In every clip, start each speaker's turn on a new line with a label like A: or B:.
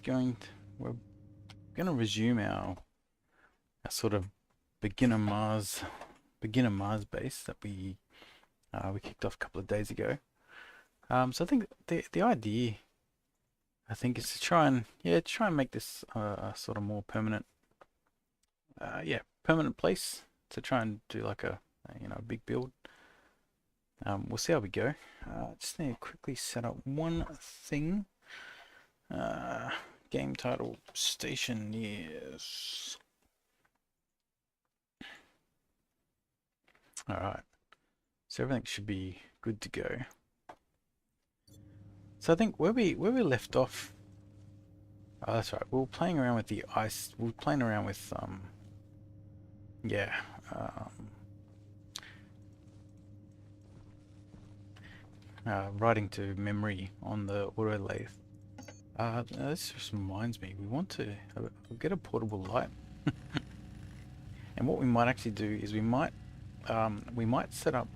A: we're going to resume our sort of beginner Mars base that we kicked off a couple of days ago. So I think the idea is to try and make this sort of more permanent permanent place, to try and do like a big build. We'll see how we go. Just need to quickly set up one thing. Game title Stationeers. Alright, so everything should be good to go. So I think where we left off, oh that's right, we were playing around with the ice, we were playing around with writing to memory on the auto lathe. This just reminds me, we want to get a portable light. And what we might actually do is we might set up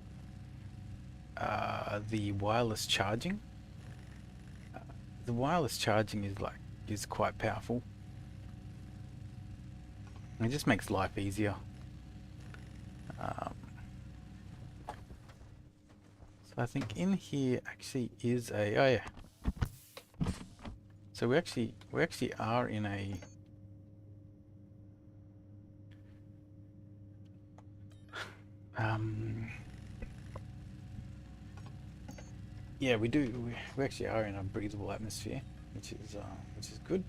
A: the wireless charging. The wireless charging is quite powerful. It just makes life easier. So I think in here actually is a, oh yeah. So we actually are in a yeah, we actually are in a breathable atmosphere, which is good.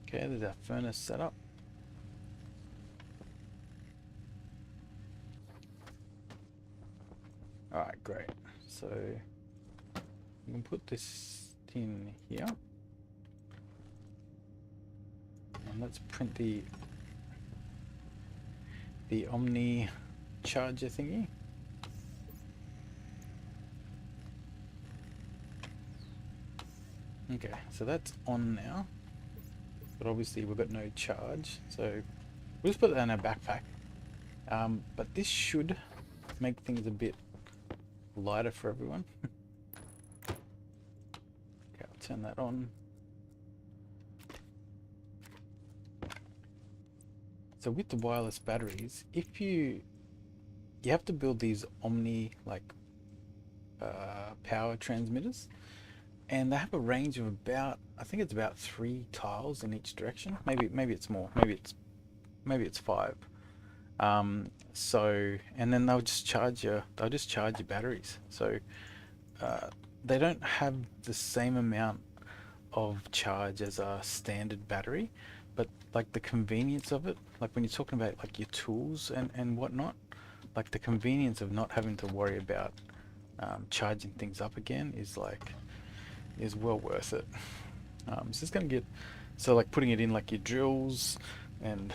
A: Okay, there's our furnace set up. Alright, great. So we can put this in here. And let's print the Omni charger thingy. Okay, so that's on now. But obviously we've got no charge, so we'll just put that in our backpack. But this should make things a bit lighter for everyone. Okay, I'll turn that on. So with the wireless batteries, if you have to build these Omni power transmitters, and they have a range of about, I think it's about 3 tiles in each direction. Maybe it's more. Maybe it's 5. So, and then they'll just charge your batteries. So they don't have the same amount of charge as a standard battery, but like the convenience of it, like when you're talking about like your tools and whatnot, like the convenience of not having to worry about charging things up again is well worth it. So it's gonna get, so like putting it in like your drills and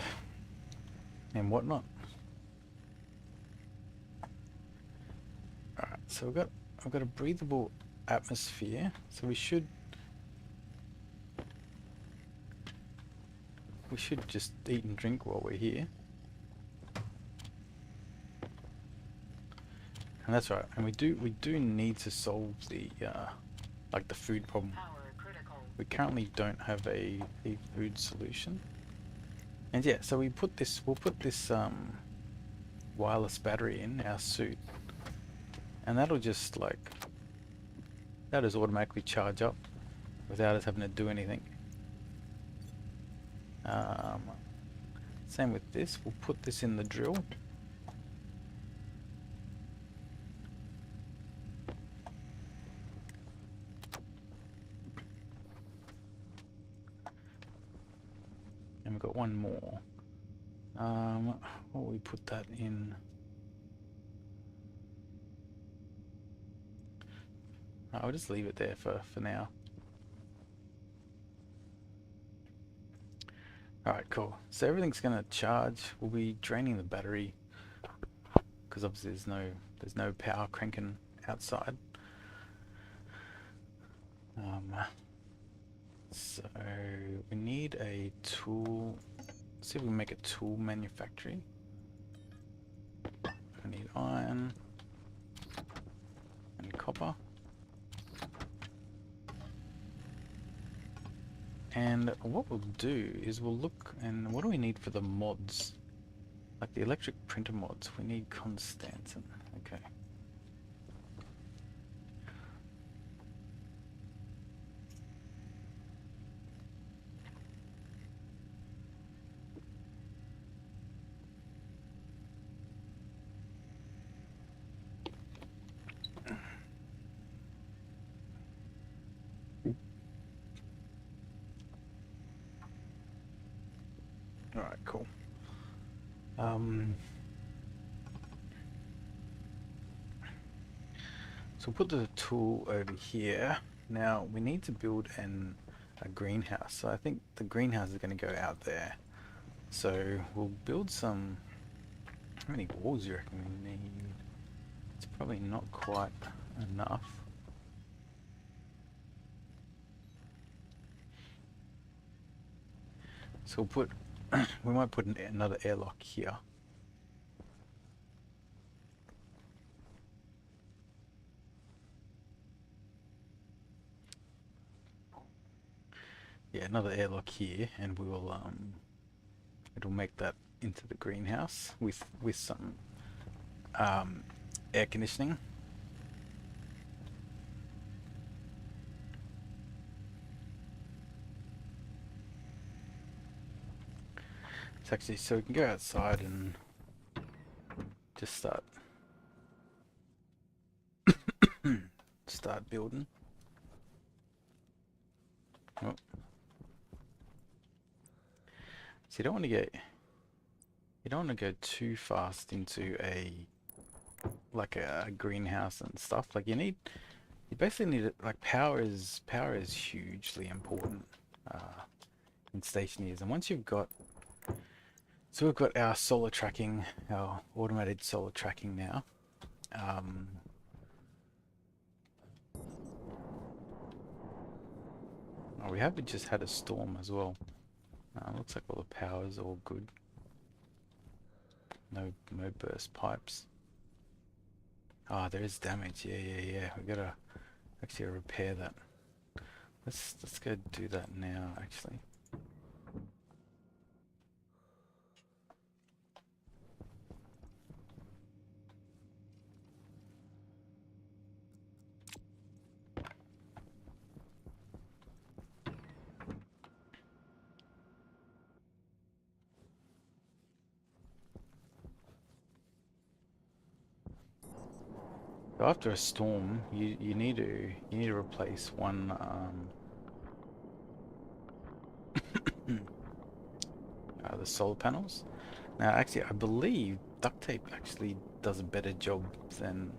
A: whatnot. Alright, so I've got a breathable atmosphere, so we should just eat and drink while we're here. And that's right, and we do need to solve the like the food problem. We currently don't have a food solution. And yeah, so we'll put this wireless battery in our suit, and that'll just automatically charge up without us having to do anything. Same with this, we'll put this in the drill. And we've got one more. What will we put that in? I'll just leave it there for now. Alright, cool. So everything's gonna charge. We'll be draining the battery because obviously there's no power cranking outside. So we need a tool. Let's see if we can make a tool manufacturing. We need iron. copper. And what we'll do is we'll look, and what do we need for the mods? Like the electric printer mods, we need Constantin. Okay. Alright, cool. So we'll put the tool over here. Now we need to build a greenhouse. So I think the greenhouse is going to go out there. So we'll build some. How many walls do you reckon we need? It's probably not quite enough. So we'll put. We might put another airlock here. Yeah, another airlock here, and we'll it'll make that into the greenhouse with some air conditioning. It's actually so we can go outside and just start building. Oh. So you don't want to go too fast into a greenhouse and stuff. Like you basically need it. Like power is hugely important in Stationeers, and once you've got, so we've got our solar tracking, our automated solar tracking now. Oh, we have just had a storm as well. Looks like all the power's all good. No burst pipes. Ah, there is damage. Yeah. We gotta actually repair that. Let's go do that now, actually. So after a storm, you need to replace one the solar panels. Now, actually, I believe duct tape actually does a better job than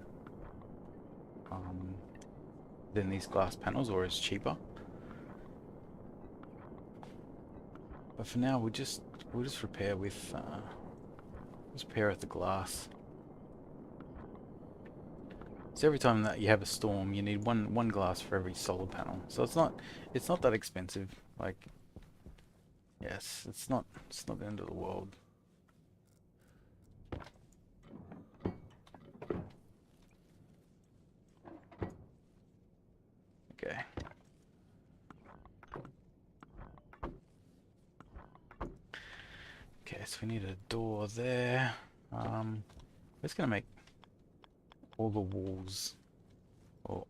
A: these glass panels, or is cheaper. But for now, we'll just repair with repair with the glass. So every time that you have a storm, you need one glass for every solar panel. So it's not that expensive. Like, yes, it's not the end of the world. Okay. Okay, so we need a door there. We're just gonna make all the walls, or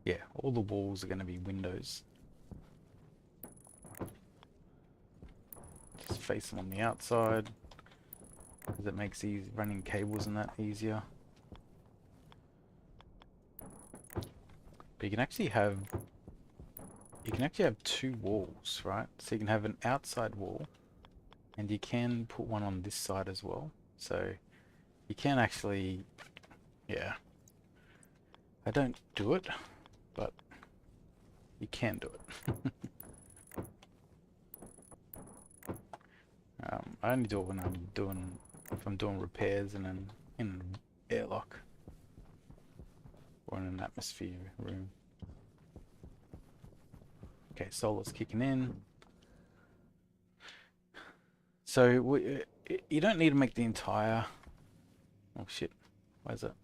A: yeah, all the walls are gonna be windows. Just face them on the outside, because it makes running cables and that easier. But you can actually have two walls, right? So you can have an outside wall, and you can put one on this side as well. So you can actually, yeah. I don't do it, but you can do it. I only do it when if I'm doing repairs in an airlock or in an atmosphere room. Okay, solar's kicking in. So you don't need to make the entire. Oh shit! Why is it?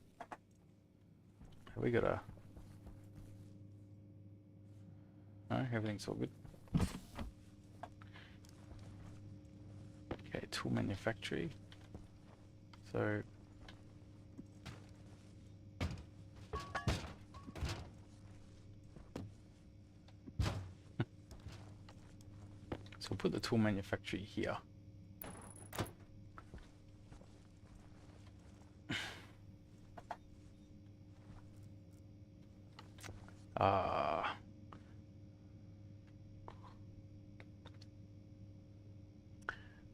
A: We got a No, everything's all good. Okay, tool manufacturing. So we'll put the tool manufacturing here.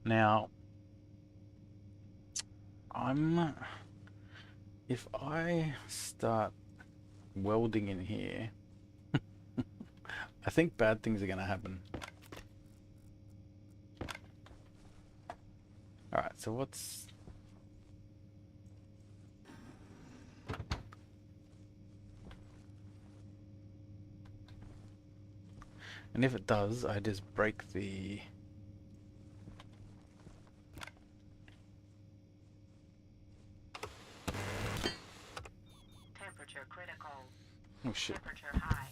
A: Now, if I start welding in here, I think bad things are going to happen. Alright, so what's... And if it does, I just break the...
B: Temperature critical.
A: Oh shit.
B: Temperature high.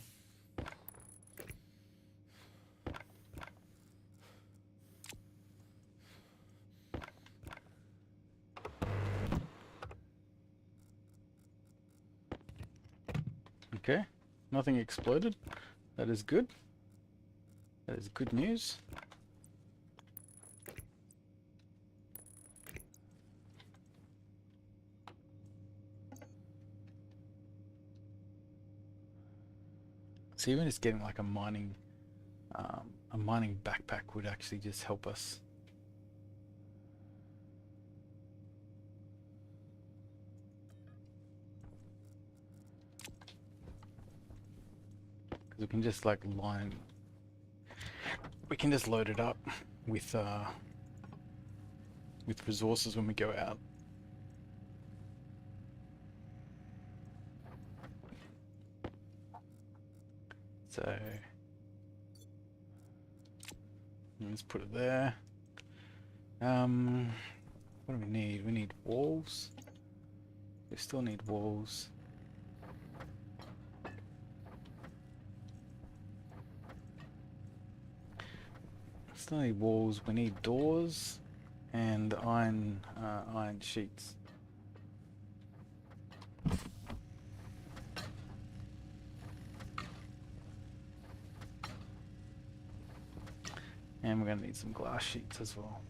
A: Okay, nothing exploded. That is good. That is good news. So even just getting like a mining backpack would actually just help us. Because we can just like we can just load it up with resources when we go out. So let's put it there. What do we need? We need walls. We still need walls. Still need walls. We need doors and iron sheets. And we're going to need some glass sheets as well.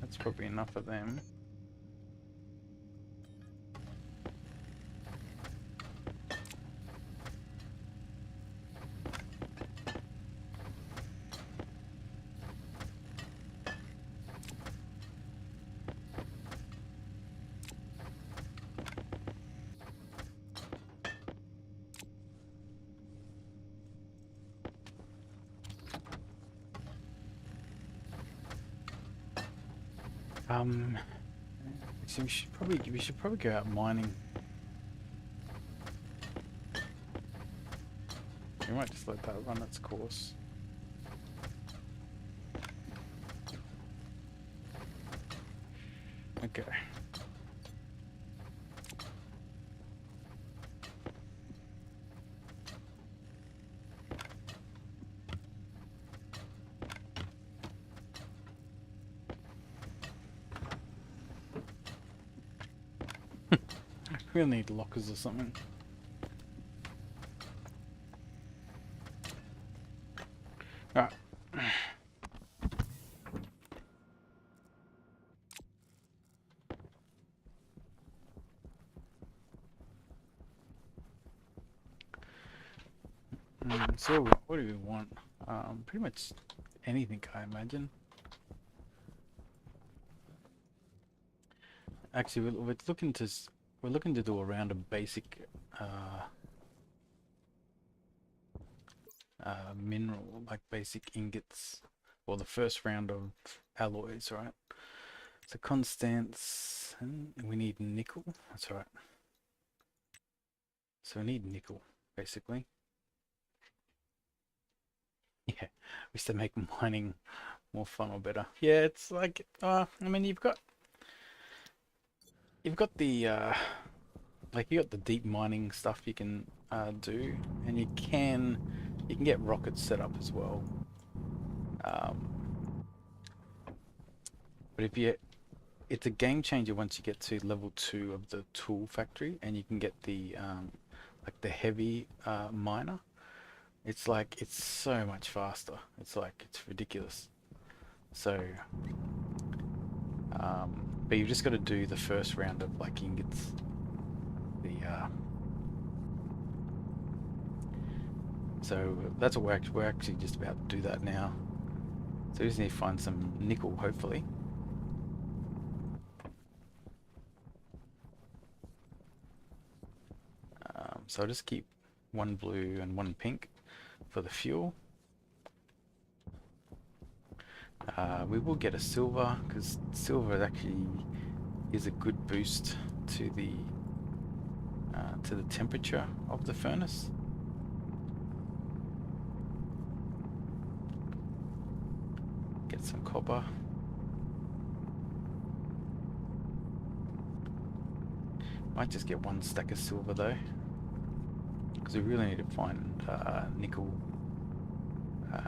A: That's probably enough of them. So we should probably go out mining. We might just let that run its course. Okay. We'll need lockers or something. Alright. So what do we want? Pretty much anything, I imagine. Actually, we're looking to do around a basic mineral, like basic ingots, or the first round of alloys, right? So constants, and we need nickel. That's right. So we need nickel, basically. Yeah, we used to make mining more fun or better. Yeah, it's like I mean you've got the like you got the deep mining stuff you can do, and you can get rockets set up as well. Um, but if you it's a game changer once you get to level 2 of the tool factory, and you can get the like the heavy miner. It's like it's so much faster. It's like it's ridiculous. So, but you've just got to do the first round of like ingots. The so that's what we're actually just about to do that now. So we just need to find some nickel, hopefully. So I'll just keep one blue and one pink for the fuel. We will get a silver because silver actually is a good boost to the temperature of the furnace. Get some copper. Might just get one stack of silver though, because we really need to find nickel.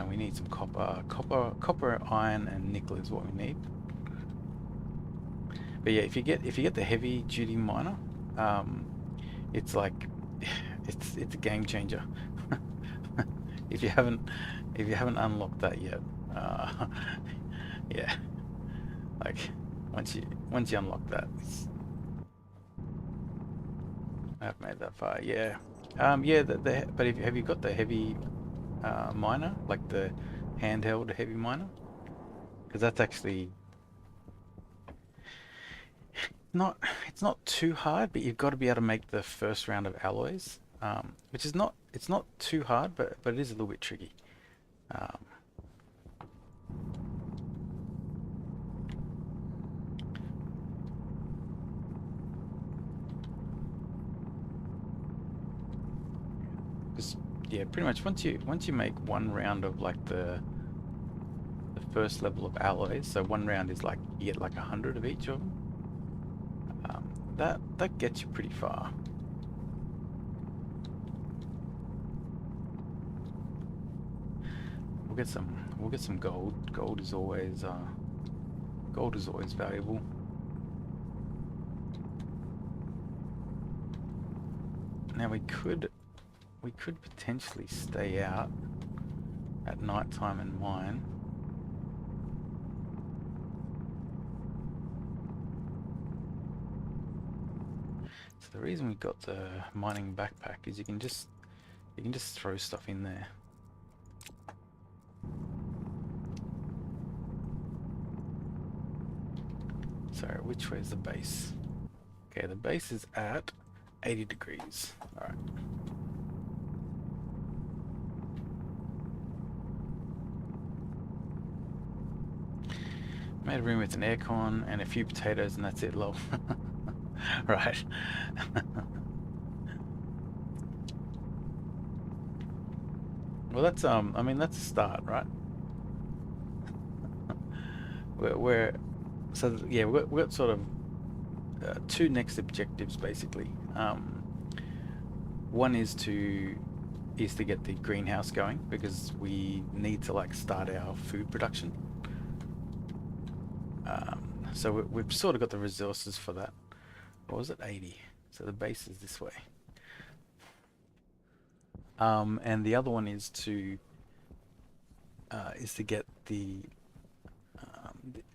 A: We need some copper, iron, and nickel is what we need. But yeah, if you get the heavy duty miner, it's like it's a game changer. if you haven't if you haven't unlocked that yet, yeah, like once you unlock that, I've made that far. Yeah, yeah. But have you got the heavy miner, like the handheld heavy miner? Because that's actually not it's not too hard, but you've got to be able to make the first round of alloys, which is not it's not too hard, but it is a little bit tricky. Um, 'cause, yeah, pretty much once you make one round of like the first level of alloys, so one round is like you get like 100 of each of them. That gets you pretty far. We'll get some gold. Gold is always valuable. Now we could potentially stay out at night time and mine. So the reason we got the mining backpack is you can just throw stuff in there. So which way is the base? Okay, the base is at 80 degrees. Alright. Made a room with an aircon and a few potatoes and that's it, lol. Right. Well, I mean, that's a start, right? We're so yeah, we've got sort of two next objectives basically. One is to get the greenhouse going because we need to like start our food production. So we've sort of got the resources for that. What was it? 80. So the base is this way. And the other one is to get the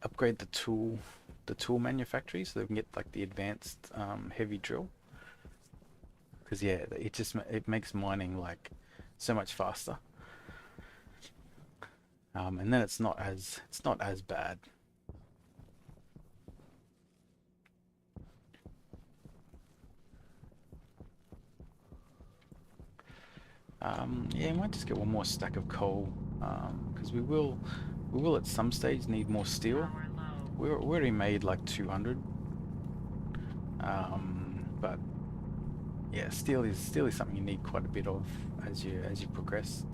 A: upgrade the tool manufactory so they can get like the advanced heavy drill. Because yeah, it makes mining like so much faster. And then it's not as bad. Yeah, we might just get one more stack of coal because we will at some stage need more steel. We already made like 200, but yeah, steel is something you need quite a bit of as you progress.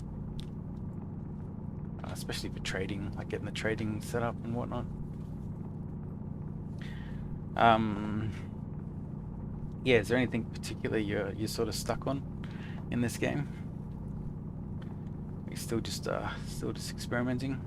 A: especially for trading, like getting the trading set up and whatnot. Um, yeah, is there anything particular you're sort of stuck on in this game? Are you still just experimenting?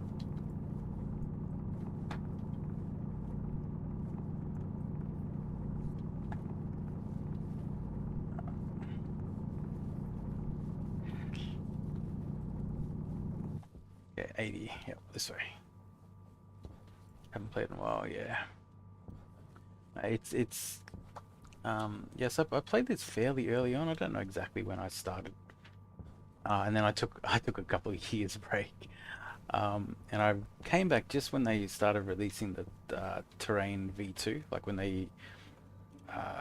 A: Yeah, 80. Yep, this way. Haven't played in a while. Yeah, it's yes, I played this fairly early on. I don't know exactly when I started, and then I took a couple of years break, and I came back just when they started releasing the terrain V2, like when they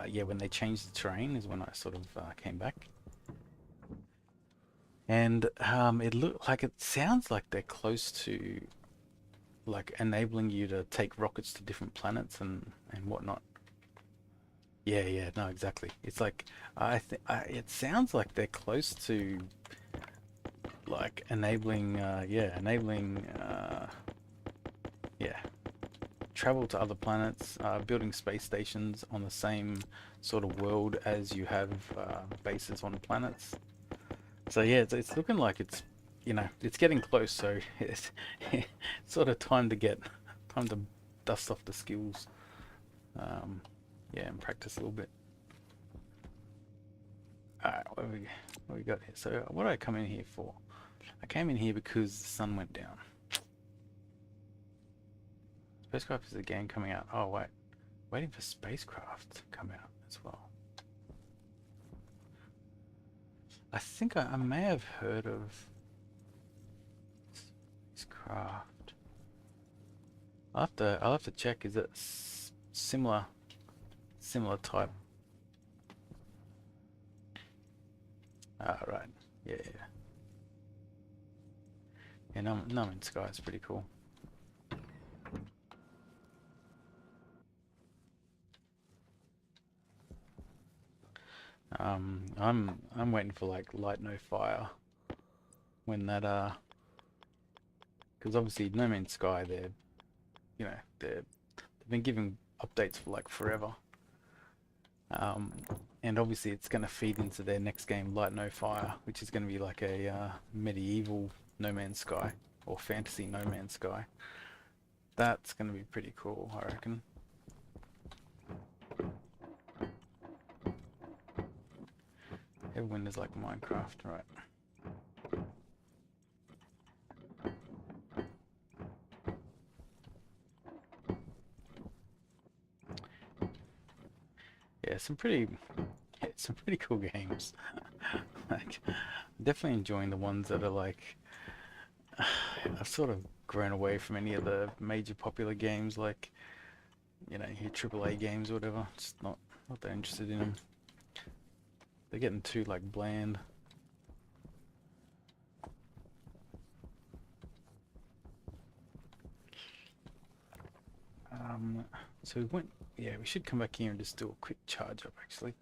A: yeah, when they changed the terrain is when I sort of came back. And it sounds like they're close to like enabling you to take rockets to different planets and whatnot. Yeah, yeah, no, exactly. It's like it sounds like they're close to like enabling, yeah, travel to other planets, building space stations on the same sort of world as you have bases on planets. So yeah, it's looking like it's getting close. So it's sort of time to dust off the skills. Um, yeah, and practice a little bit. Alright, what we got here? So what did I come in here for? I came in here because the sun went down. Spacecraft is a game coming out. Oh wait, waiting for Spacecraft to come out as well. I think I may have heard of Spacecraft. I'll have to check. Is it similar type? Ah, right. Yeah, yeah. Yeah, No Man's Sky is pretty cool. I'm waiting for like Light No Fire when that because obviously No Man's Sky you know they've been giving updates for like forever. Um, and obviously it's going to feed into their next game, Light No Fire, which is going to be like a medieval No Man's Sky or fantasy No Man's Sky. That's going to be pretty cool, I reckon. Everyone is like Minecraft, right? Yeah, some pretty cool games. Like, definitely enjoying the ones that are like I've sort of grown away from any of the major popular games like your AAA games or whatever. Just not that interested in them. They're getting too like bland. Um, so we went. Yeah, we should come back here and just do a quick charge up actually.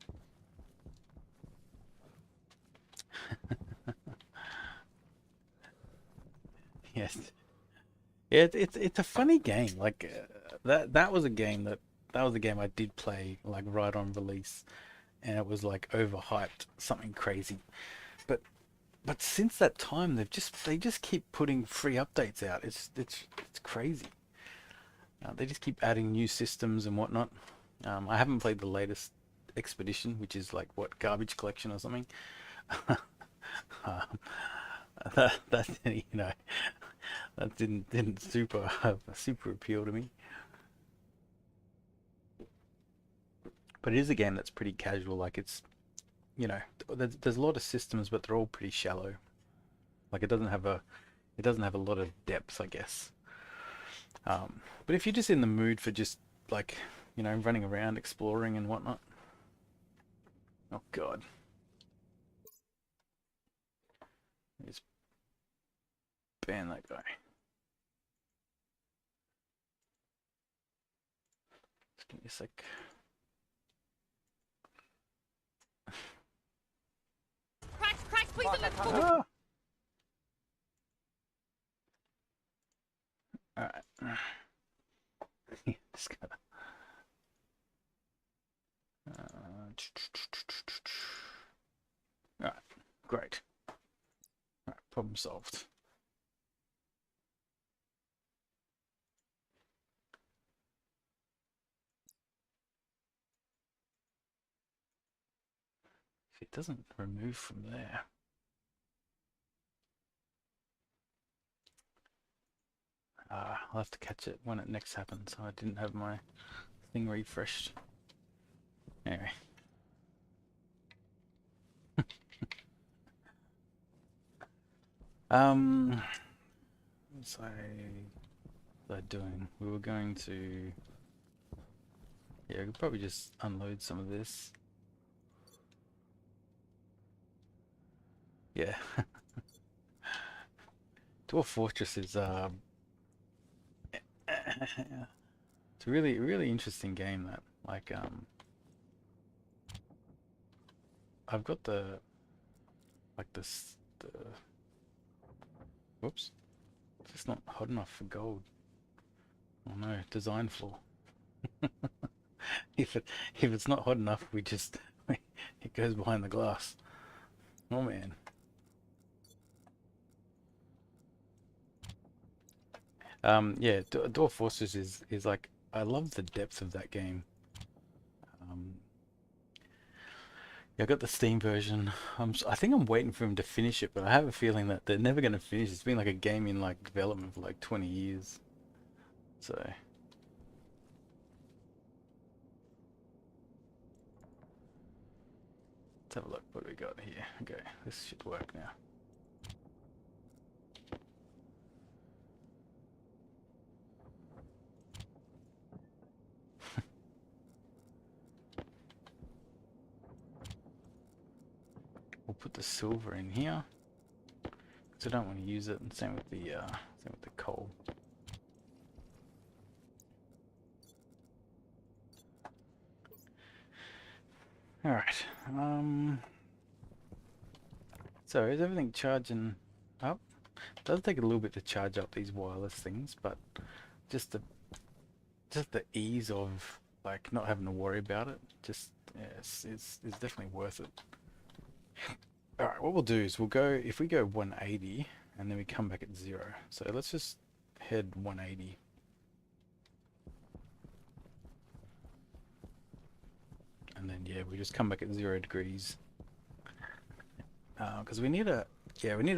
A: Yes. Yeah, it's a funny game. Like that was a game I did play like right on release, and it was like overhyped, something crazy. But since that time, they just keep putting free updates out. It's crazy. They just keep adding new systems and whatnot. I haven't played the latest expedition, which is like what garbage collection or something. um, that that didn't super appeal to me. But it is a game that's pretty casual. Like you know, there's a lot of systems, but they're all pretty shallow. Like it doesn't have a lot of depth, I guess. But if you're just in the mood for just like running around exploring and whatnot. Oh God, just ban that guy. Just give me a sec.
B: Cracks, please don't let
A: Ah, Just gotta, all right, great. All right, problem solved. If it doesn't remove from there. I'll have to catch it when it next happens. I didn't have my thing refreshed. Anyway. What's I doing? We were going to, yeah, we could probably just unload some of this. Yeah. Dwarf Fortress is it's a really interesting game that I've got the whoops, it's just not hot enough for gold. Oh no, design flaw. If it's not hot enough, we just it goes behind the glass. Oh man. Yeah, Dwarf Fortress is like, I love the depth of that game. Um, yeah, I got the Steam version. I think I'm waiting for him to finish it, but I have a feeling that they're never going to finish. It's been like a game in like development for like 20 years. So let's have a look. What do we got here? Okay, this should work now. We'll put the silver in here because I don't want to use it. And same with the coal. All right. So is everything charging up? It does take a little bit to charge up these wireless things, but just the ease of like not having to worry about it, just yeah, it's definitely worth it. All right, what we'll do is we'll go, if we go 180 and then we come back at 0. So let's just head 180. And then yeah, we just come back at 0 degrees. Because we need to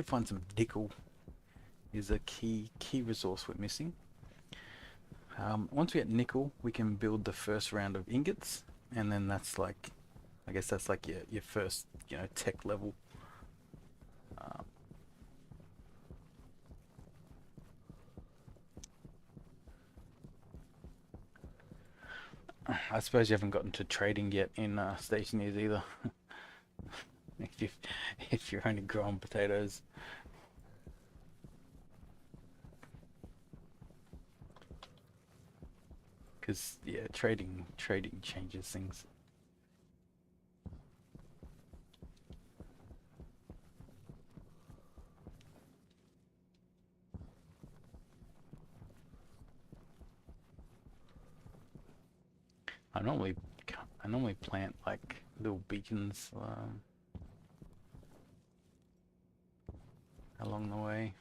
A: find some nickel. Is a key resource we're missing. Once we get nickel, we can build the first round of ingots, and then that's like, I guess that's like your first, tech level. I suppose you haven't gotten to trading yet in Stationeers either. if you're only growing potatoes. Because yeah, trading changes things. I normally plant like little beacons along the way.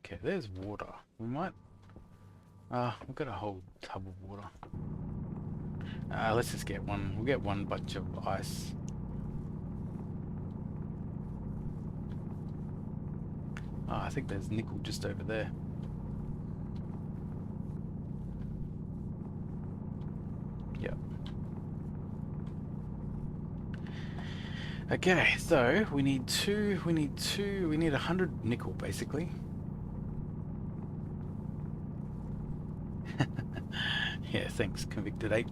A: Okay, there's water. We might. We've got a whole tub of water. Let's just get one. We'll get one bunch of ice. I think there's nickel just over there. Yep. Okay, so we need 100 nickel basically. Yeah, thanks, Convicted Ape.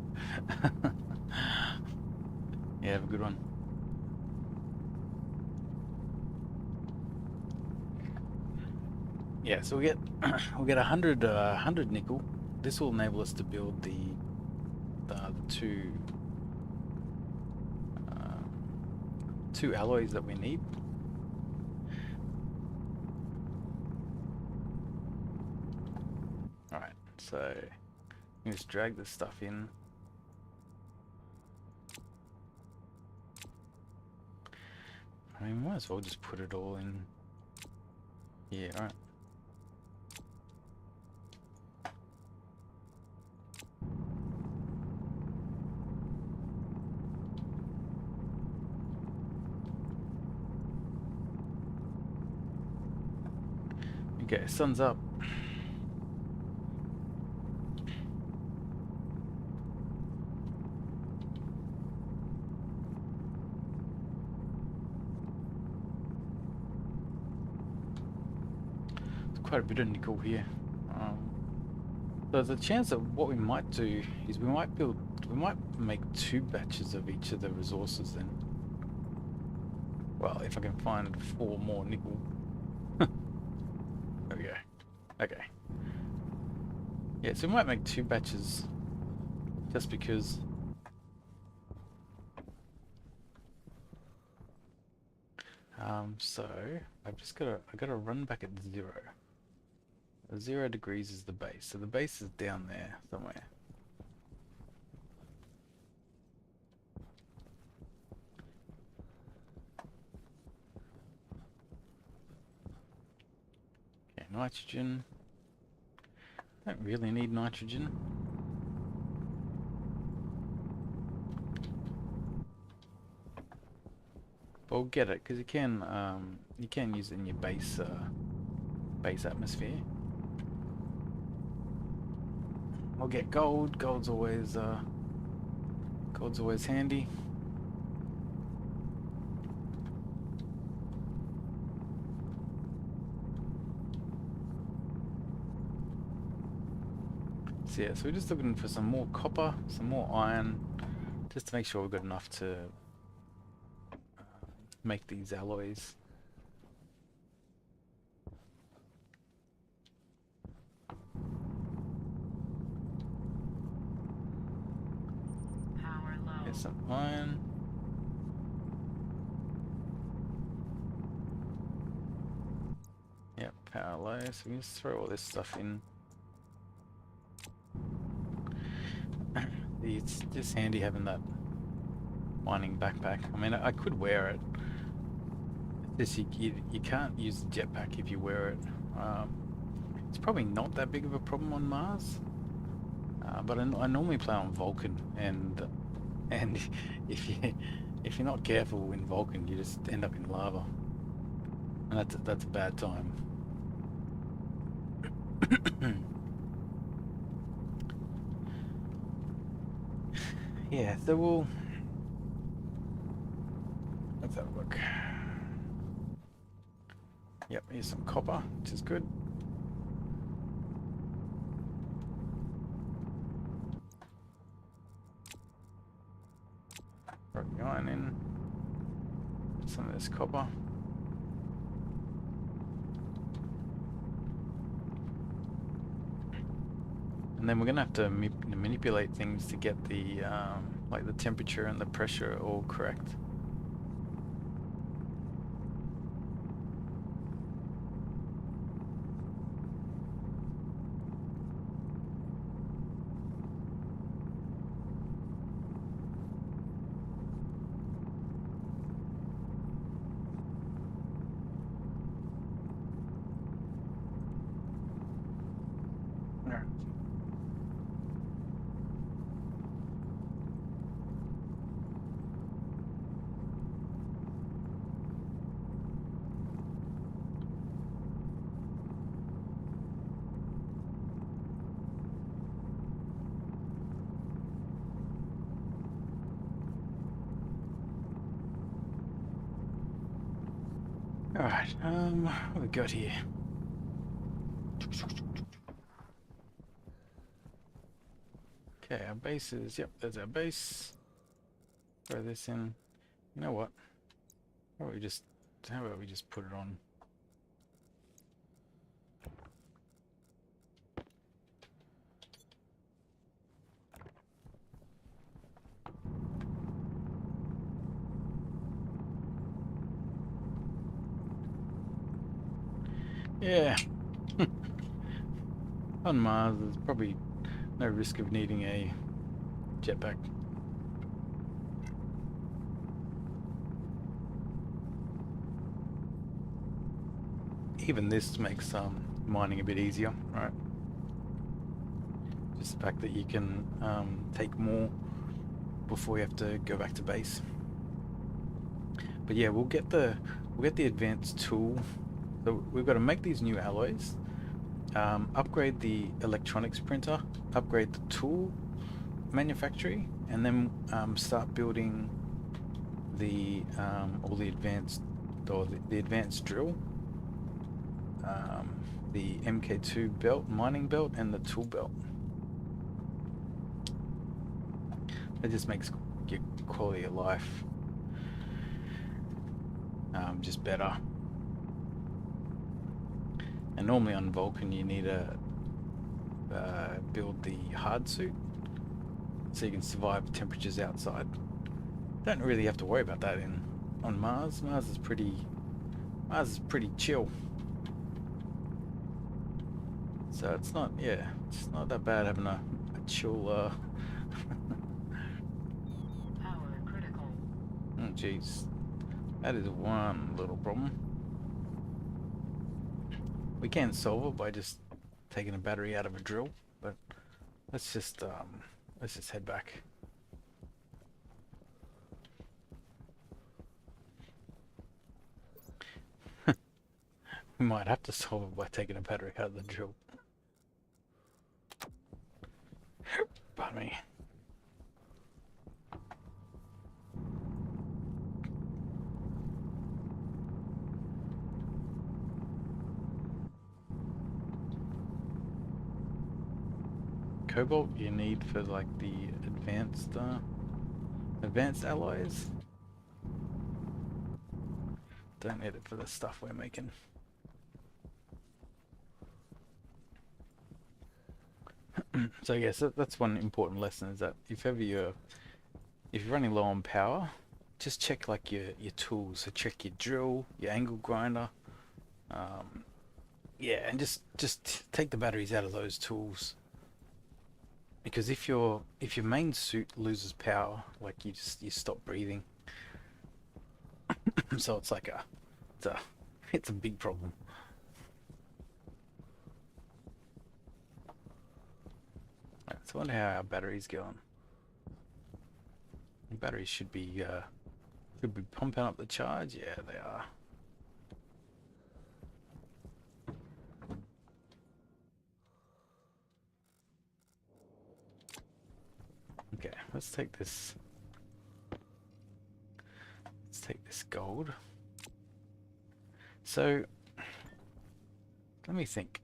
A: Yeah, have a good one. Yeah, so we'll get 100 nickel. This will enable us to build the two alloys that we need. So you just drag this stuff in. I mean, might as well just put it all in here, alright. Okay, sun's up. There's quite a bit of nickel here. There's a chance that what we might do is we might make 2 batches of each of the resources then. Well, if I can find 4 more nickel. There we go. Okay. Yeah, so we might make 2 batches just because. So I gotta run back at 0. 0 degrees is the base, so the base is down there somewhere. Okay, nitrogen. Don't really need nitrogen. But we'll get it because you can use it in your base atmosphere. We'll get gold. Gold's always handy. So yeah, so we're just looking for some more copper, some more iron, just to make sure we've got enough to make these alloys.
B: Power low.
A: Here's some iron. Yep, power low. So we can just throw all this stuff in. It's just handy having that mining backpack. I mean, I could wear it. This you can't use the jetpack if you wear it. It's probably not that big of a problem on Mars, but I normally play on Vulcan, and if you're not careful in Vulcan, you just end up in lava, and that's a bad time. Yeah, so let's have a look. Yep, here's some copper, which is good. Throw the iron in. Put some of this copper. And then we're gonna have to manipulate things to get the like the temperature and the pressure all correct. Alright. Alright, what we got here? Okay, our base is, yep, there's our base. Throw this in. You know what? How about we just put it on? Yeah. On Mars, there's probably no risk of needing a jetpack. Even this makes mining a bit easier, right? Just the fact that you can take more before you have to go back to base. But yeah, we'll get the advanced tool. So we've got to make these new alloys, upgrade the electronics printer, upgrade the tool manufacturing, and then start building the all the advanced or the advanced drill, um, the MK2 belt, mining belt, and the tool belt. It just makes your quality of life just better. And normally on Vulcan you need to build the hard suit so you can survive temperatures outside. Don't really have to worry about that in on Mars. Mars is pretty chill. So it's not, yeah, it's not that bad having a chill.
B: Power critical.
A: Oh jeez, that is one little problem. We can solve it by just taking a battery out of a drill, but let's just head back. We might have to solve it by taking a battery out of the drill. Pardon me. Cobalt you need for like the advanced alloys. Don't need it for the stuff we're making. So yes, that's one important lesson, is that if you're running low on power, just check like your tools. So check your drill, your angle grinder, yeah, and just take the batteries out of those tools. Because if your main suit loses power, like you stop breathing. So it's like it's a it's a big problem. Right, so I wonder how our batteries going. The batteries should be pumping up the charge. Yeah, they are. Okay, let's take this. Let's take this gold. So let me think.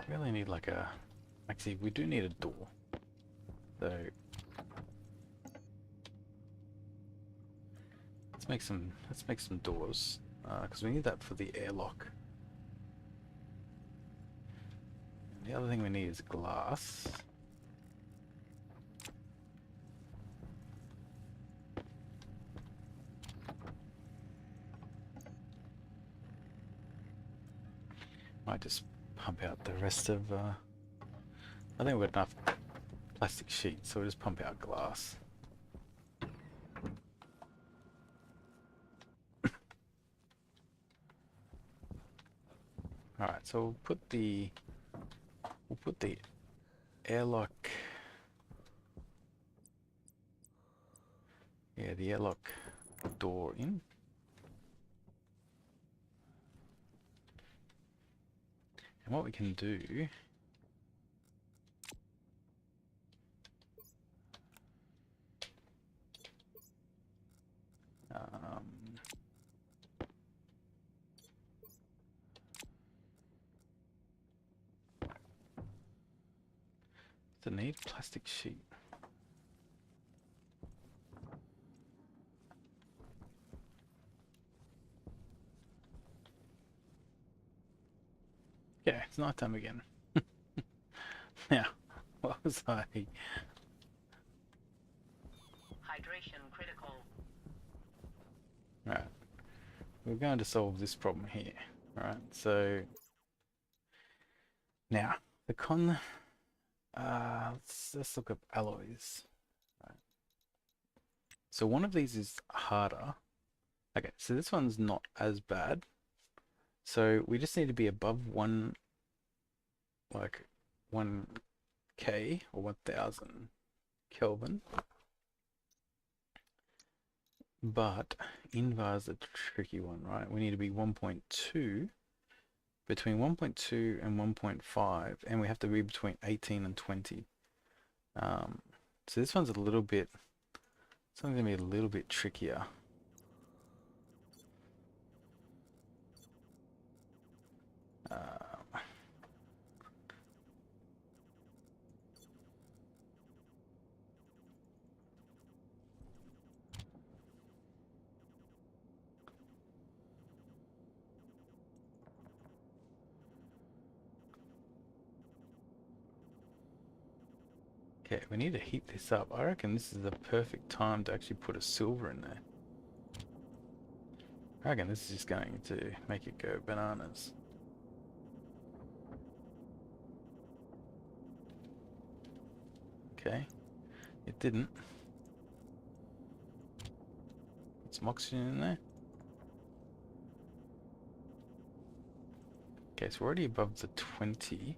A: Really need like a. Actually, we do need a door. So let's make some doors because we need that for the airlock. And the other thing we need is glass. Might just pump out the rest of. I think we've got enough plastic sheets, so we'll just pump out glass. All right, so we'll put the airlock. Yeah, the airlock door in. And what we can do. Does it need plastic sheet? Yeah, it's night time again. Yeah, what was I?
B: Hydration critical.
A: Right. we're going to solve this problem here. Alright, so now the let's look up alloys. Right. So one of these is harder. Okay, so this one's not as bad. So we just need to be above 1K or 1000 Kelvin. But invar is a tricky one, right? We need to be 1.2, between 1.2 and 1.5, and we have to be between 18 and 20. So this one's a little bit, it's going to be a little bit trickier. Okay, we need to heat this up. I reckon this is the perfect time to actually put a silver in there. I reckon this is just going to make it go bananas. Okay, it didn't. Put some oxygen in there. Okay, so we're already above the 20.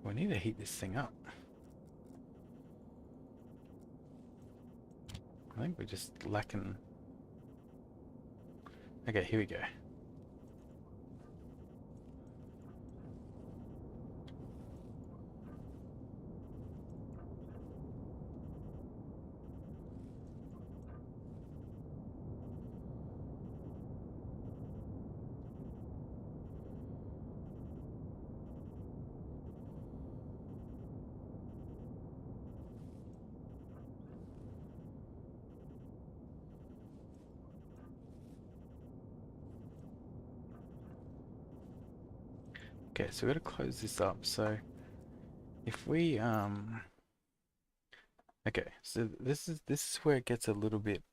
A: We need to heat this thing up. I think we're just lacking. Okay, here we go. Okay, so we're gonna close this up. So if we okay, so this is where it gets a little bit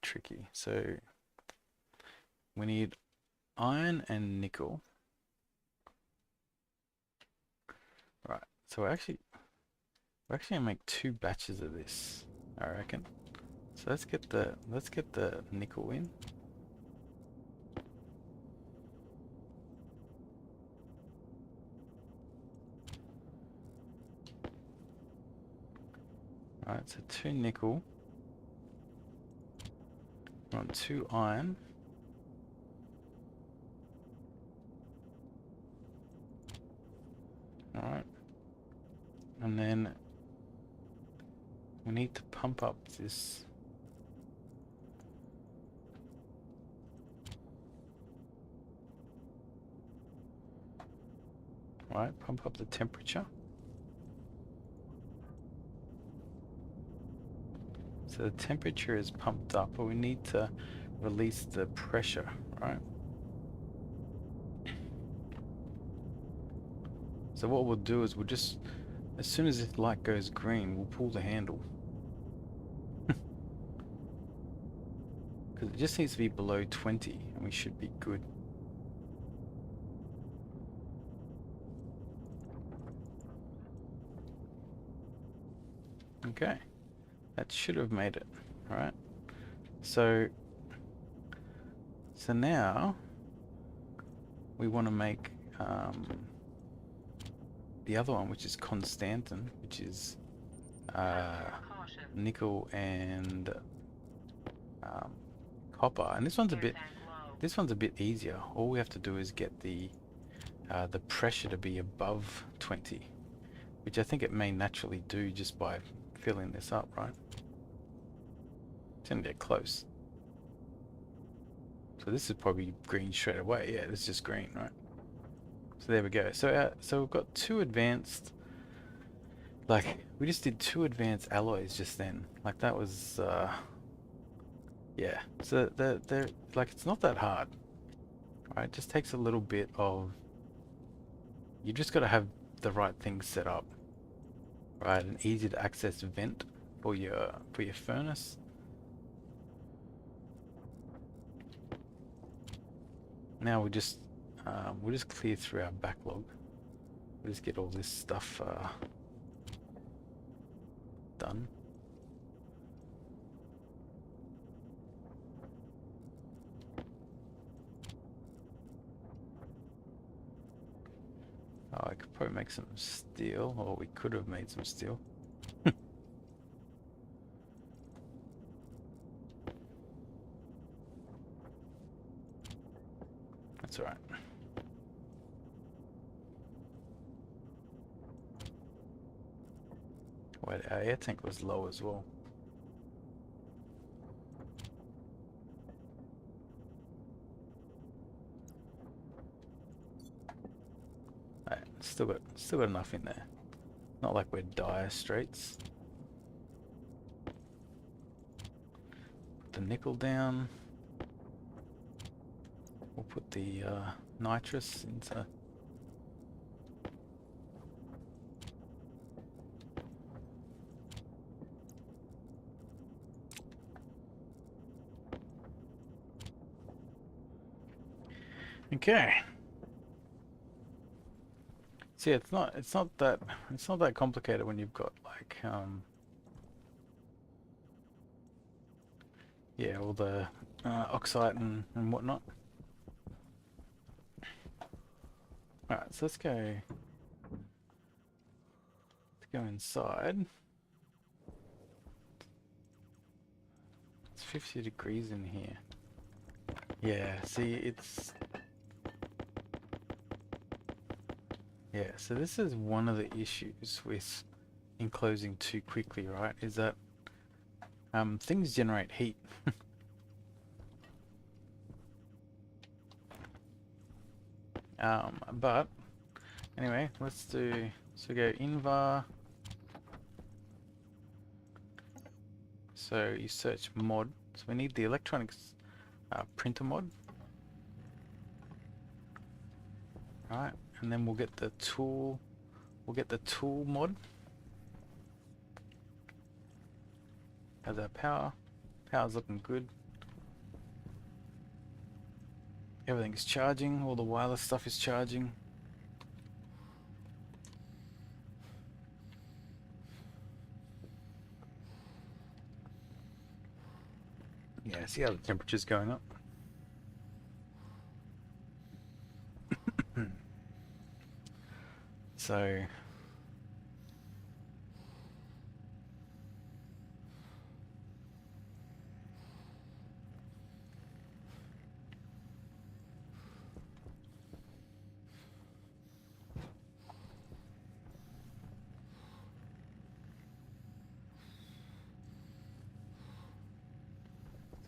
A: tricky. So we need iron and nickel. Right. So we're actually gonna make 2 batches of this, I reckon. So let's get the nickel in. Alright, so 2 nickel. We want 2 iron. Alright. And then we need to pump up this. Right, pump up the temperature. So the temperature is pumped up, but we need to release the pressure, right? So what we'll do is we'll just, as soon as the light goes green, we'll pull the handle. Because it just needs to be below 20 and we should be good. Okay, that should have made it. All right. So now we want to make the other one, which is constantan, which is nickel and copper. And this one's a bit easier. All we have to do is get the pressure to be above 20, which I think it may naturally do just by filling this up, right? It's gonna get close. So this is probably green straight away. Yeah, this is just green, right? So there we go. So we've got 2 advanced. Like we just did 2 advanced alloys just then. Like that was yeah. So they're like it's not that hard, right? It just takes a little bit of. You just got to have the right things set up, right? An easy to access vent for your furnace. Now we'll just clear through our backlog. We'll just get all this stuff done. Oh, I could probably make some steel, or we could have made some steel. That's alright. Wait, our air tank was low as well. Alright, still got enough in there. Not like we're dire straits. Put the nickel down. We'll put the nitrous into. Okay. See, it's not that complicated when you've got like yeah, all the oxide and whatnot. Alright, so let's go inside. It's 50 degrees in here. Yeah, see, yeah, so this is one of the issues with enclosing too quickly, right? Is that things generate heat. But anyway, let's do, so go invar. So you search mod. So we need the electronics printer mod. Right, and then we'll get the tool. We'll get the tool mod. As our power. Power's looking good. Everything's charging. All the wireless stuff is charging. Yeah, see how the temperature's going up? So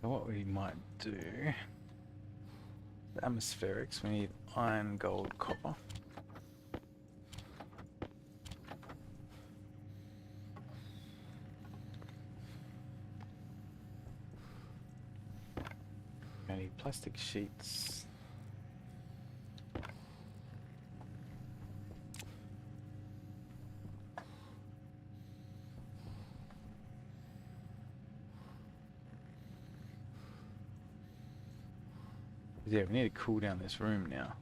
A: what we might do, the atmospherics, we need iron, gold, copper. I need plastic sheets. Yeah, we need to cool down this room now.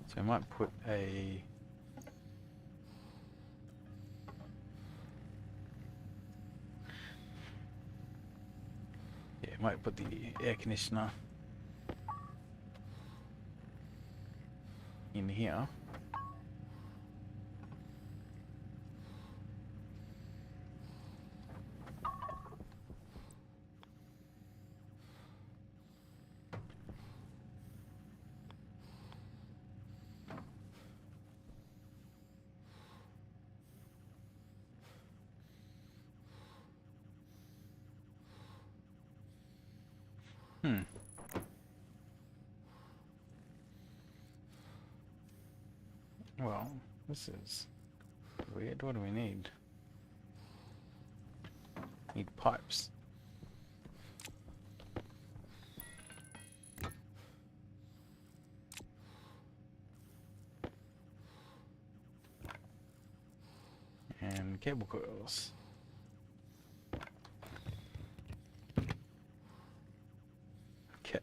A: So I might put a might put the air conditioner in here. Well, this is weird. What do we need? Need pipes. cable coils. Okay.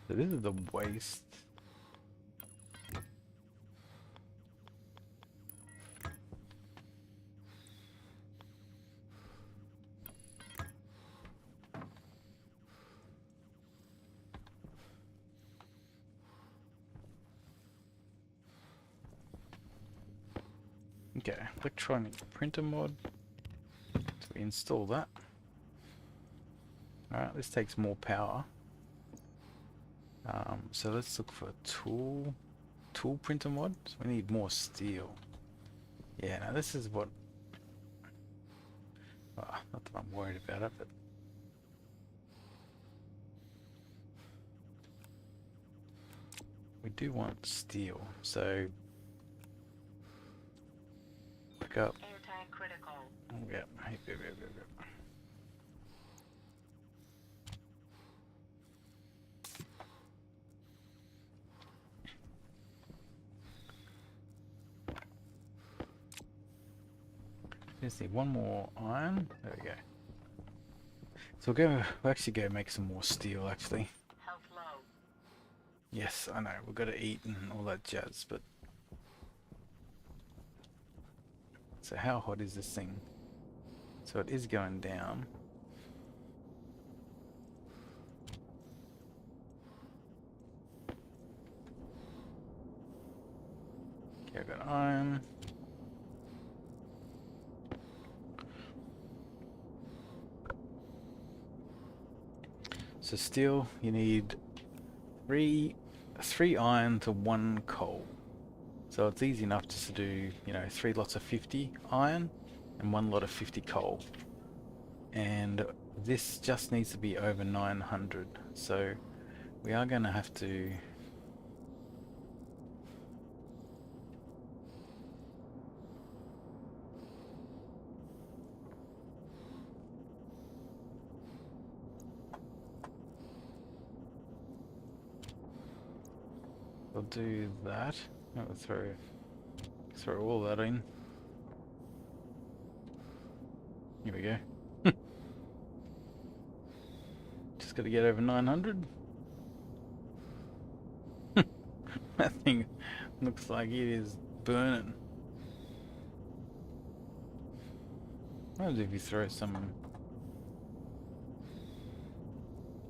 A: So this is the waste. Okay, electronic printer mod. So we install that. Alright, this takes more power. So let's look for tool printer mod. So we need more steel. Yeah, now this is what, not that I'm worried about it, but we do want steel. So pick up.
B: Anti-critical.
A: Oh, yeah. Yep. Just need one more iron. There we go. So we'll actually go make some more steel actually.
B: Health low.
A: Yes, I know, we've got to eat and all that jazz, but... So how hot is this thing? So it is going down. Okay, I've got iron. So steel, you need three iron to 1 coal. So it's easy enough just to do, 3 lots of 50 iron and 1 lot of 50 coal. And this just needs to be over 900. So we are going to have to... We'll do that. We'll throw all that in. Here we go. Just got to get over 900. That thing looks like it is burning. What happens if you throw some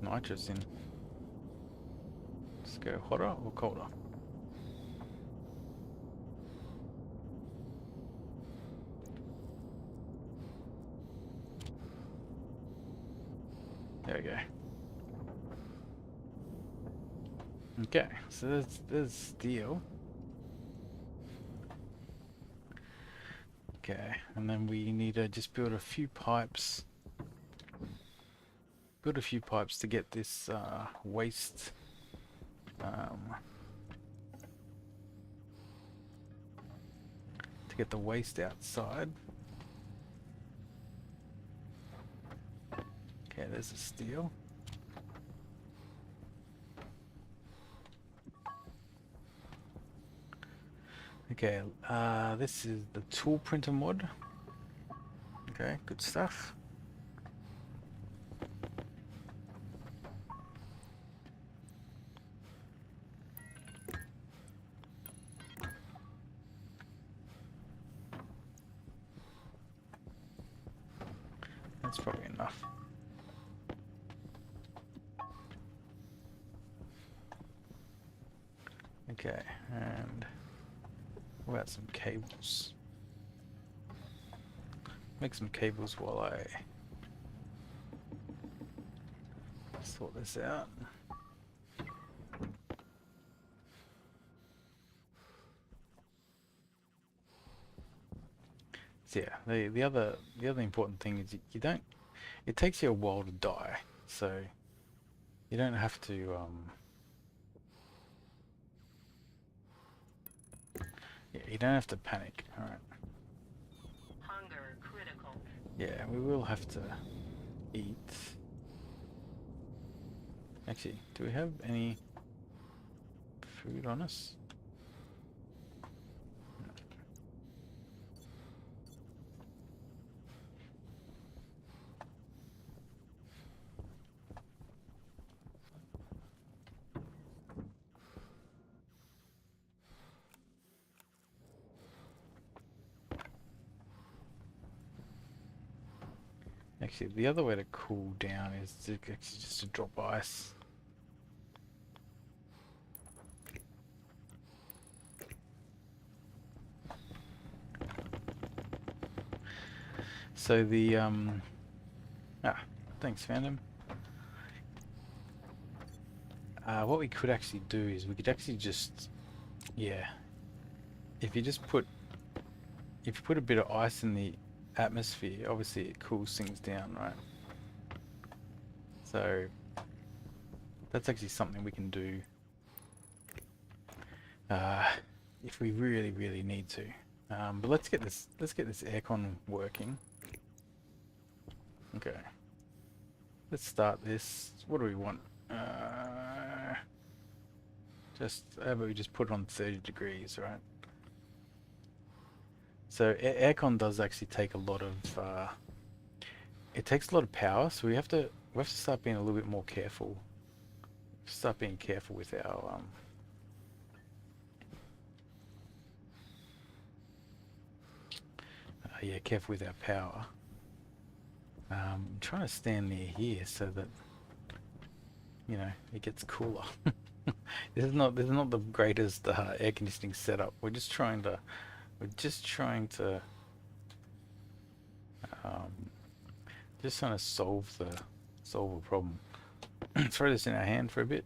A: nitrous in? Let's go hotter or colder? There we go. Okay, so there's steel. Okay, and then we need to just build a few pipes. Build a few pipes to get this waste. To get the waste outside. Okay, there's the steel. Okay, this is the tool printer mod. Okay, good stuff. That's probably enough. Okay, and what about some cables? Make some cables while I sort this out. So yeah, the other important thing is you don't. It takes you a while to die, so you don't have to you don't have to panic. All right.
B: Hunger critical.
A: Yeah, we will have to eat. Actually, do we have any food on us? Actually, the other way to cool down is to actually just to drop ice. So the thanks, Phantom. What we could actually do is we could actually just, yeah, if you just put a bit of ice in the atmosphere, obviously it cools things down, right? So that's actually something we can do uh, if we really, really need to. But let's get this aircon working. Okay. Let's start this. What do we want? Just how about we just put it on 30 degrees, right? So aircon does actually take a lot of it takes a lot of power, so we have to start being a little bit more careful. Start being careful with our yeah, careful with our power. I'm trying to stand near here so that it gets cooler. This is not the greatest air conditioning setup. We're um, just trying to solve a problem. Throw this in our hand for a bit.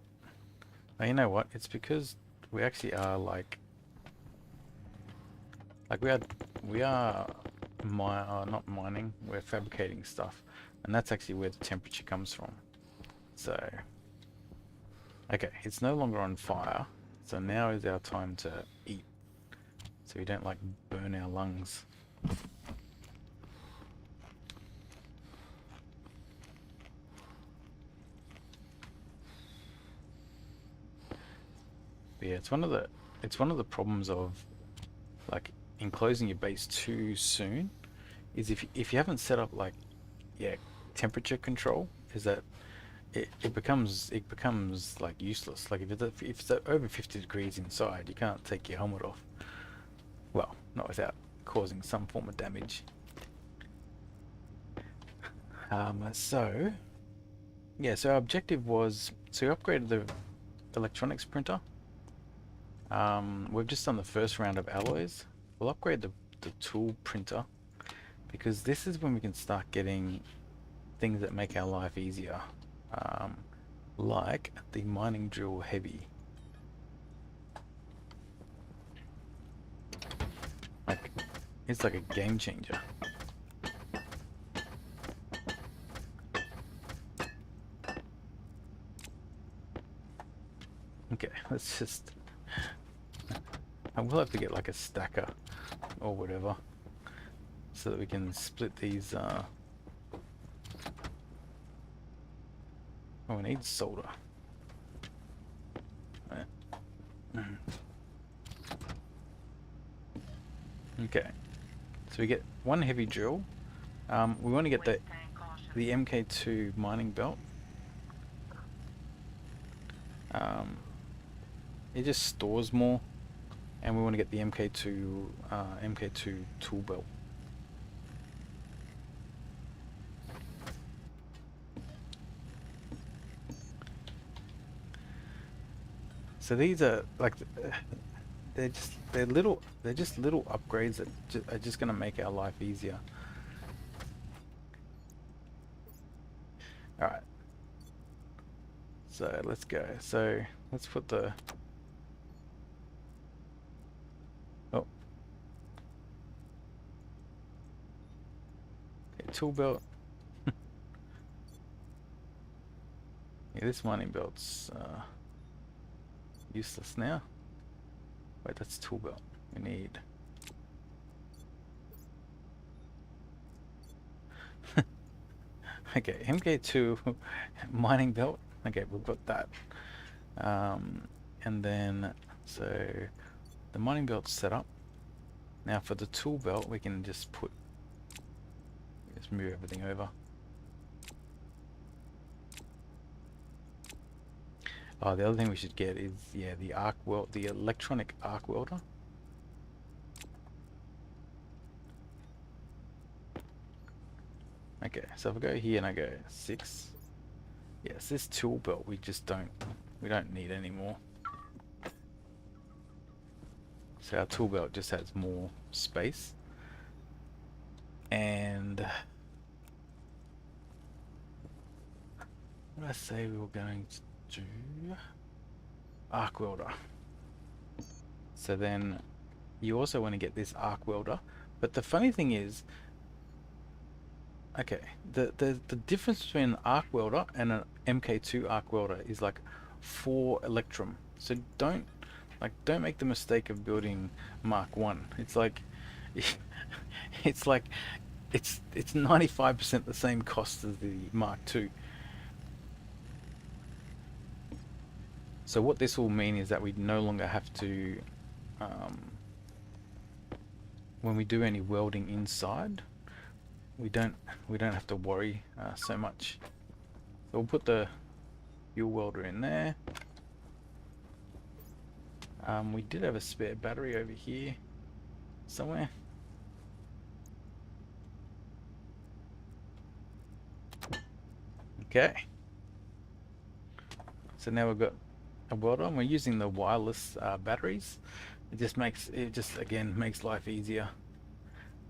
A: Oh, you know what? It's because we actually are like we are not mining. We're fabricating stuff, and that's actually where the temperature comes from. So, okay, it's no longer on fire. So now is our time to eat, so we don't like burn our lungs. But yeah, it's one of the problems of like enclosing your base too soon is if you haven't set up like yeah temperature control is that it becomes like useless. Like if it's over 50 degrees inside, you can't take your helmet off. Well, not without causing some form of damage. So yeah, so our objective was so we upgraded the electronics printer. We've just done the first round of alloys. We'll upgrade the tool printer because this is when we can start getting things that make our life easier. Um, like the mining drill heavy. Like, it's like a game changer. Okay, let's just... I will have to get like a stacker or whatever so that we can split these... Oh, we need solder. Okay, so we get one heavy drill. We want to get the MK2 mining belt. It just stores more, and we want to get the MK2 tool belt. So these are like they're just little upgrades that are just gonna make our life easier. All right. So let's go. So let's put the oh okay, tool belt. Yeah, this mining belt's useless now. Wait, that's tool belt. We need Okay, MK2 mining belt. Okay, we've got that. And then, so the mining belt's set up. Now for the tool belt, we can just move everything over. Oh, the other thing we should get is, yeah, the electronic arc welder. Okay, so if I go here and I go 6, yes, this tool belt we don't need anymore. So our tool belt just has more space. And what did I say we were going to do? Arc welder. So then you also want to get this arc welder. But the funny thing is, okay, the difference between an arc welder and an MK2 arc welder is like 4 electrum. So don't make the mistake of building Mark 1. It's like it's like it's 95% the same cost as the Mark 2. So what this will mean is that we no longer have to when we do any welding inside, we don't have to worry so much. So we'll put the fuel welder in there. We did have a spare battery over here somewhere. Okay. So now we've got a welder, and we're using the wireless batteries. It just again makes life easier.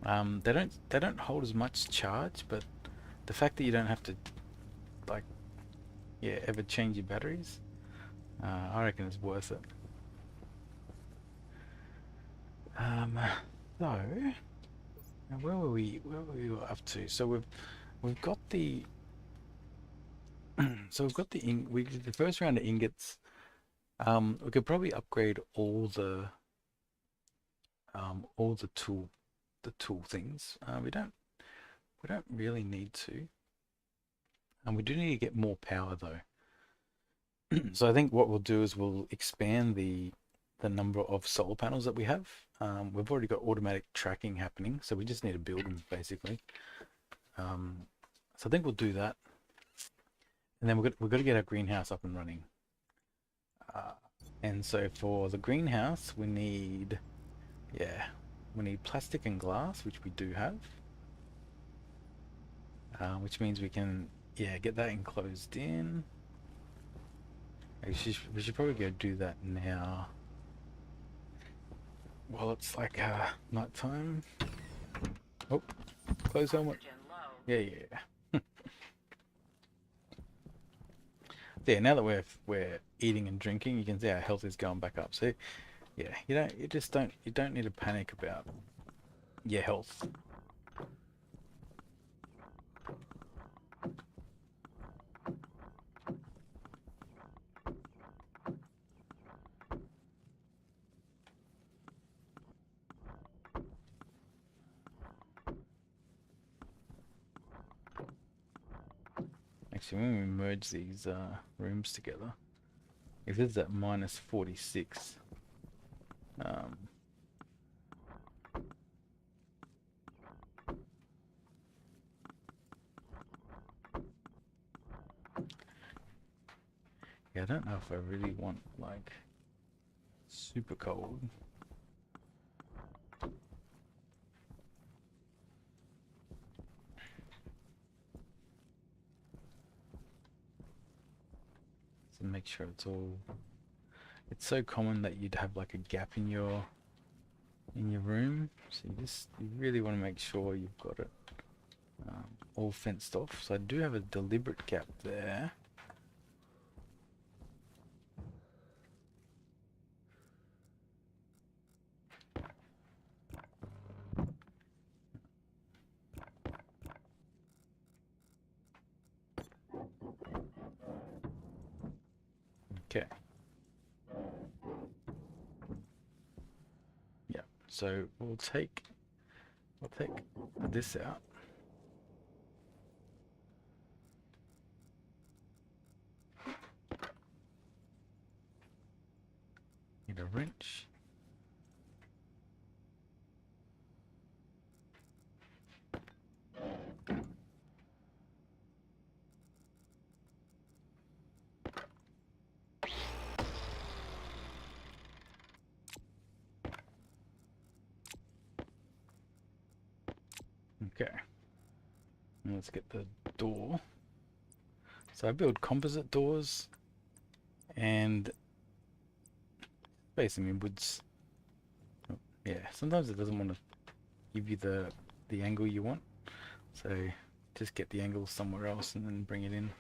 A: They don't hold as much charge, but the fact that you don't have to like ever change your batteries, I reckon it's worth it. So now where were we up to? So we've got the so we did the first round of ingots. We could probably upgrade all the tool things. We don't really need to, and we do need to get more power though. So I think what we'll do is we'll expand the number of solar panels that we have. We've already got automatic tracking happening, so we just need to build them basically. So I think we'll do that, and then we've got to get our greenhouse up and running. And so for the greenhouse, we need plastic and glass, which we do have, which means we can get that enclosed in. We should probably go do that now. Well, it's like night time. Oh, close helmet. Yeah. Yeah, now that we're eating and drinking, you can see our health is going back up. So yeah, you don't need to panic about your health. Actually, when we merge these rooms together, if it's at minus 46, yeah, I don't know if I really want like super cold. So make sure it's so common that you'd have like a gap in your room, so you really want to make sure you've got it all fenced off. So I do have a deliberate gap there. Okay. Yeah. So we'll take this out. Need a wrench. Okay. And let's get the door. So I build composite doors and space them inwards. Oh, yeah, sometimes it doesn't want to give you the angle you want. So just get the angle somewhere else and then bring it in.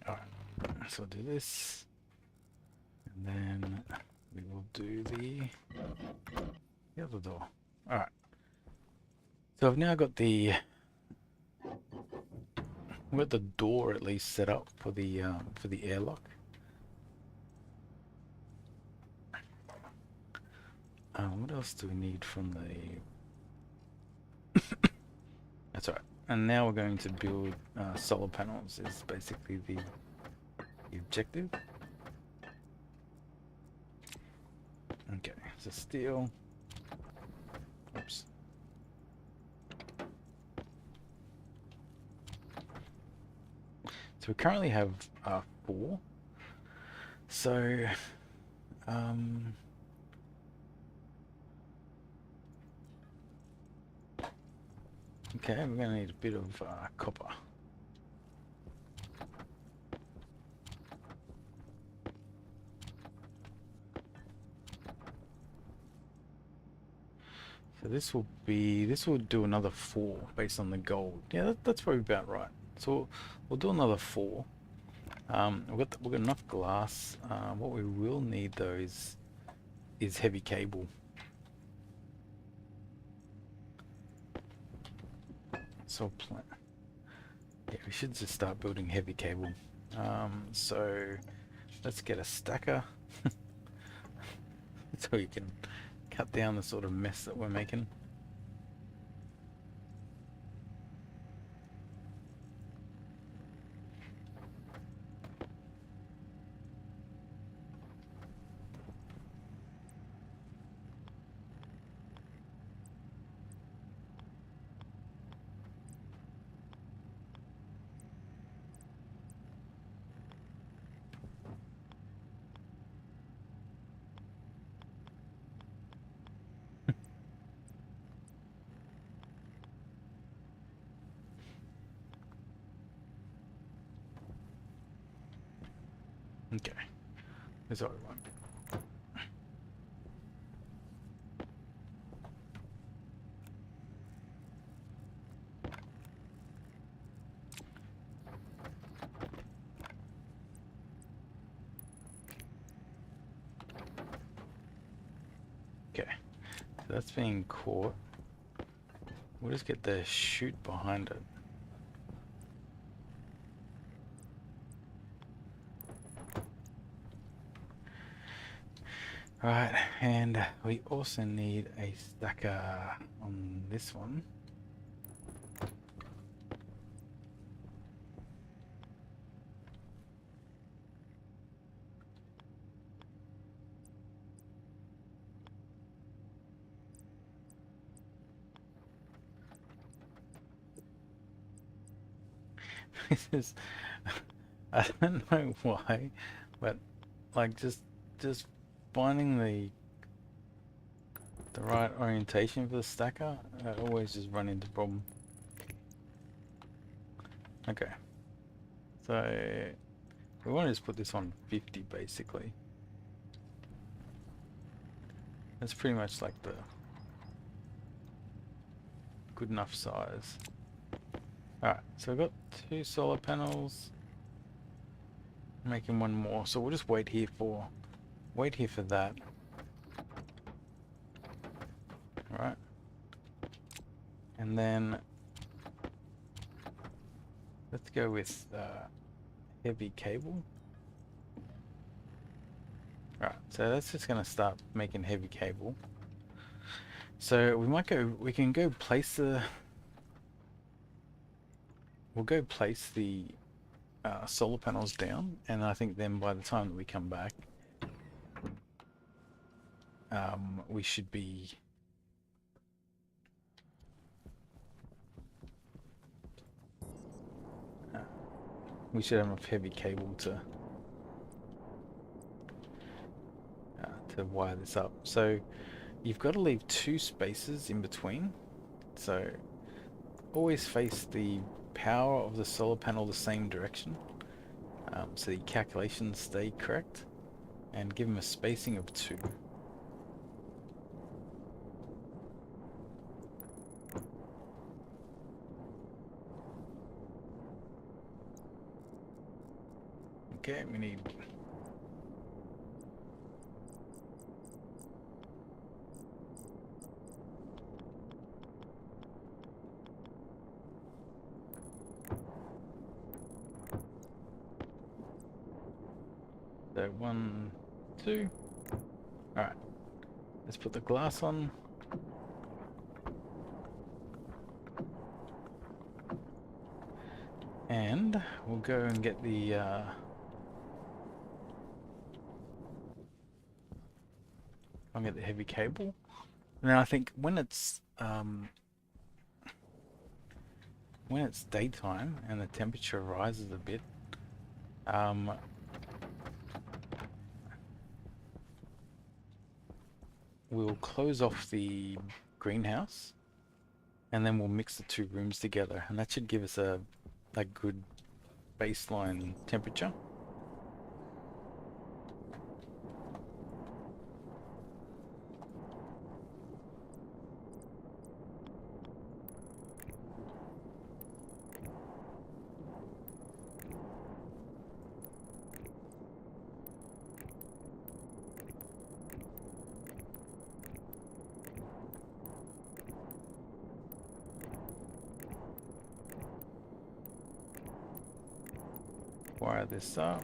A: Alright, so I'll do this. And then we will do the other door. Alright. So I've now got the door at least set up for the airlock. What else do we need from the... That's all right. And now we're going to build solar panels is basically the objective. Okay, so steel. Oops. So we currently have 4. So, okay, we're going to need a bit of copper. So this will do another 4 based on the gold. Yeah, that's probably about right. So we'll do another 4. We've got enough glass. What we will need though is heavy cable. So yeah, we should just start building heavy cable. So let's get a stacker so we can cut down the sort of mess that we're making. Okay, that's all we want. Okay, so that's being caught. We'll just get the chute behind it. Right, and we also need a stacker on this one. This is, I don't know why, but like just finding the right orientation for the stacker, I always just run into problem. Okay, so we want to just put this on 50 basically. That's pretty much like the good enough size. Alright, so we've got 2 solar panels. Making one more, so we'll just wait here for that. Alright. And then let's go with heavy cable. Alright, so that's just gonna start making heavy cable. So we can go place the we'll go place the solar panels down, and I think then by the time that we come back, we should be we should have enough heavy cable to wire this up. So you've got to leave 2 spaces in between. So always face the power of the solar panel the same direction, so the calculations stay correct, and give them a spacing of 2. Okay, we need so 1, 2. All right, let's put the glass on. And we'll go and get the I'll get the heavy cable. Now I think when it's daytime and the temperature rises a bit, we'll close off the greenhouse, and then we'll mix the 2 rooms together, and that should give us a good baseline temperature. Wire this up.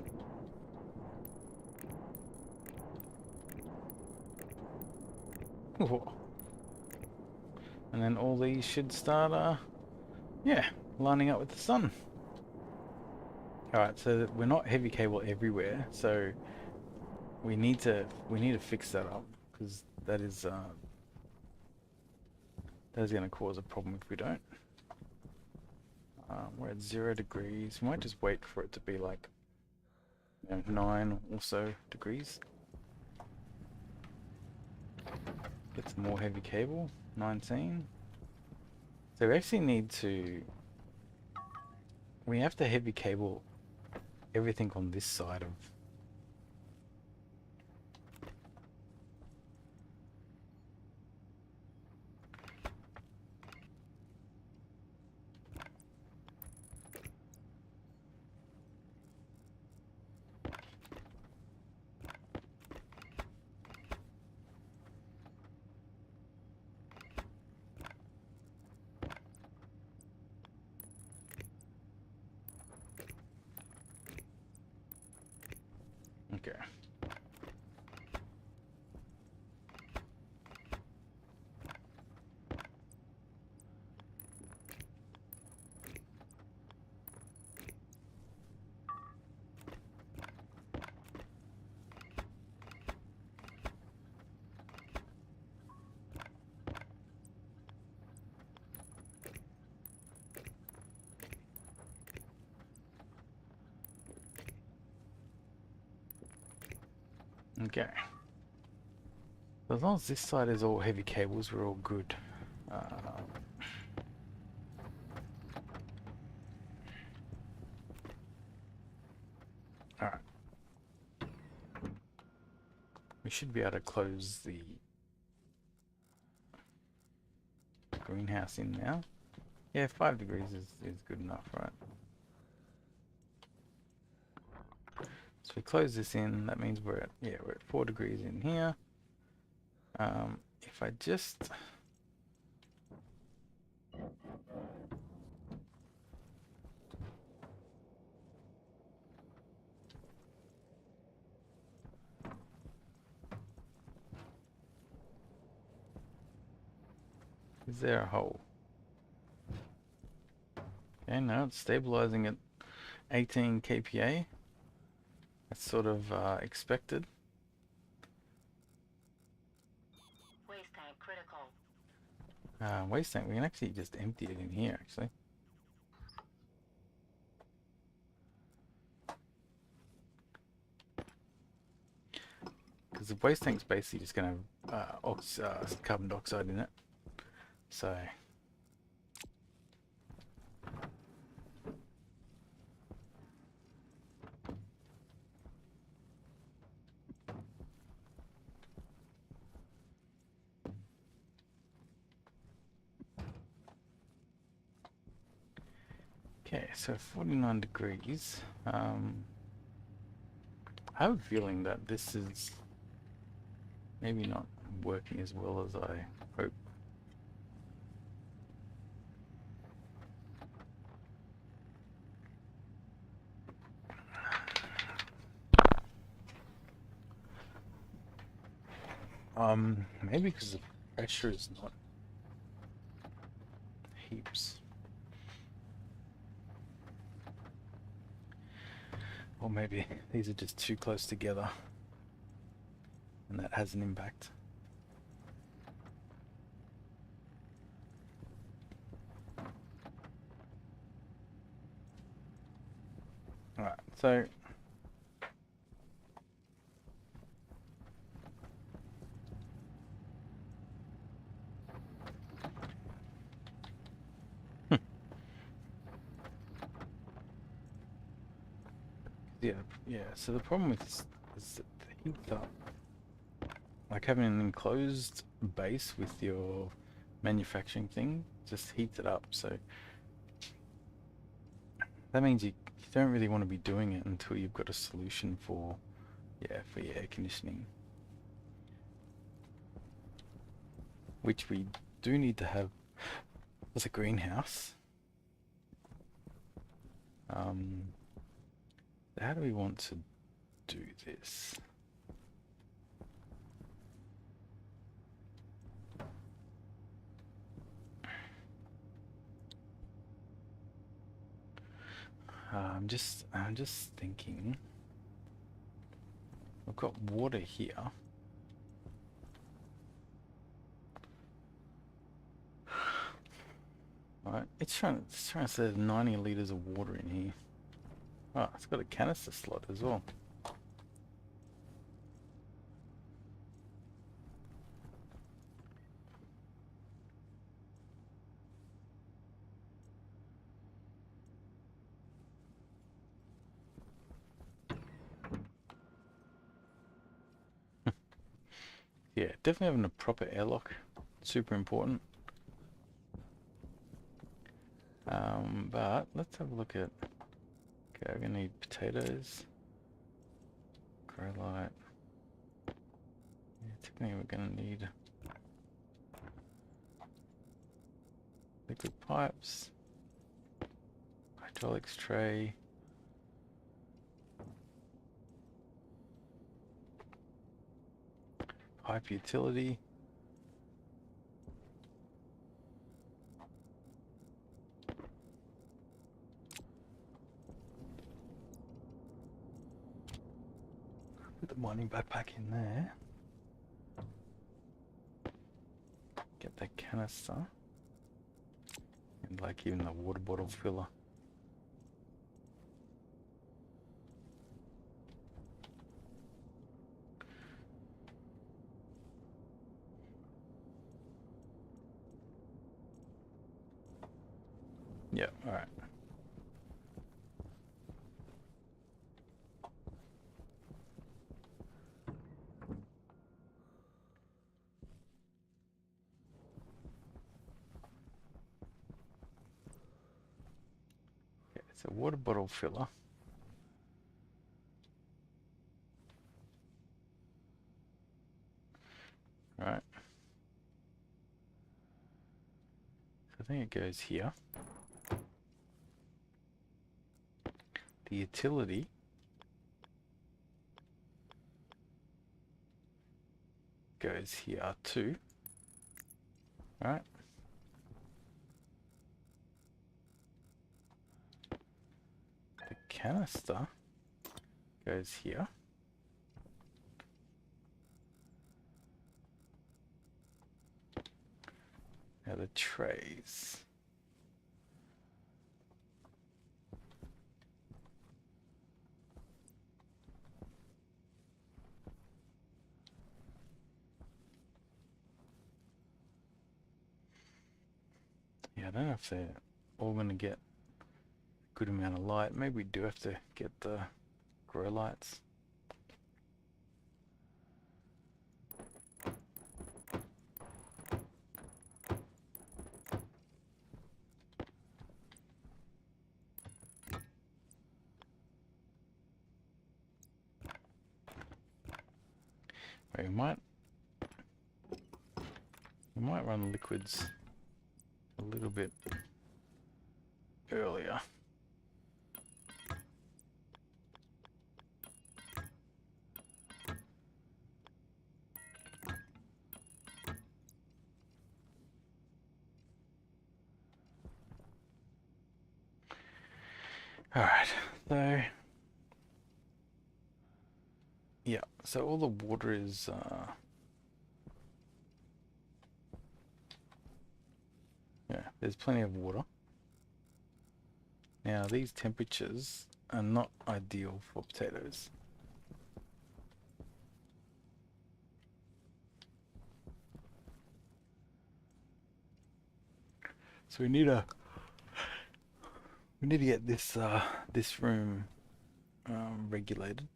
A: Whoa. And then all these should start, yeah, lining up with the sun. Alright, so we're not heavy cable everywhere, so we need to fix that up, because that is going to cause a problem if we don't. We're at 0 degrees. We might just wait for it to be like 9 or so degrees. Get some more heavy cable. 19. So we actually need to... We have to heavy cable everything on this side of... Okay. Okay. As long as this side is all heavy cables, we're all good. Alright. We should be able to close the greenhouse in now. Yeah, 5 degrees is good enough, right? So we close this in, that means we're at 4 degrees in here. If I just... Is there a hole? Okay, no, it's stabilizing it 18 kPa. That's sort of expected.
B: Waste tank critical.
A: Waste tank, we can actually just empty it in here, actually. Because the waste tank's basically just going to have carbon dioxide in it. So... Okay, so 49 degrees. I have a feeling that this is maybe not working as well as I hope. Maybe because the pressure is not heaps. Or maybe these are just too close together and that has an impact. Alright, so yeah, so the problem with this is that the heat up, like having an enclosed base with your manufacturing thing just heats it up, so that means you don't really want to be doing it until you've got a solution for your air conditioning, which we do need to have as a greenhouse. How do we want to do this? I'm just thinking. We've got water here. Alright, it's trying to say 90 liters of water in here. Oh, it's got a canister slot as well. Yeah, definitely having a proper airlock, super important. But let's have a look at. Okay, we're gonna need potatoes, grow light. Yeah, technically we're gonna need liquid pipes, hydraulics tray, pipe utility. Put the mining backpack in there. Get that canister. And like even the water bottle filler. Yeah, alright. Okay, it's a water bottle filler. Right. So I think it goes here. The utility goes here too. Right. The canister goes here. Now the trays. Yeah, I don't know if they're all going to get a good amount of light. Maybe we do have to get the grow lights. We might run liquids a little bit earlier. Alright, so yeah, so all the water is yeah, there's plenty of water. Now these temperatures are not ideal for potatoes. So we need to get this this room regulated.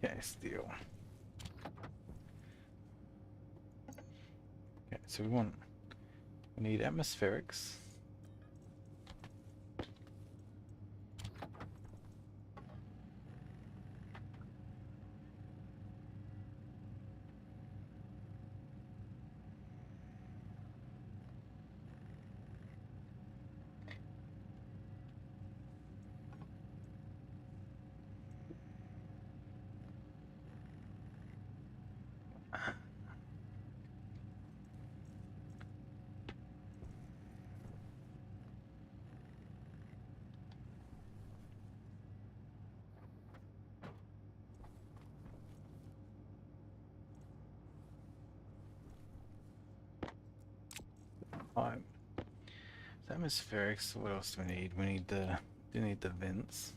A: Okay, steel. Okay, so we need atmospherics. Fine. So atmospherics, what else do we need? We need the vents.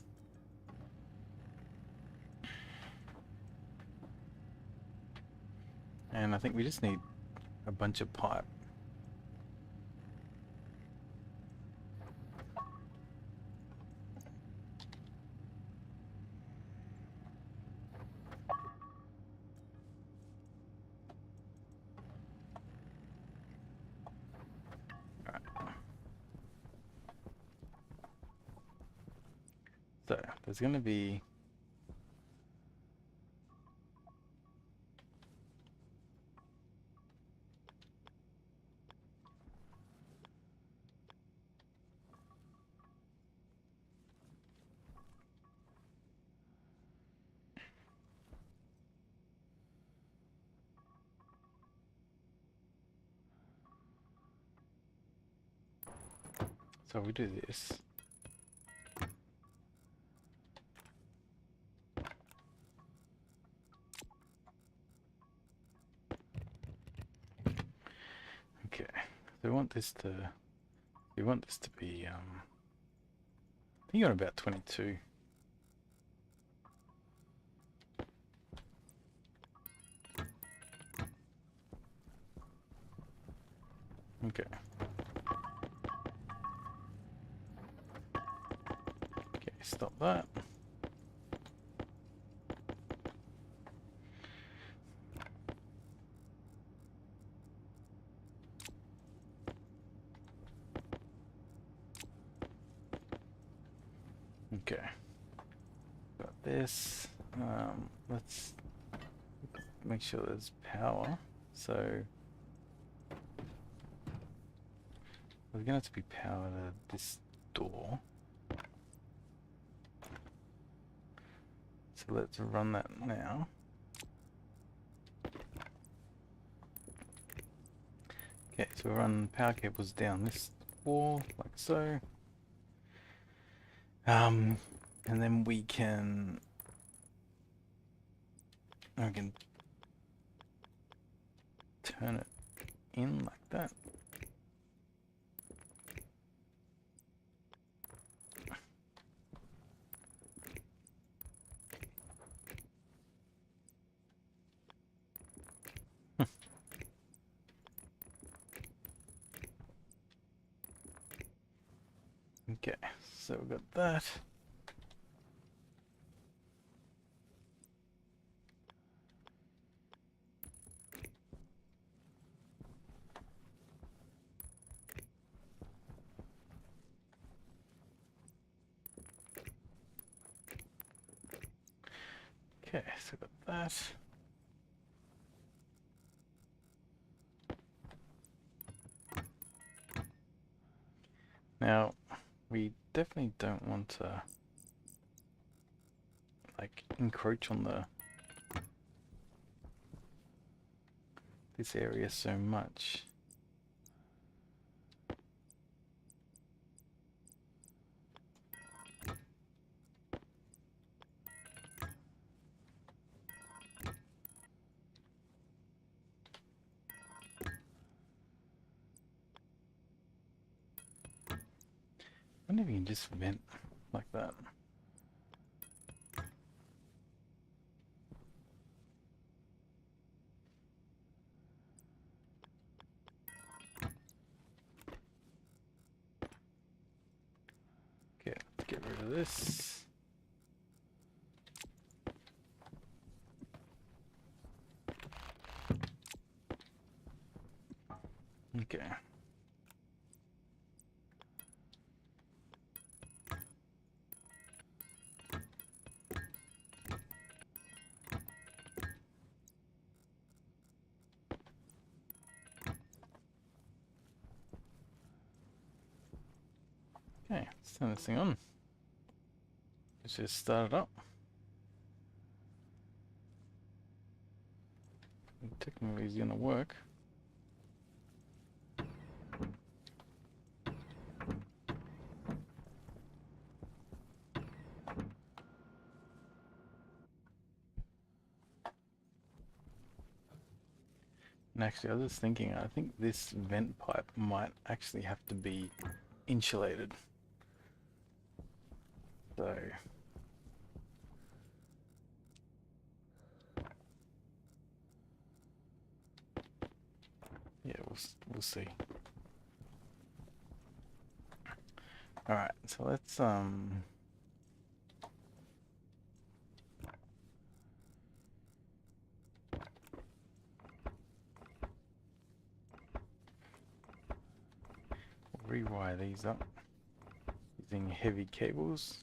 A: And I think we just need a bunch of pipe. So there's going to be so we do this. Okay, so we want this to be I think on about 22. Okay. Okay, stop that. Okay. Got this. Let's make sure there's power. So there's gonna have to be power to this door. So let's run that now. Okay, so we run power cables down this wall, like so. And then we can turn it in like that. Okay, so we've got that. Okay, so we've got that. Now, we definitely don't want to like encroach on this area so much. I wonder if you can just vent like that. Okay, let's get rid of this. Okay. Okay, let's turn this thing on. Let's just start it up. Technically it's gonna work. And actually, I was just thinking, I think this vent pipe might actually have to be insulated. So, yeah, we'll see. All right, so let's rewire these up using heavy cables.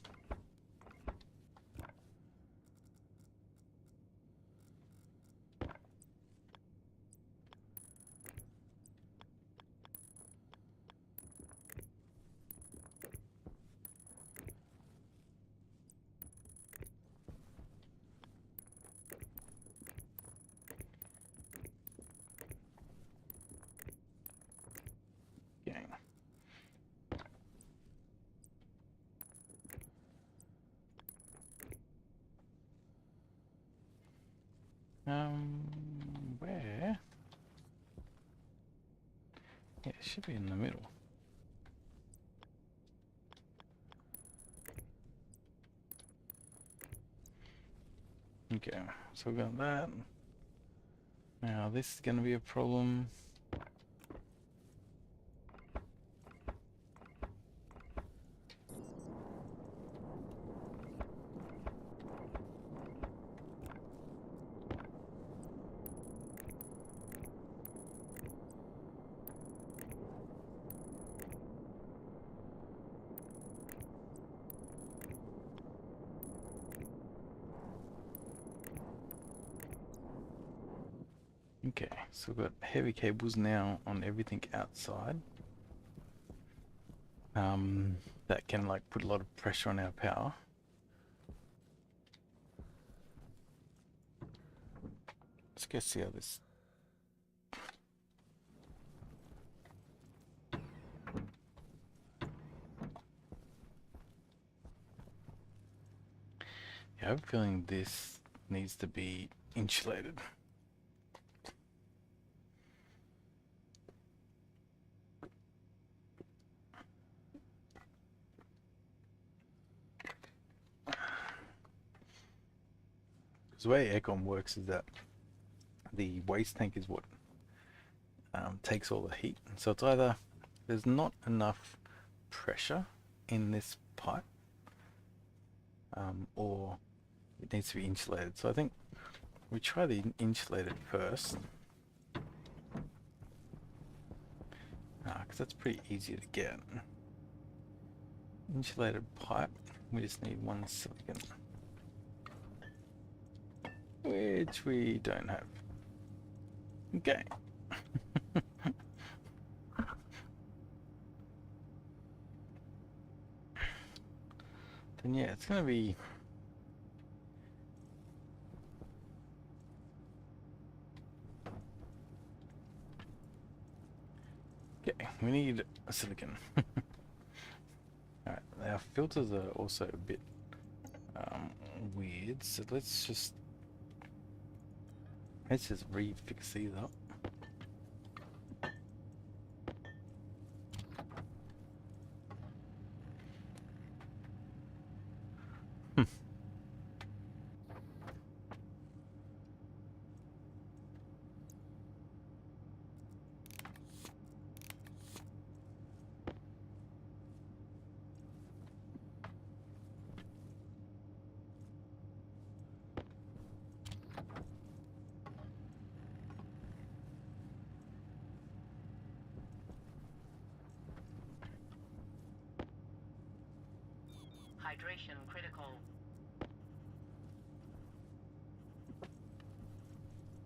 A: Okay. Where? Yeah, it should be in the middle. Okay, so we got that. Now this is going to be a problem. Okay, so we've got heavy cables now on everything outside. That can like put a lot of pressure on our power. go see how this. Yeah, I have a feeling this needs to be insulated. The way aircon works is that the waste tank is what takes all the heat. So it's either there's not enough pressure in this pipe, or it needs to be insulated. So I think we try the insulated first, because that's pretty easy to get. Insulated pipe. We just need one silicon, which we don't have. Okay. Then yeah, it's gonna be okay. We need a silicon. Alright, our filters are also a bit weird, so let's just refix these up.
B: Hydration critical.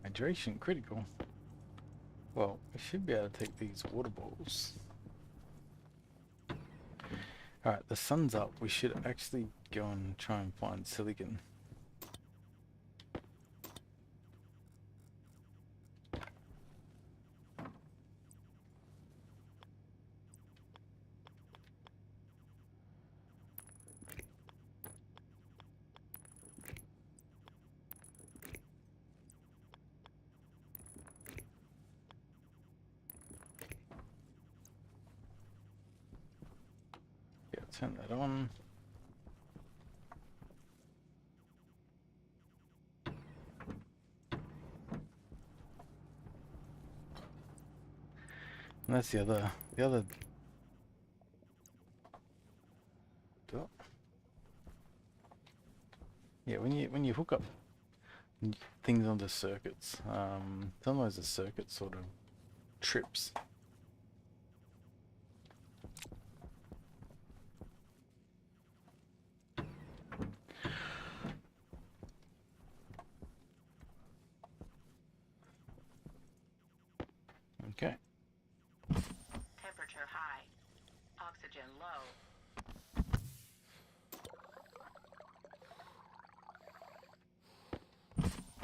A: Hydration critical. Well, we should be able to take these water bottles. Alright, the sun's up. We should actually go and try and find silicon. Yeah, turn that on. And that's the other oh. Yeah, when you hook up things onto circuits, sometimes the circuit sort of trips. Okay.
B: Temperature high. Oxygen low.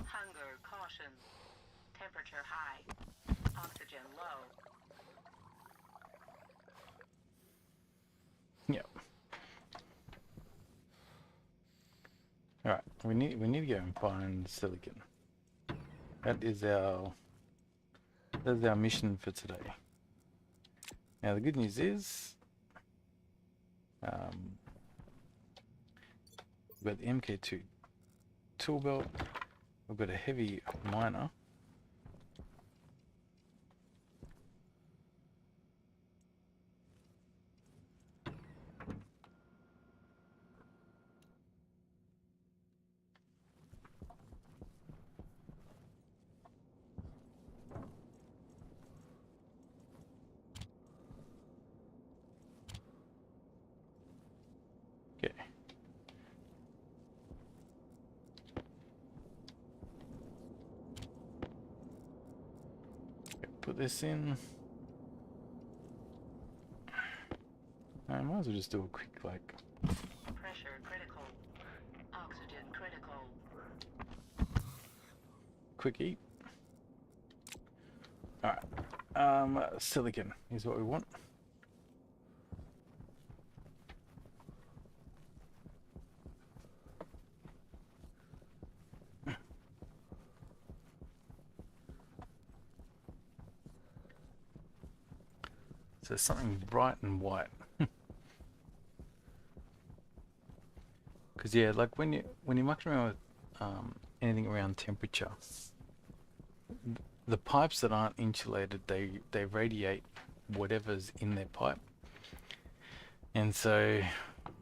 B: Hunger caution. Temperature high. Oxygen low.
A: Yep. All right. We need to go and find silicon. That's our mission for today. Now the good news is, we've got the MK2 tool belt. We've got a heavy miner. Okay. Put this in. I might as well just do a quick
B: Pressure critical. Oxygen critical.
A: quick eat. All right. Silicon is what we want. So something bright and white. Because yeah, like when you muck around with anything around temperature, the pipes that aren't insulated, they radiate whatever's in their pipe, and so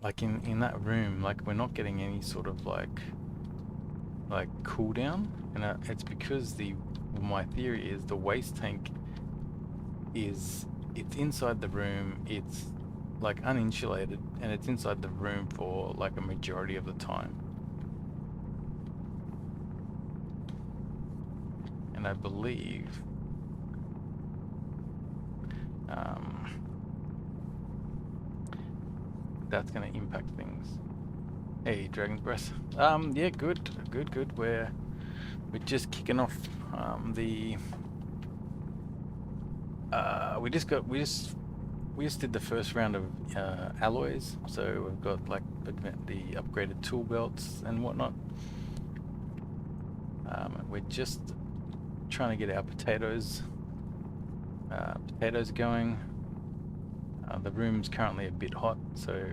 A: like in that room, like we're not getting any sort of like cool down, and it's because my theory is the waste tank it's inside the room, it's like uninsulated, and it's inside the room for like a majority of the time. And I believe that's going to impact things. Hey, Dragon's Breath. Yeah, good. We're just kicking off the. We just did the first round of alloys, so we've got like the upgraded tool belts and whatnot. We're just trying to get our potatoes going. The room's currently a bit hot, so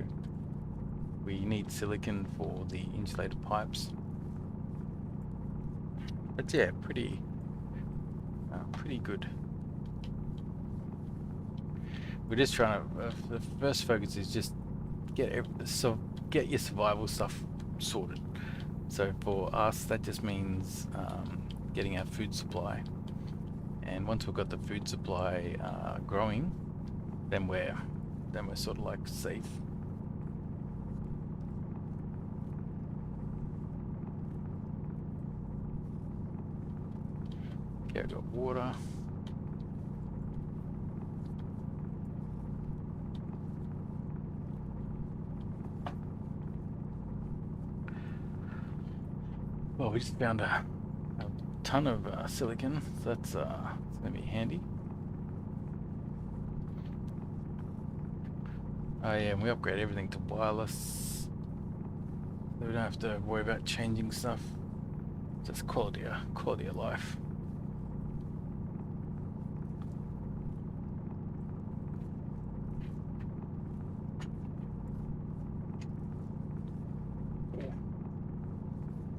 A: we need silicon for the insulated pipes. But yeah, pretty good. We're just trying to. The first focus is just get your survival stuff sorted. So for us, that just means getting our food supply. And once we've got the food supply growing, then we're sort of like safe. Okay, I've got water. Well, we just found a ton of silicon, so that's going to be handy. Oh yeah, and we upgrade everything to wireless, so we don't have to worry about changing stuff. Just quality of life.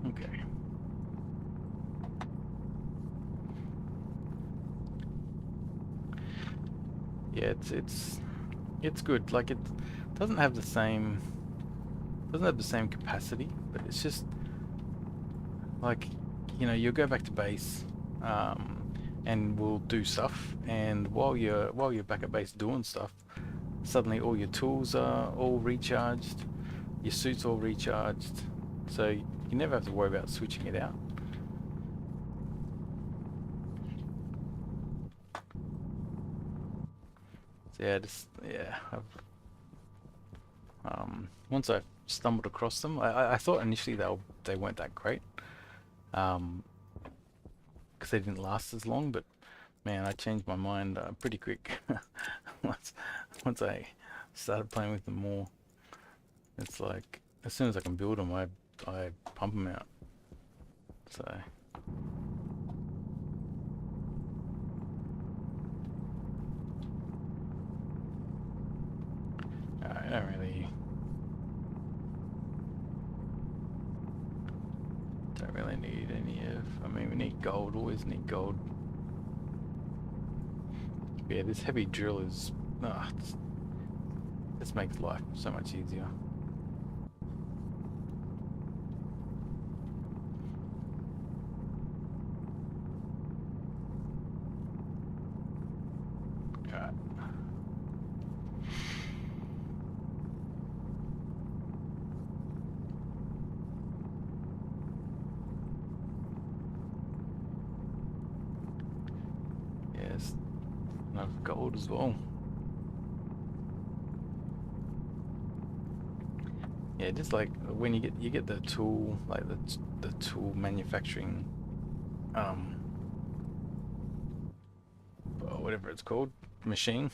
A: Okay. Yeah, it's good. Like it doesn't have the same capacity, but it's just like, you know, you'll go back to base, and we'll do stuff, and while you're back at base doing stuff, suddenly all your tools are all recharged, your suit's all recharged, so you never have to worry about switching it out. So once I stumbled across them, I thought initially they weren't that great, because they didn't last as long, but man, I changed my mind pretty quick once I started playing with them more. It's like as soon as I can build them, I pump them out. So I don't really need any of. I mean, we need gold. Always need gold. But yeah, this heavy drill is. This makes life so much easier. Alright. Yes, enough gold as well. Yeah, just like when you get the tool, like the tool manufacturing whatever it's called, machine,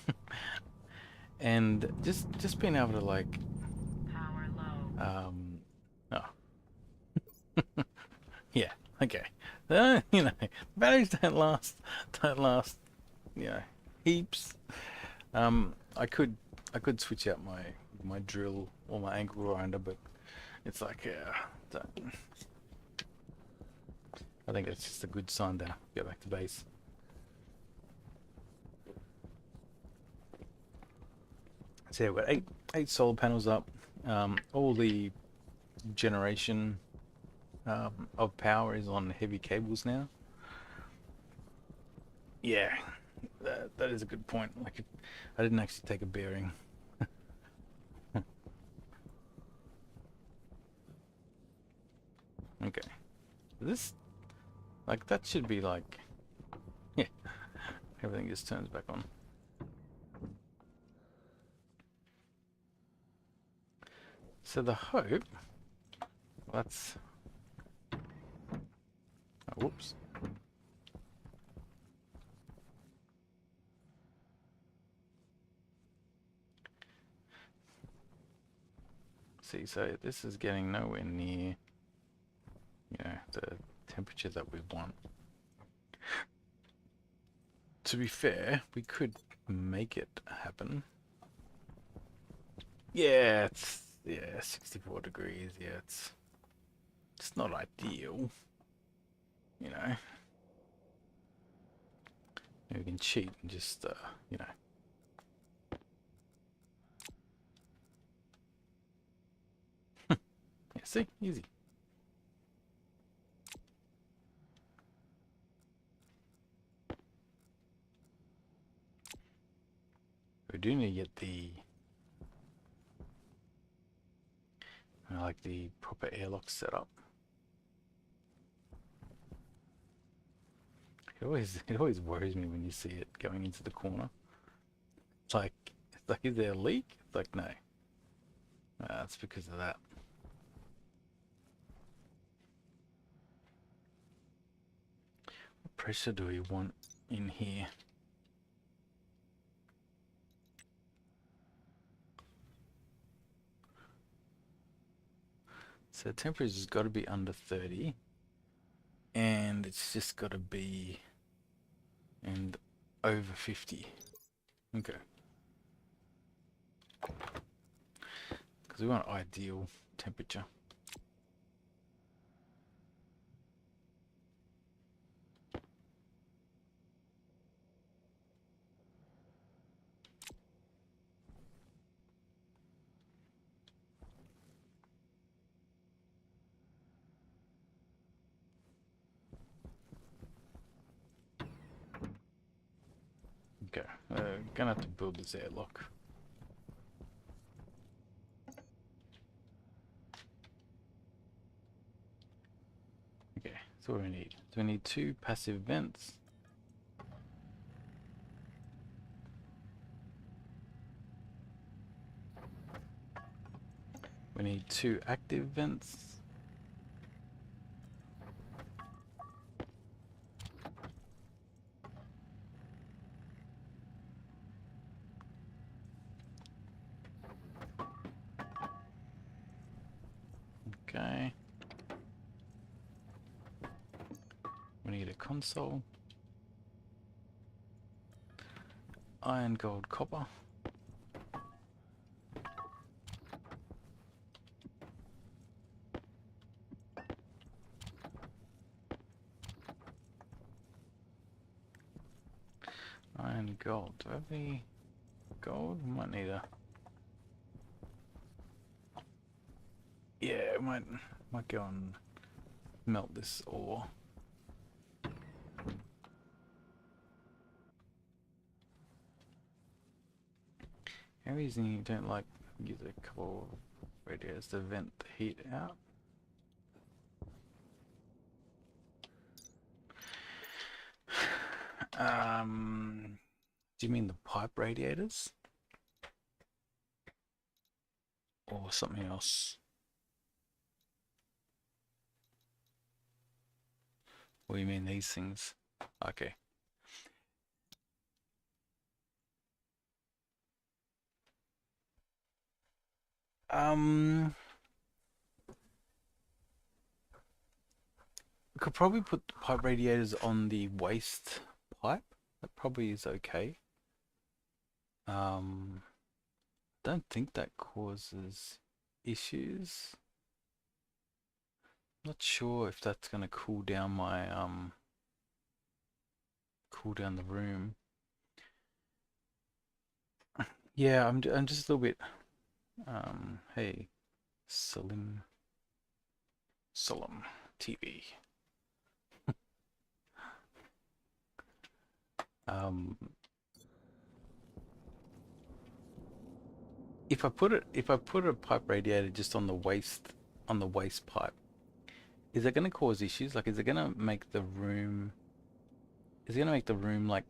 A: and just being able to like,
B: Power low.
A: oh, yeah, okay, you know, batteries don't last, you know, heaps. I could switch out my drill or my angle grinder, but it's like, I think that's just a good sign to go back to base. So yeah, we've got eight solar panels up. All the generation of power is on heavy cables now. Yeah, that is a good point. Like, I didn't actually take a bearing. Okay, this, like, that should be like, yeah, everything just turns back on. So the hope, that's, oh, whoops. See, so this is getting nowhere near, the temperature that we want. To be fair, we could make it happen. Yeah, it's, yeah, 64 degrees. Yeah, it's not ideal, you know. Maybe we can cheat and just, you know. Yeah, see, easy. We do need to get the, like the proper airlock set up. It always worries me when you see it going into the corner. It's like, is there a leak? It's like, no. It's because of that. What pressure do we want in here? So temperature's got to be under 30, and it's just got to be and over 50. Okay. Because we want ideal temperature. Okay, gonna have to build this airlock. Okay, so what do we need? So we need 2 passive vents. We need 2 active vents. Okay. We need a console. Iron, gold, copper. Iron, gold. Do I have any gold? We might need a... Yeah, might go and melt this ore. Any reason you don't like use a couple of radiators to vent the heat out? Do you mean the pipe radiators? Or something else? Or you mean these things? Okay. Um, we could probably put the pipe radiators on the waste pipe. That probably is okay. Don't think that causes issues. Not sure if that's gonna cool down my cool down the room. Yeah, I'm just a little bit hey, Salim TV. Um, if I put a pipe radiator just on the waste pipe, is it going to cause issues? Like, is it going to make the room? Is it going to make the room like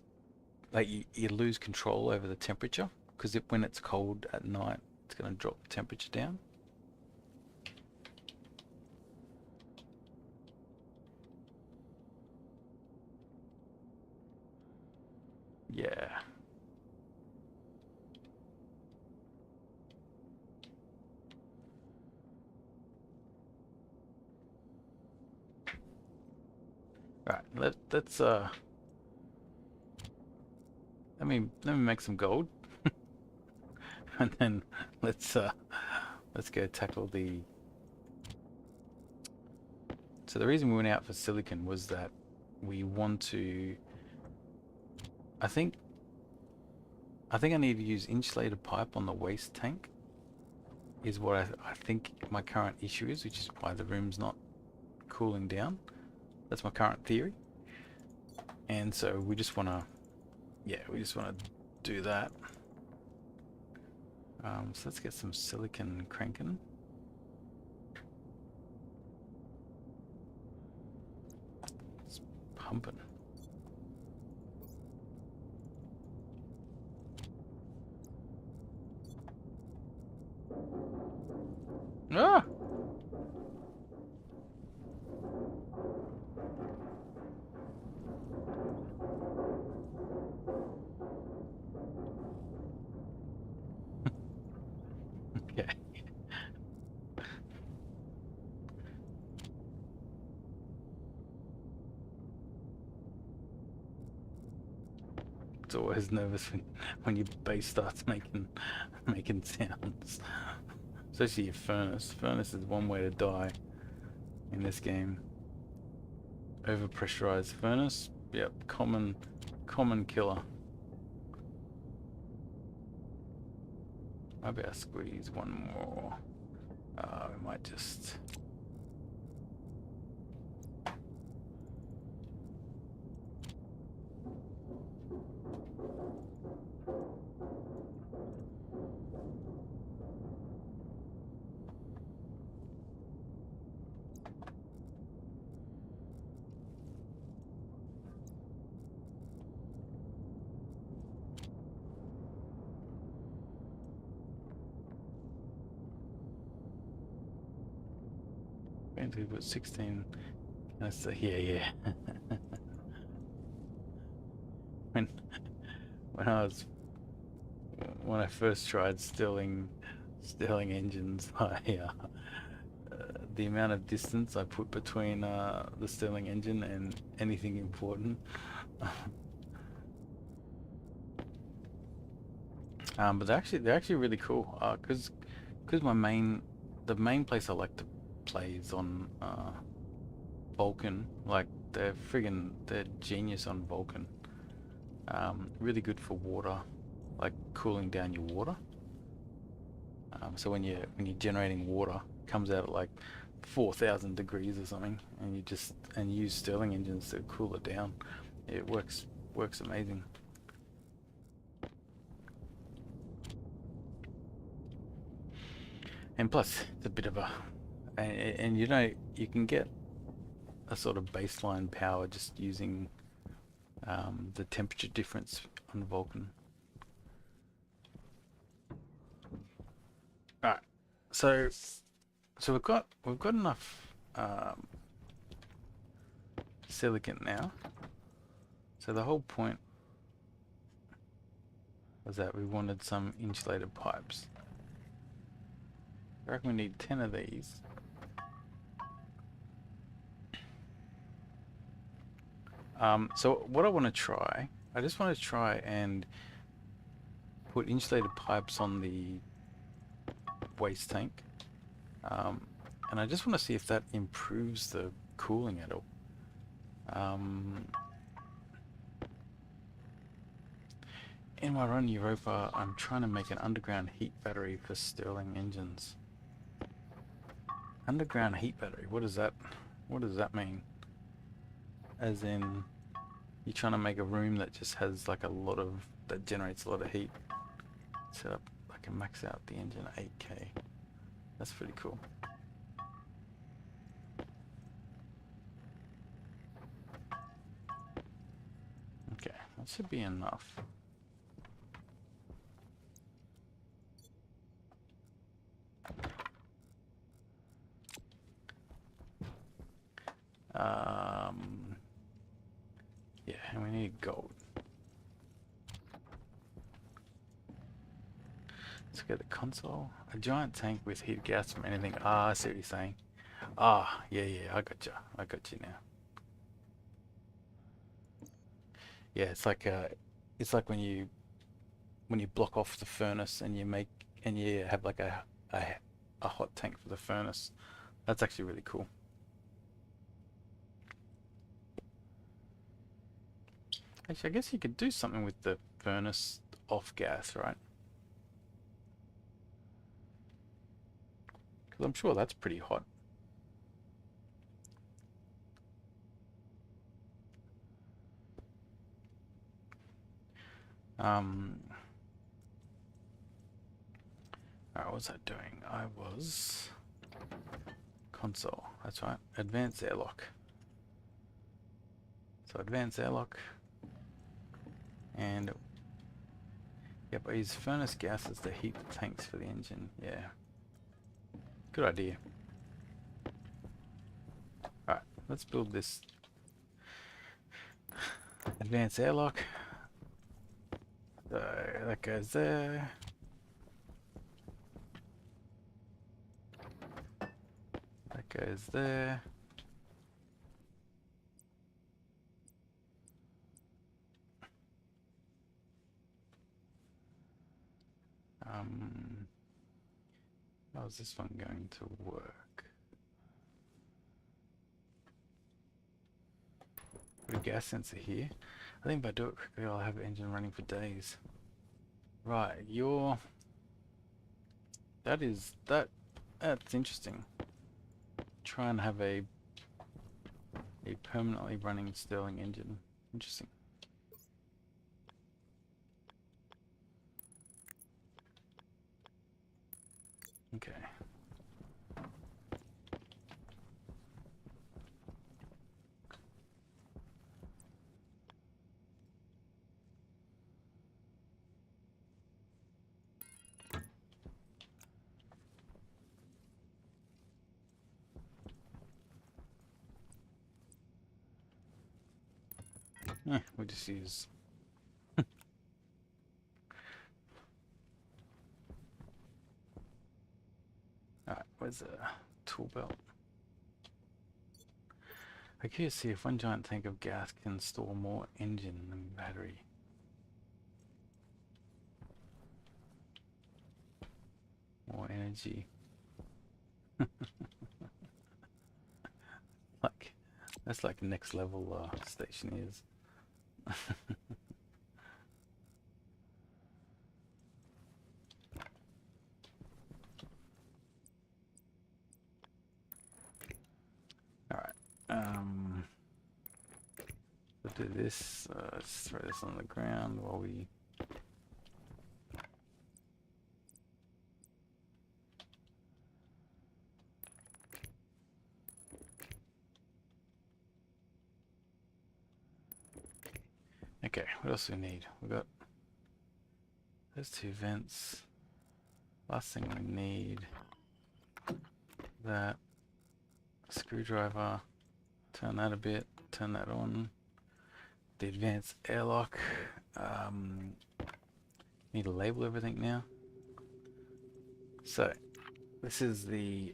A: you lose control over the temperature? Because when it's cold at night, it's going to drop the temperature down. Yeah. Right. Let's let me make some gold, and then let's uh let's go tackle the. So the reason we went out for silicon was that we want to. I think I need to use insulated pipe on the waste tank. Is what I think my current issue is, which is why the room's not cooling down. That's my current theory. And so we just want to, yeah, we just want to do that. So let's get some silicon cranking. It's pumping. Ah! Okay. It's always nervous when your bass starts making sounds. Especially your furnace. Furnace is one way to die in this game. Overpressurized furnace. Yep, common killer. Maybe I squeeze one more. We might just. We put 16. That's yeah. when when I was when I first tried Stirling engines, the amount of distance I put between the Stirling engine and anything important. But they're actually really cool. Because the main place I like to play is on Vulkan. Like they're genius on Vulkan. Really good for water, like cooling down your water. So when you're generating water, it comes out at like 4,000 degrees or something, and you use Stirling engines to cool it down. It works amazing. And plus, it's a bit of a, and you know you can get a sort of baseline power just using the temperature difference on Vulkan. All right, so we've got enough silicon now. So the whole point was that we wanted some insulated pipes. I reckon we need 10 of these. So what I want to try, I just want to try and put insulated pipes on the waste tank. And I just want to see if that improves the cooling at all. In my run Europa, I'm trying to make an underground heat battery for Stirling engines. Underground heat battery, what does that mean? As in, you're trying to make a room that just has like that generates a lot of heat. Set up, I can max out the engine at 8K. That's pretty cool. Okay, that should be enough. Yeah, and we need gold. Let's get the console. A giant tank with heat gas from anything. Ah, I see what you're saying. Ah, yeah, I got you. I got you now. Yeah, it's like when you block off the furnace and you have like a hot tank for the furnace. That's actually really cool. Actually, I guess you could do something with the furnace off gas, right? Because I'm sure that's pretty hot. Alright, what was I doing? I was console. That's right. Advanced airlock. So advanced airlock. And yep, I use furnace gases to heat the tanks for the engine. Yeah. Good idea. Alright, let's build this advanced airlock. So that goes there. That goes there. How's this one going to work? Put a gas sensor here. I think if I do it quickly, I'll have the engine running for days. Right, that's interesting. Try and have a permanently running Stirling engine. Interesting. Okay. We just use Alright, where's the tool belt? I can't see if one giant tank of gas can store more engine than battery. More energy. Like, that's like next level Stationeers. Alright. We'll do this. Let's throw this on the ground while we... Okay, what else do we need? We've got those two vents. Last thing we need, that screwdriver. Turn that a bit, turn that on. The advanced airlock. Need to label everything now. So, This is the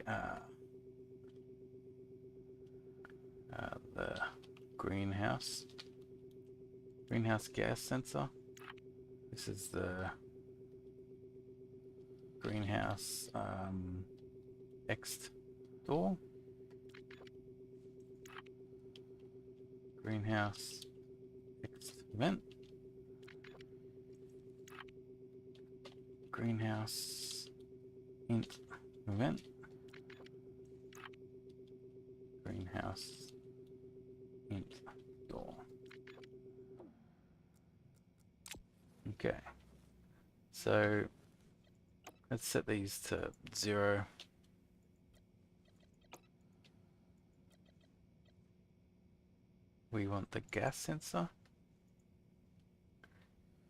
A: greenhouse gas sensor. This is the greenhouse X door. Greenhouse X vent. Greenhouse int vent. Greenhouse int door. Okay. So let's set these to 0. We want the gas sensor,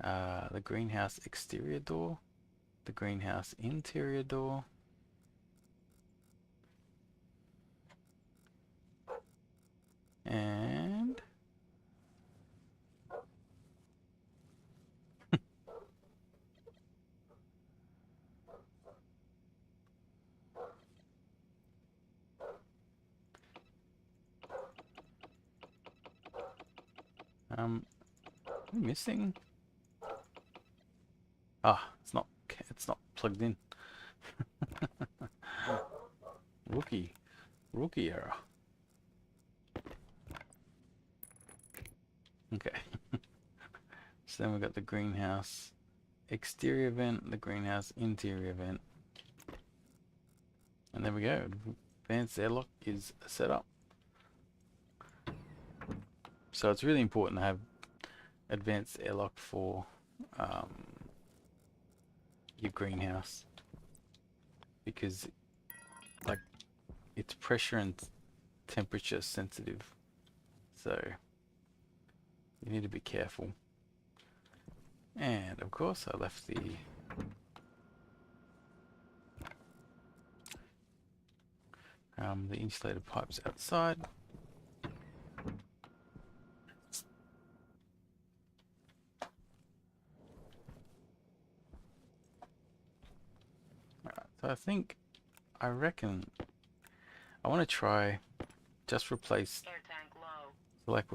A: the greenhouse exterior door, the greenhouse interior door, and I'm missing. Ah, it's not plugged in. Rookie error. Okay. So then we've got the greenhouse exterior vent, the greenhouse interior vent. And there we go. Advanced airlock is set up. So it's really important to have advanced airlock for your greenhouse, because like it's pressure and temperature sensitive, so you need to be careful. And of course I left the insulated pipes outside. Alright, so I reckon I want to try just replace,
B: Air tank low.
A: so like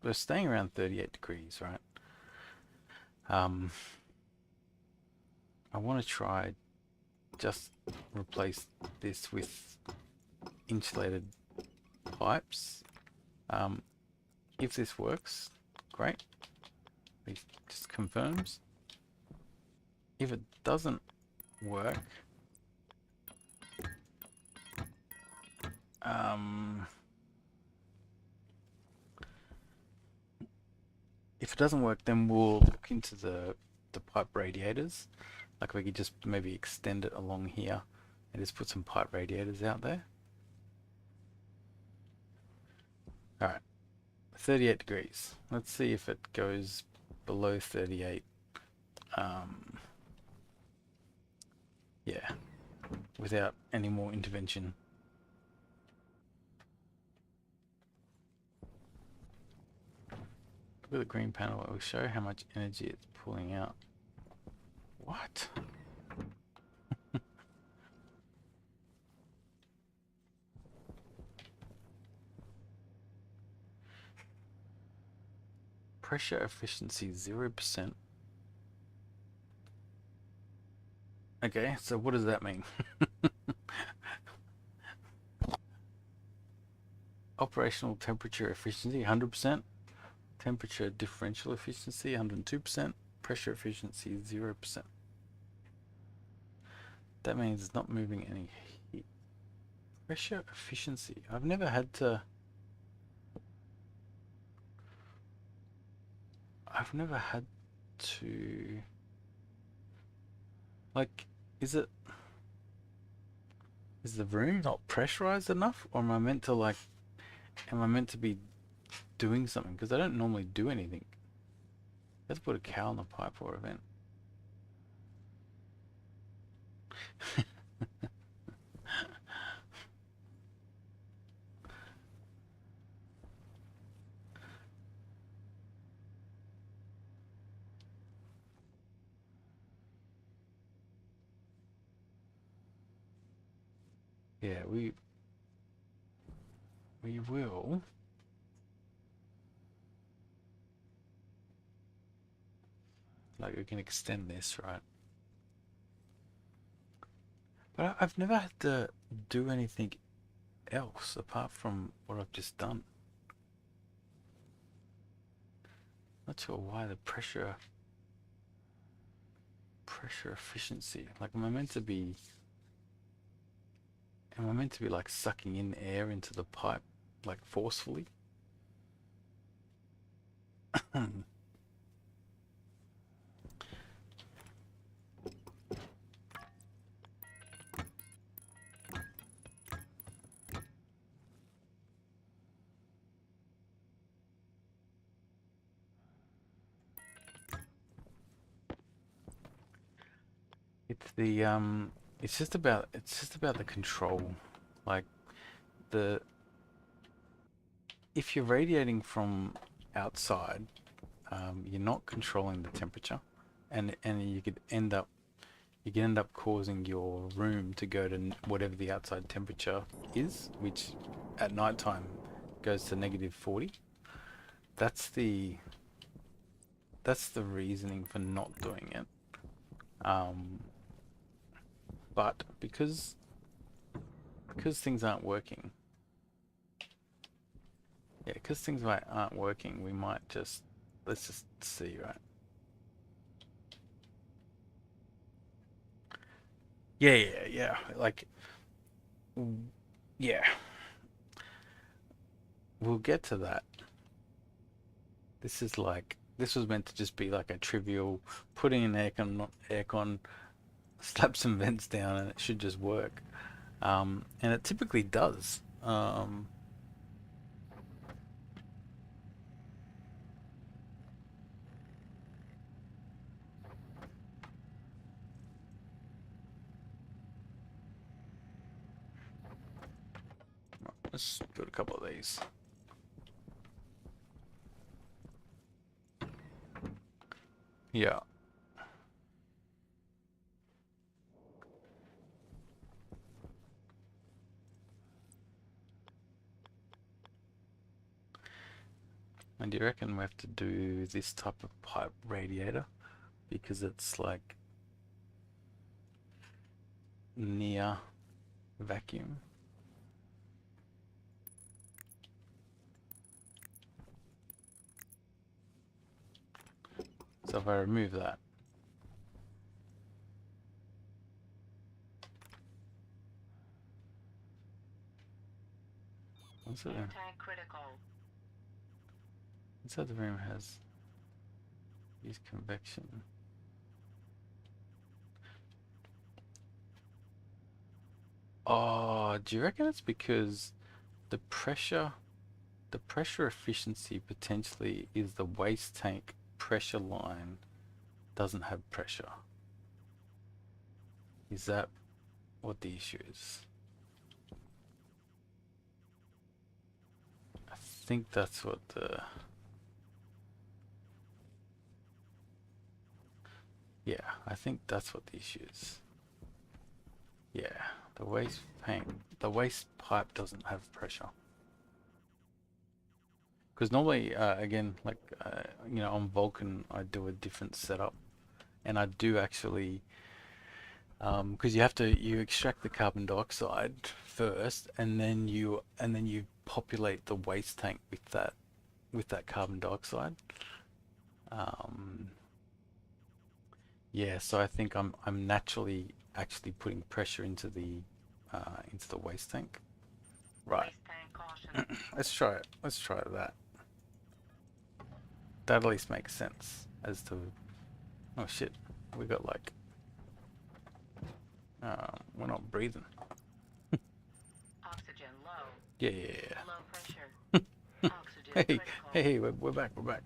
A: we're staying around 38 degrees, right? I want to try just replace this with insulated pipes. If this works, great. It just confirms. If it doesn't work, then we'll look into the pipe radiators. Like we could just maybe extend it along here and just put some pipe radiators out there. Alright, 38 degrees. Let's see if it goes below 38. Yeah, without any more intervention. Look at the green panel. It will show how much energy it's pulling out. What? Pressure efficiency 0%. Okay, so what does that mean? Operational temperature efficiency 100%. Temperature differential efficiency 102%. Pressure efficiency 0%. That means it's not moving any heat. Pressure efficiency. I've never had to like, is the room not pressurized enough, or am I meant to be doing something? Because I don't normally do anything. Let's put a cow in the pipe for a vent. Yeah, we will. Like we can extend this, right? But I've never had to do anything else apart from what I've just done. Not sure why the pressure efficiency. Like am I meant to be like sucking in air into the pipe like forcefully? It's the it's just about the control. Like the if you're radiating from outside, you're not controlling the temperature, and you could end up causing your room to go to whatever the outside temperature is, which at night time goes to -40. That's the that's the reasoning for not doing it. Um, but because things aren't working, yeah, because things aren't working, we might just let's just see, right? Yeah. Like, yeah, we'll get to that. This was meant to just be like a trivial putting an aircon, slap some vents down, and it should just work. And it typically does. Let's do a couple of these. Yeah. And do you reckon we have to do this type of pipe radiator because it's like near vacuum? So if I remove that, what's it?
B: Anti-critical.
A: Inside the room has use convection. Oh, do you reckon it's because the pressure, the pressure efficiency potentially is the waste tank pressure line doesn't have pressure? Is that what the issue is? I think that's what the yeah, I think that's what the issue is. Yeah, the waste pipe doesn't have pressure. Because normally, again, like on Vulcan, I do a different setup, and I do actually, because you extract the carbon dioxide first, and then you populate the waste tank with that carbon dioxide. Um, yeah, so I think I'm naturally actually putting pressure into the waste tank. Right.
B: Waste tank caution.
A: Let's try it. Let's try that. That at least makes sense as to. Oh shit, we got like. We're not breathing.
B: Oxygen low.
A: Yeah.
B: Low pressure. Oxygen
A: Hey,
B: critical.
A: hey, we're back. We're back.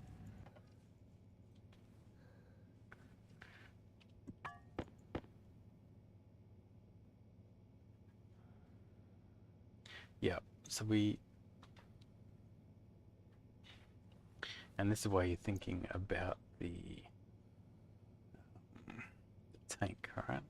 A: Yeah. So and this is why you're thinking about the tank, all right?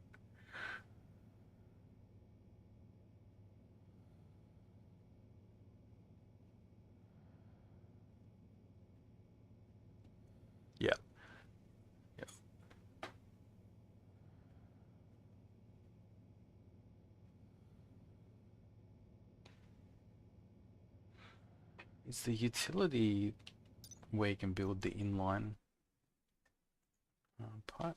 A: Is the utility where you can build the inline pipe?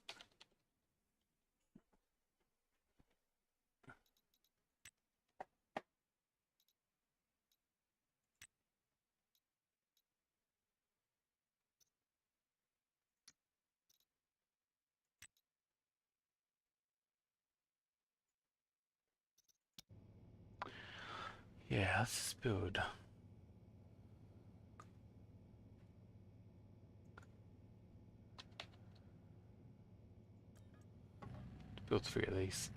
A: Yeah, let's just build 3 of these.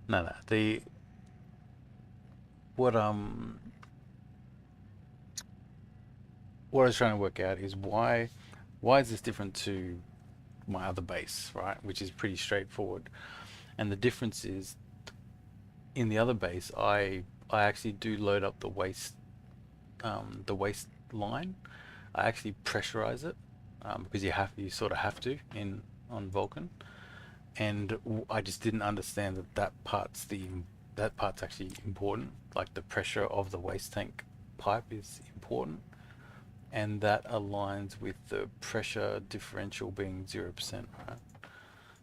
A: No, the what what I was trying to work out is why is this different to my other base, right? Which is pretty straightforward. And the difference is in the other base, I actually do load up the waste line. I actually pressurize it because you sort of have to in on Vulcan. And I just didn't understand that part's actually important. Like the pressure of the waste tank pipe is important, and that aligns with the pressure differential being 0%, right?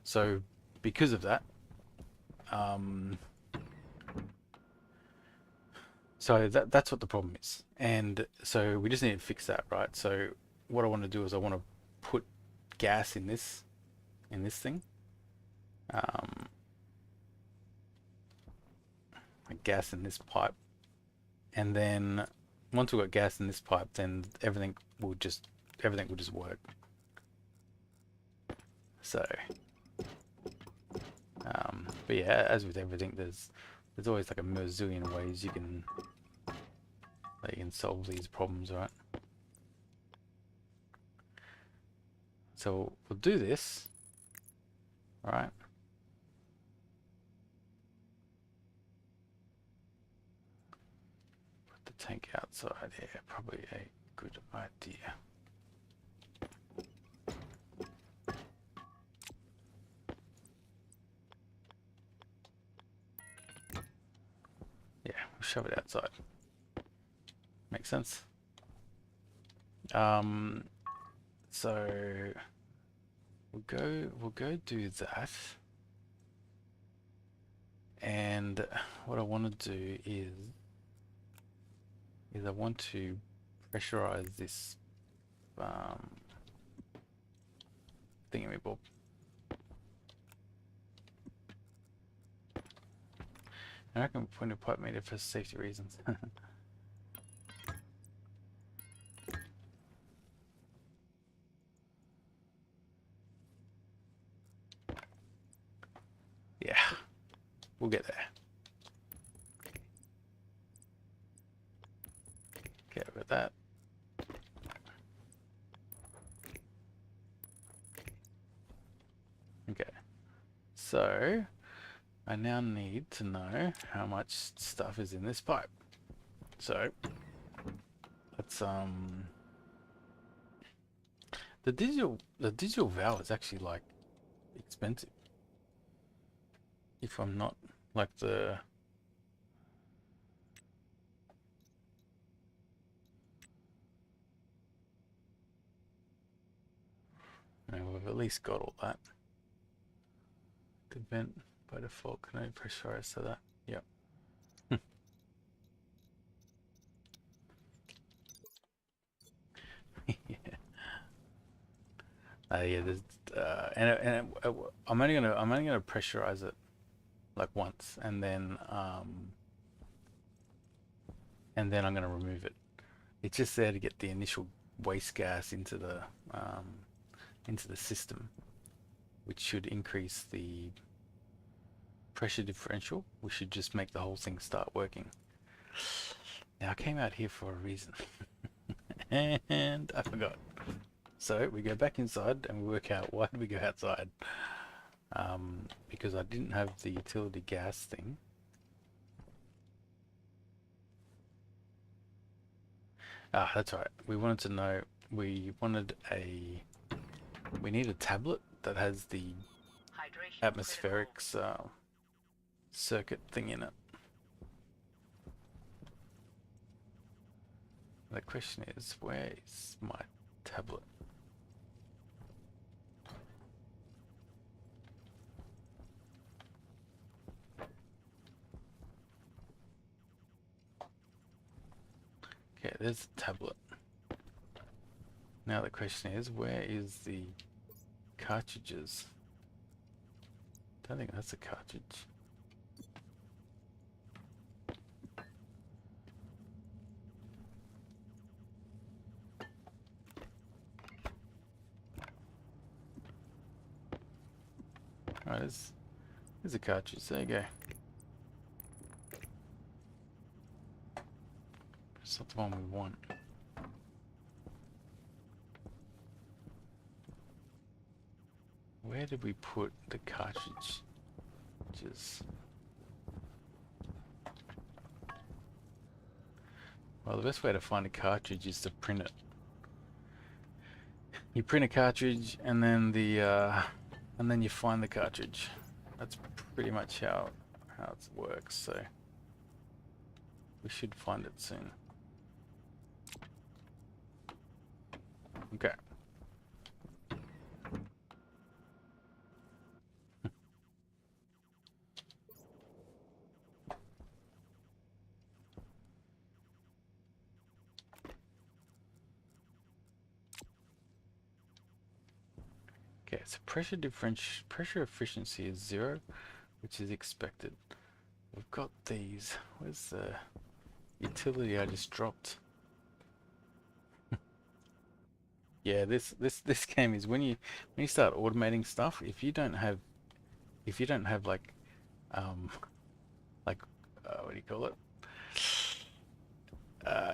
A: So because of that, um, so that's what the problem is, and so we just need to fix that, right? So what I want to do is I want to put gas in this thing, um, like gas in this pipe, and then once we've got gas in this pipe, then everything will just work. So, but yeah, as with everything, there's always like a million ways you can solve these problems, right? So we'll do this, right? Put the tank outside here, probably a good idea. Yeah, we'll shove it outside. Makes sense. So we'll go do that. And what I want to do is I want to pressurize this thingamabob. I reckon point a pipe meter for safety reasons. Yeah, we'll get there. Okay, with that. Okay, so I now need to know how much stuff is in this pipe. So let's the digital valve is actually like expensive. If I'm not like we've at least got all that. The vent by default can only pressurize so that. Yep. Yeah. Yeah. There's I'm only gonna pressurize it like once, and then I'm gonna remove it. It's just there to get the initial waste gas into the system, which should increase the pressure differential. We should just make the whole thing start working. Now I came out here for a reason, and I forgot. So we go back inside and we work out why did we go outside. Because I didn't have the utility gas thing. Ah, that's right. We wanted to know. We need a tablet that has the
B: Hydration critical.
A: atmospherics circuit thing in it. The question is, where is my tablet? Okay, there's the tablet. Now the question is, where is the cartridges? Don't think that's a cartridge. Alright, there's a cartridge. There you go. It's not the one we want. Where did we put the cartridge? Well, the best way to find a cartridge is to print it. You print a cartridge, and then you find the cartridge. That's pretty much how it works. So we should find it soon. Okay. Okay, so pressure efficiency is 0, which is expected. We've got these. Where's the utility I just dropped? Yeah, this game is when you start automating stuff, if you don't have like like what do you call it?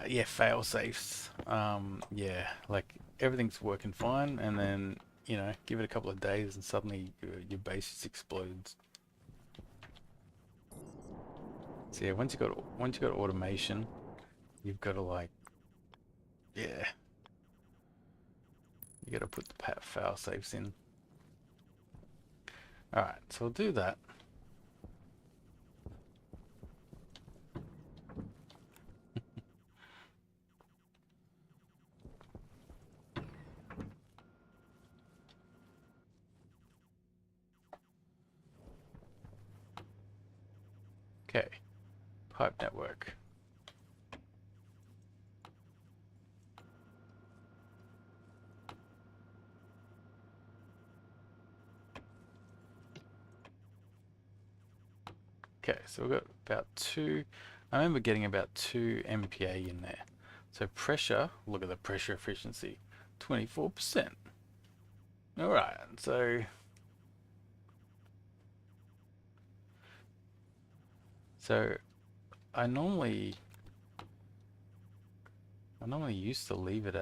A: Yeah, fail safes. Yeah, like everything's working fine, and then give it a couple of days, and suddenly your base just explodes. So yeah, once you got automation, you've got to yeah, you got to put the fail safes in. All right, so we'll do that. Okay, pipe network. Okay, so we've got about I remember getting about 2 MPa in there. So pressure, look at the pressure efficiency, 24%. All right, so I normally used to leave it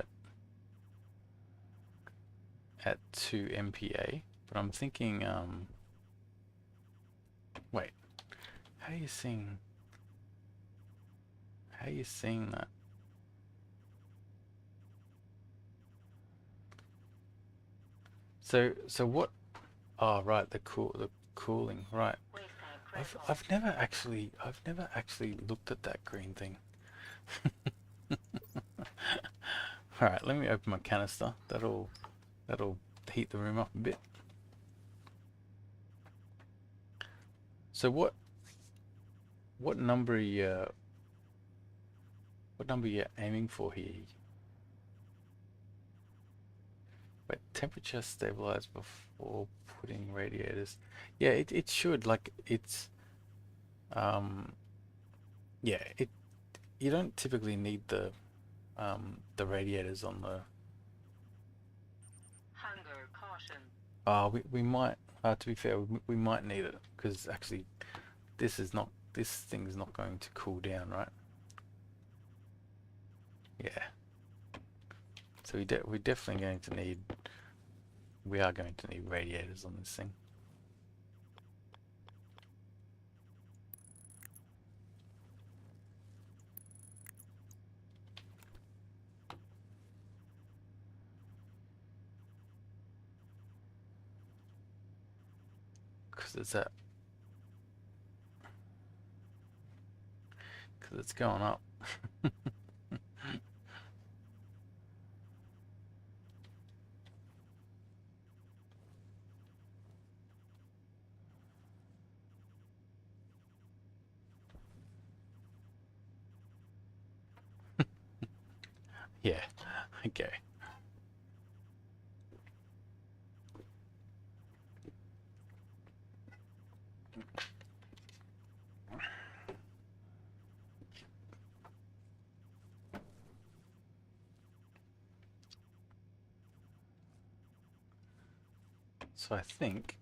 A: at 2 MPa, but I'm thinking, wait, how are you seeing that? So what? Oh, right, the cooling, right. I've never actually looked at that green thing. All right, let me open my canister. That'll heat the room up a bit. So what number are you aiming for here? Wait, temperature stabilized before putting radiators. Yeah, it should, like, it's yeah, you don't typically need the radiators on the.
B: Hunger caution.
A: We might, to be fair, we might need it, because actually this thing is not going to cool down, right? Yeah. So we're definitely going to need, we are going to need radiators on this thing. Because it's going up. Yeah. Okay. So I think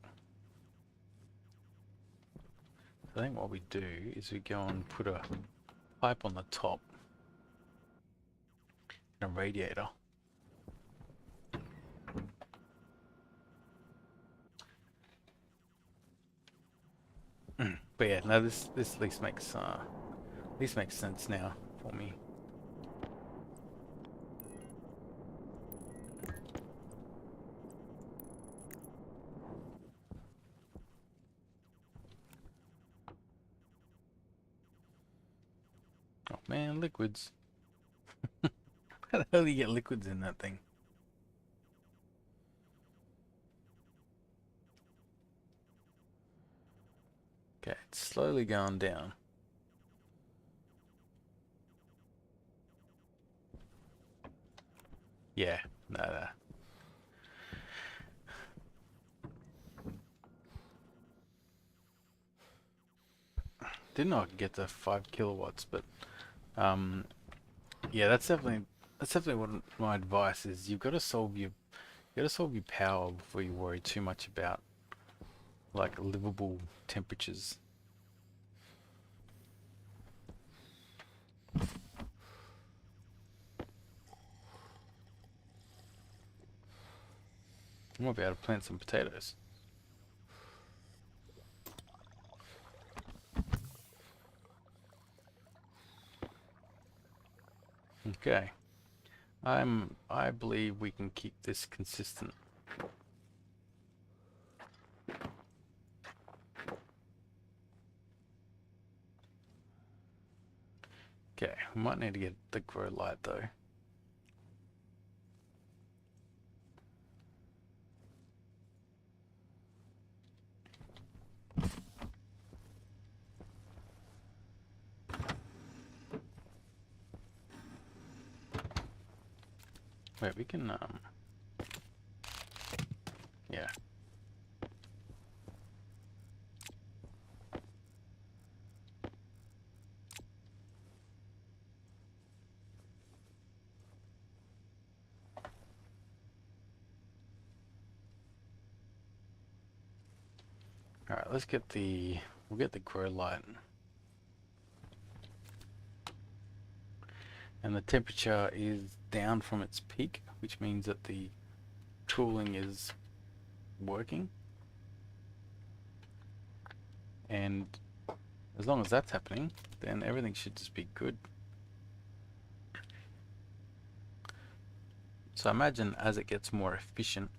A: what we do is we go and put a pipe on the top and a radiator. But yeah, no, this at least makes sense now for me. Oh man, liquids. How the hell do you get liquids in that thing? Okay, it's slowly going down. Yeah, no. Didn't know I could get to 5 kilowatts, but um, yeah, that's definitely what my advice is. You got to solve your power before you worry too much about like livable temperatures. I might be able to plant some potatoes. Okay. I believe we can keep this consistent. Okay, we might need to get the grow light though. Wait, we can yeah. Alright, we'll get the grow light. And the temperature is down from its peak, which means that the cooling is working. And as long as that's happening, then everything should just be good. So imagine as it gets more efficient,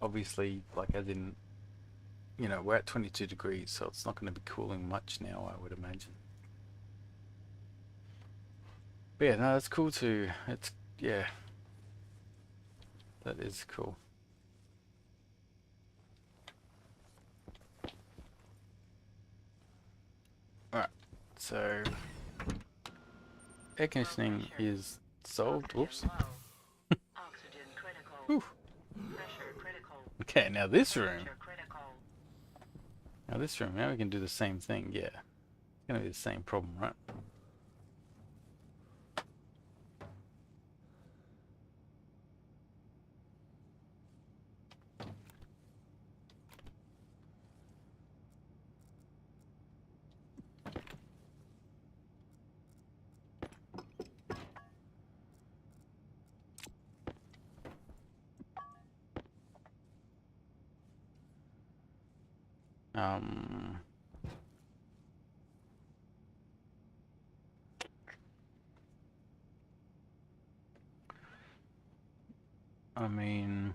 A: obviously, like as in, we're at 22 degrees, so it's not going to be cooling much now, I would imagine. But yeah, no, that's cool too. Yeah, that is cool. Alright, so air conditioning is solved. Whoops.
B: Oxygen critical.
A: Whew.
B: Pressure critical.
A: Okay, now this room.
B: Critical.
A: Now we can do the same thing. Yeah, it's gonna be the same problem, right? Um, I mean,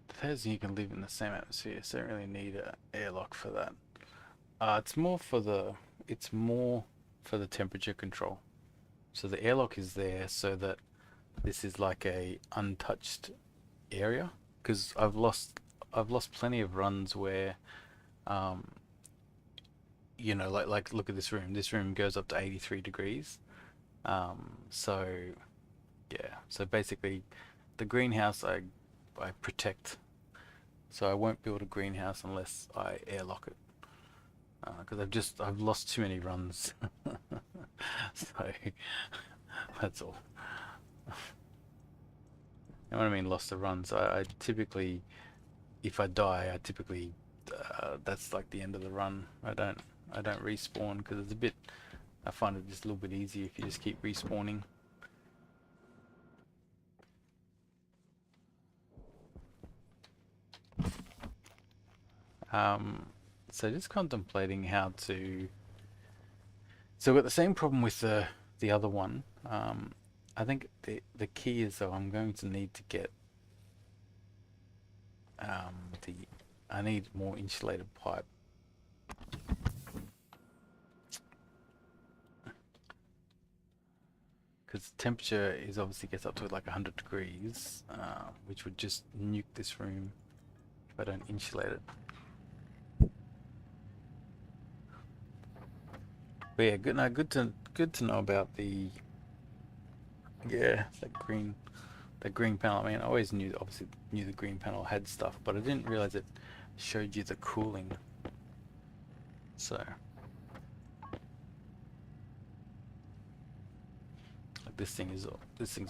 A: depends you can live in the same atmosphere, so you don't really need an airlock for that. It's more for the temperature control. So the airlock is there so that this is like a untouched area. because I've lost plenty of runs where um, like look at this room. This room goes up to 83 degrees. So yeah, so basically the greenhouse I protect. So I won't build a greenhouse unless I airlock it. Because I've lost too many runs. So that's all. And what I mean lost the runs, I typically, if I die, I typically that's like the end of the run. I don't respawn because it's a bit. I find it just a little bit easier if you just keep respawning. Um, so just contemplating how to. So I've got the same problem with the other one. I think the key is though I'm going to need to get the I need more insulated pipe. Because temperature is obviously gets up to like 100 degrees, which would just nuke this room if I don't insulate it. But yeah, good. No, good to know about the that green panel. I mean, I always obviously knew the green panel had stuff, but I didn't realize it showed you the cooling. So like this thing's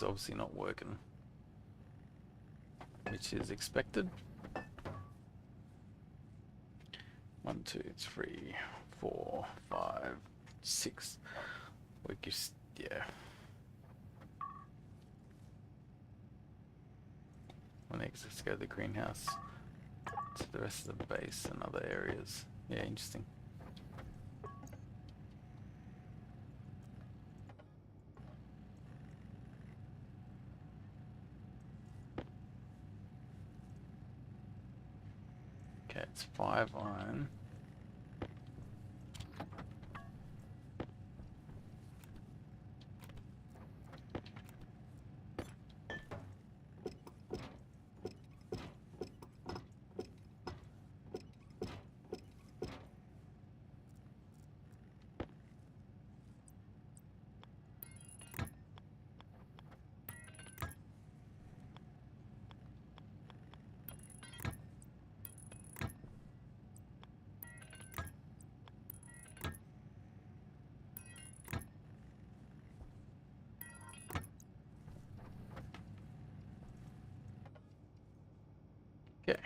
A: obviously not working, which is expected. 1, 2, 3, 4, 5, 6. Yeah. Next, let's go to the greenhouse. To the rest of the base and other areas. Yeah, interesting. Okay, it's 5 iron. Okay.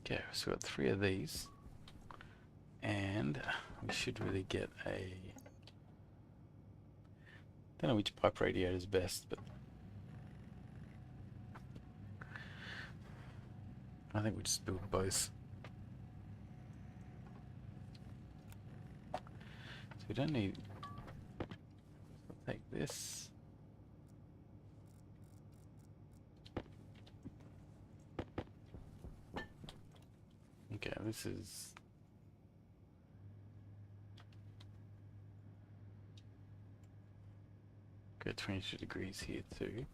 A: Okay, so we've got 3 of these. And we should really get a... Don't know which pipe radiator is best, but I think we just build both. So we don't need... I'll take this. Okay, this is... Go 22 degrees here too.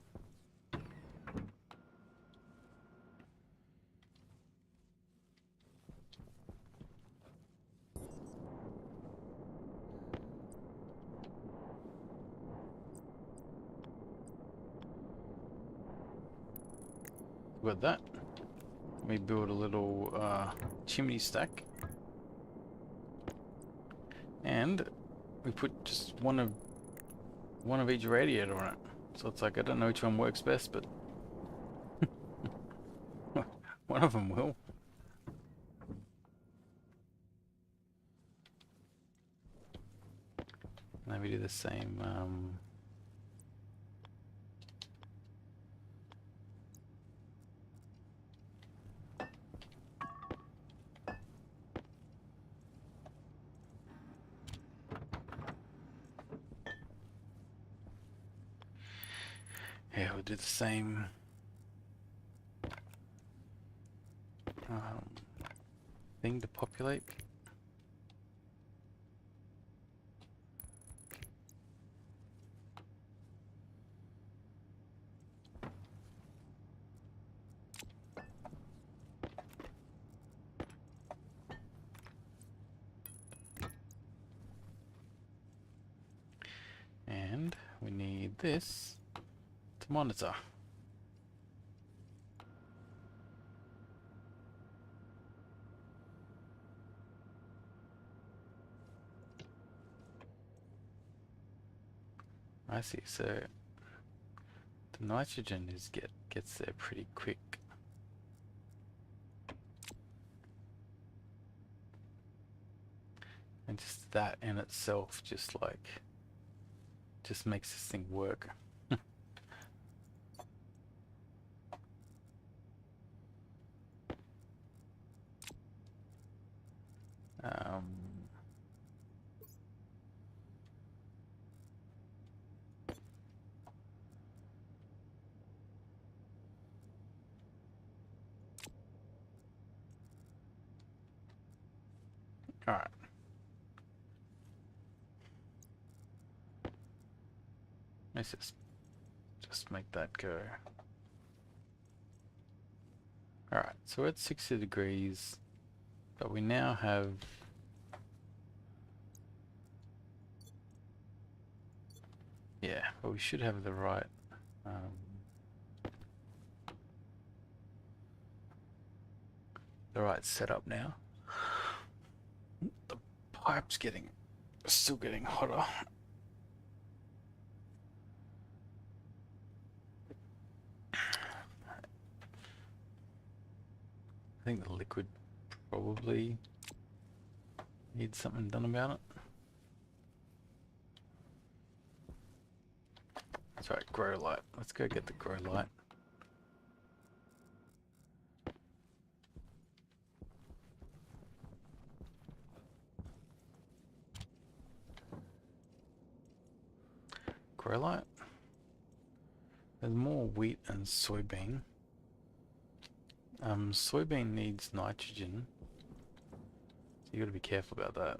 A: With that, we build a little chimney stack, and we put just one of each radiator on it. So it's like I don't know which one works best, but one of them will. And then we do the same. Yeah, we'll do the same thing to populate. we need this to monitor. I see, so the nitrogen gets there pretty quick. And just that in itself just makes this thing work. um, all right. Let's just make that go. All right, so we're at 60 degrees, but we now have but we should have the right setup now. The pipe's still getting hotter. I think the liquid probably needs something done about it. That's right, grow light. Let's go get the grow light. Grow light. There's more wheat and soybean. Soybean needs nitrogen, so you got to be careful about that.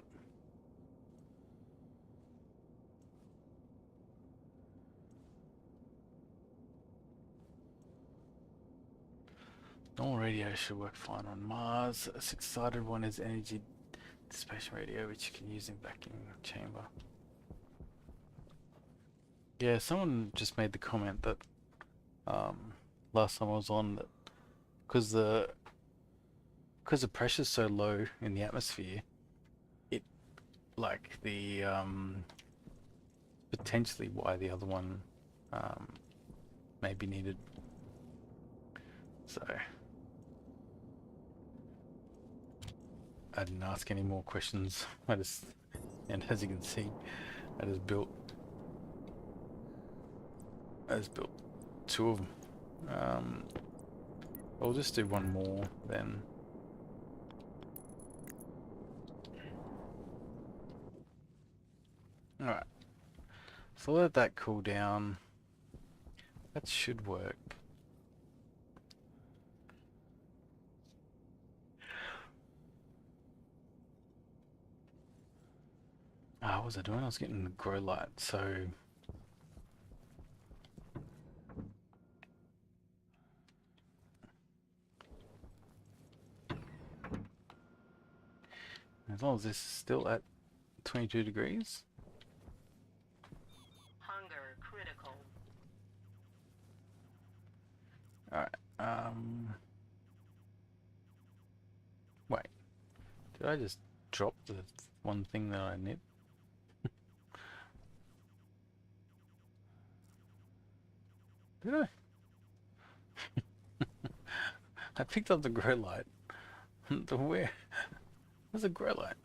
A: Normal radio should work fine on Mars. A six-sided one is energy dissipation radio, which you can use in vacuum chamber. Yeah, someone just made the comment that last time I was on that because the pressure's so low in the atmosphere, it potentially why the other one may be needed. So I didn't ask any more questions. And as you can see, I just built two of them. I'll just do one more then. Alright. So let that cool down. That should work. What was I doing? I was getting the grow light, so as long as this is still at 22 degrees.
B: Hunger critical.
A: Alright, wait. Did I just drop the one thing that I need? Did I? I picked up the grow light. Where's the grow light?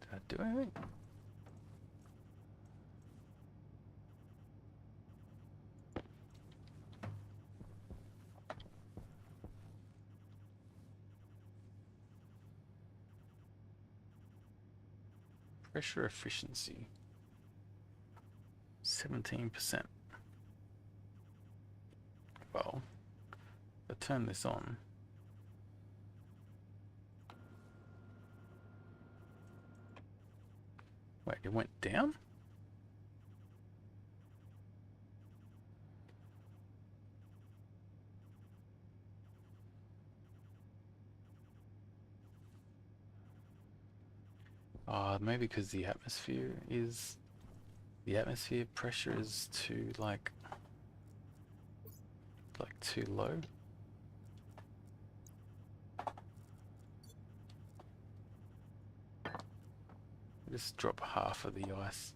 A: Did I do anything? Pressure efficiency 17%. Well, if I turn this on, wait, it went down? Maybe because the atmosphere pressure is too too low. Just drop half of the ice.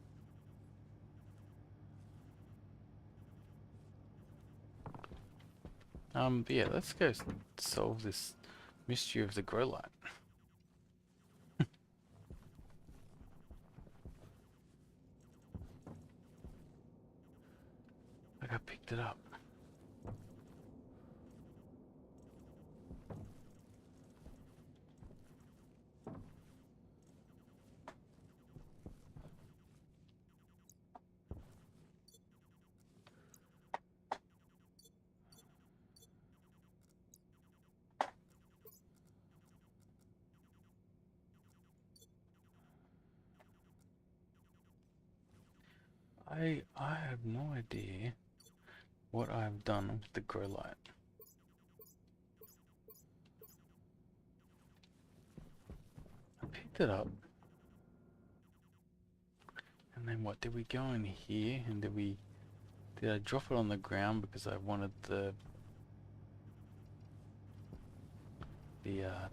A: But yeah, let's go solve this mystery of the grow light. Like I picked it up. I have no idea what I've done with the grow light. I picked it up. And then what, did we go in here and did I drop it on the ground because I wanted the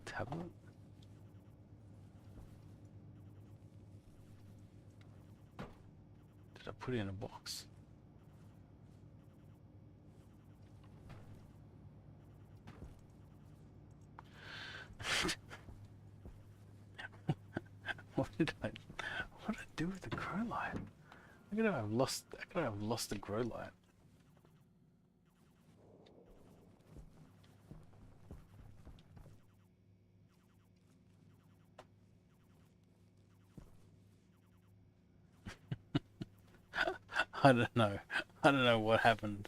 A: tablet? Did I put it in a box? What did I do with the grow light? How could I have lost the grow light? I don't know. I don't know what happened.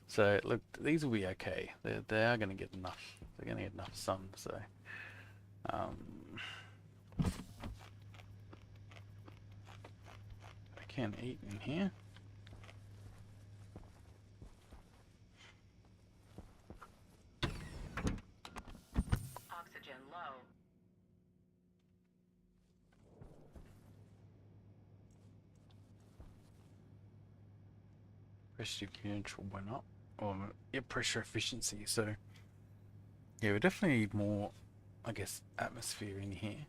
A: So look, these will be okay. They are going to get enough. They're going to get enough sun. So I can eat in here.
B: Oxygen low.
A: Pressure differential went up. Or yeah, pressure efficiency. So yeah, we definitely need more, I guess, atmosphere in here.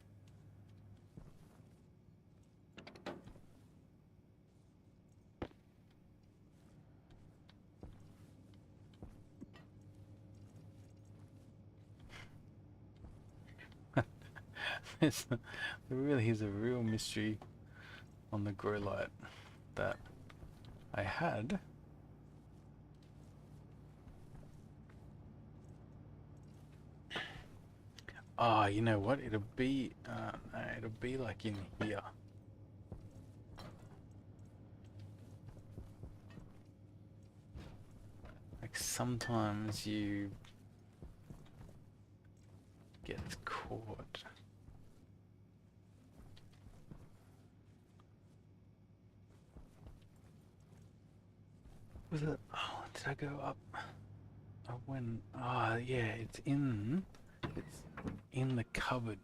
A: There really is a real mystery on the grow light that I had. Ah, you know what? It'll be like in here. Like sometimes you get caught. Was it? Oh, did I go up? I went. Ah, yeah, it's in the cupboard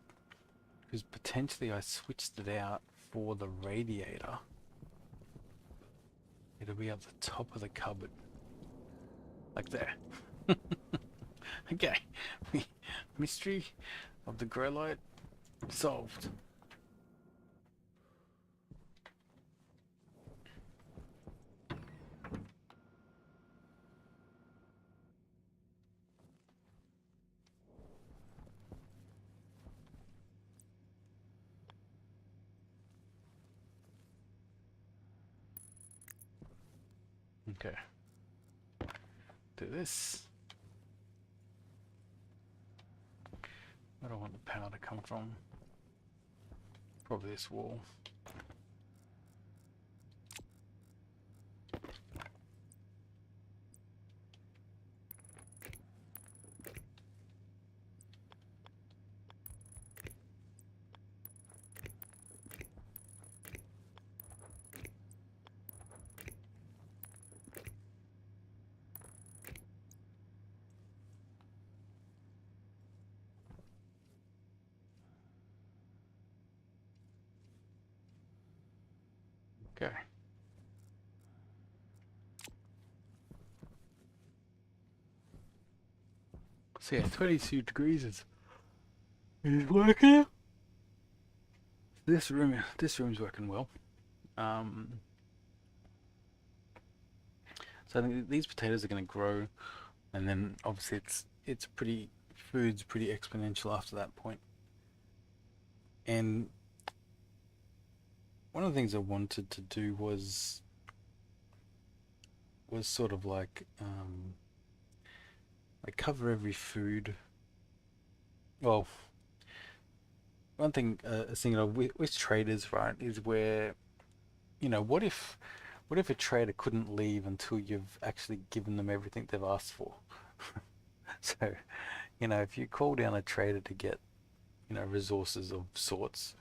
A: because potentially I switched it out for the radiator. It'll be at the top of the cupboard, like there. Okay, mystery of the grow light solved. Okay. Do this. Where do I want the power to come from? Probably this wall. Go. So yeah, 22 degrees is working. This room's working well. Um, so I think these potatoes are going to grow, and then obviously it's pretty food's pretty exponential after that point. And one of the things I wanted to do was sort of like cover every food. Well, one thing I was thinking of with traders, right, is where what if a trader couldn't leave until you've actually given them everything they've asked for? So, if you call down a trader to get, resources of sorts,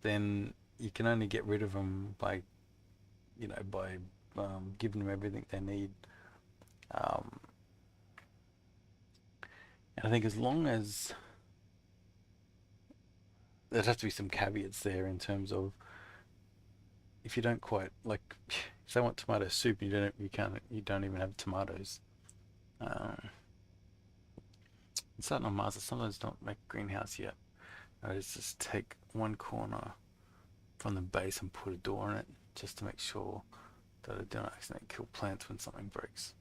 A: then you can only get rid of them by giving them everything they need. Um, and I think as long as there has to be some caveats there in terms of if you don't quite like if they want tomato soup and you don't even have tomatoes. Um, Certain on Mars, I sometimes don't make a greenhouse yet. I just take one corner from the base and put a door in it just to make sure that I don't accidentally kill plants when something breaks.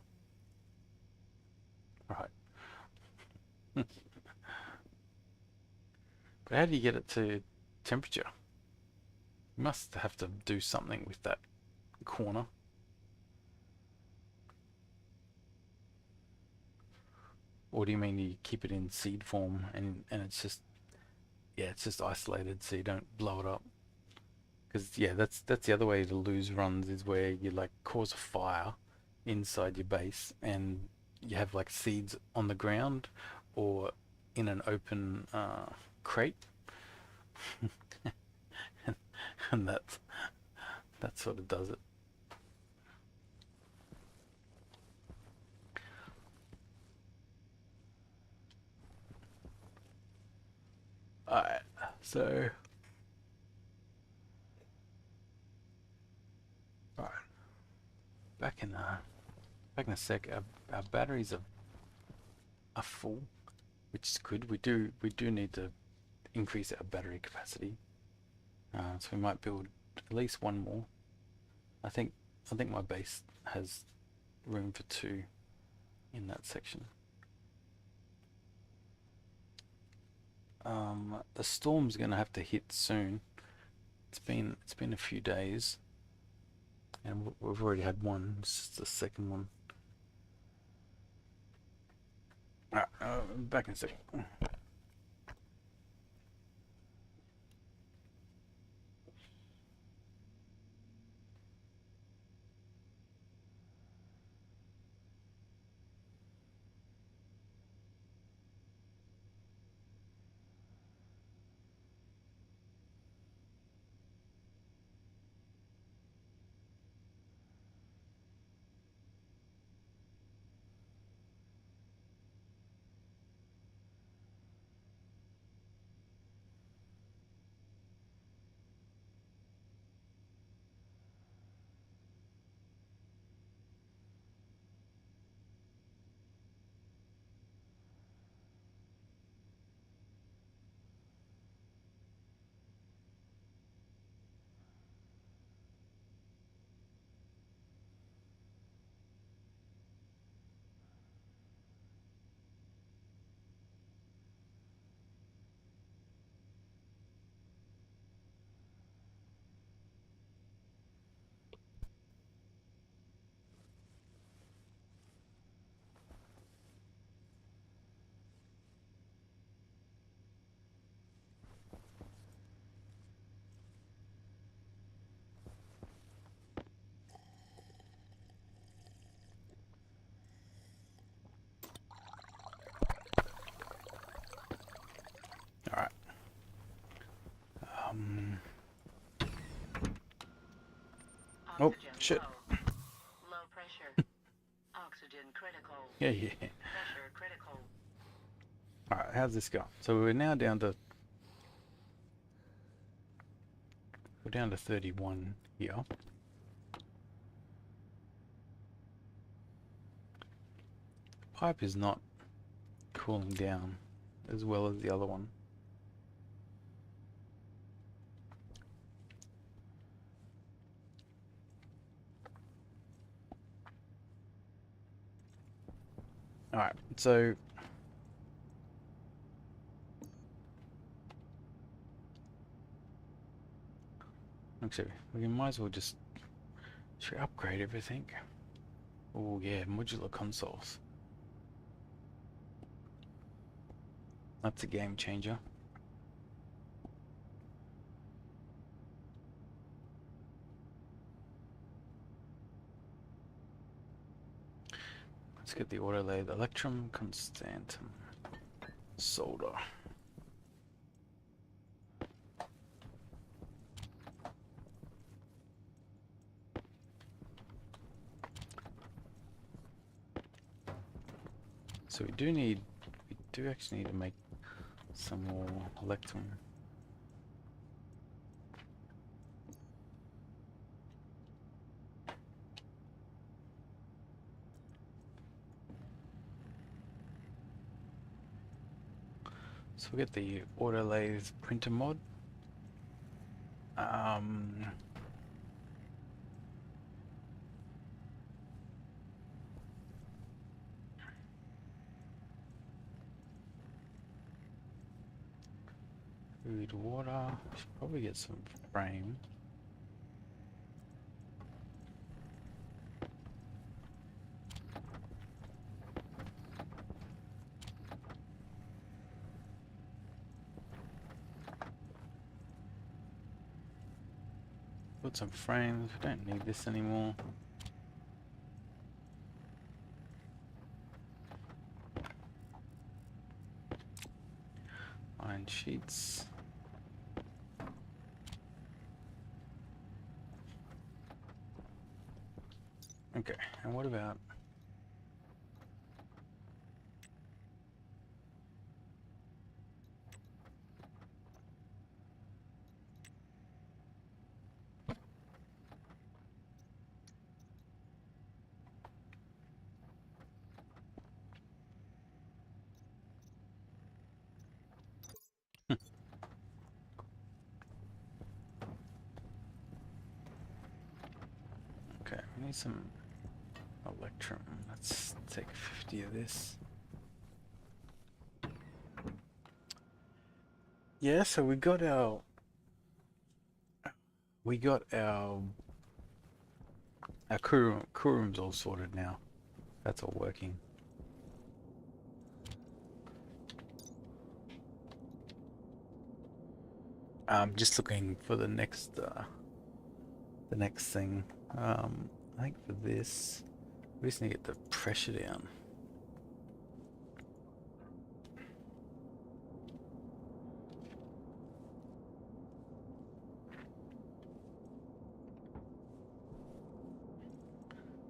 A: Right. But how do you get it to temperature? You must have to do something with that corner. Or do you mean you keep it in seed form and it's just isolated so you don't blow it up? Because yeah, that's the other way to lose runs is where you like cause a fire inside your base and you have like seeds on the ground or in an open crate, and that sort of does it. Alright, so alright, back in a sec. Our batteries are full, which is good. We do need to increase our battery capacity. So we might build at least one more. I think I think my base has room for two in that section. The storm's gonna have to hit soon. It's been a few days, and we've already had one. This is the second one. Alright, back in a second. Alright. Um. Oh
B: Oxygen
A: shit.
B: low. Low pressure. Oxygen critical.
A: Yeah, yeah.
B: Pressure critical.
A: Alright, how's this go? So we're now down to 31 here. pipe is not cooling down as well as the other one. Alright, so actually we might as well just should we upgrade everything? Oh yeah, modular consoles. That's a game changer. Let's get the auto lathe electrum constantum solder. So we do actually need to make some more electrum. So we'll get the auto lathe printer mod. Food, water. Should probably get some frame. Put some frames. We don't need this anymore. Iron sheets. Okay, and what about okay, we need some electrum. Let's take 50 of this. Yeah, so we got our crew room's all sorted now. That's all working. I'm just looking for the next thing. I think for this, we just need to get the pressure down.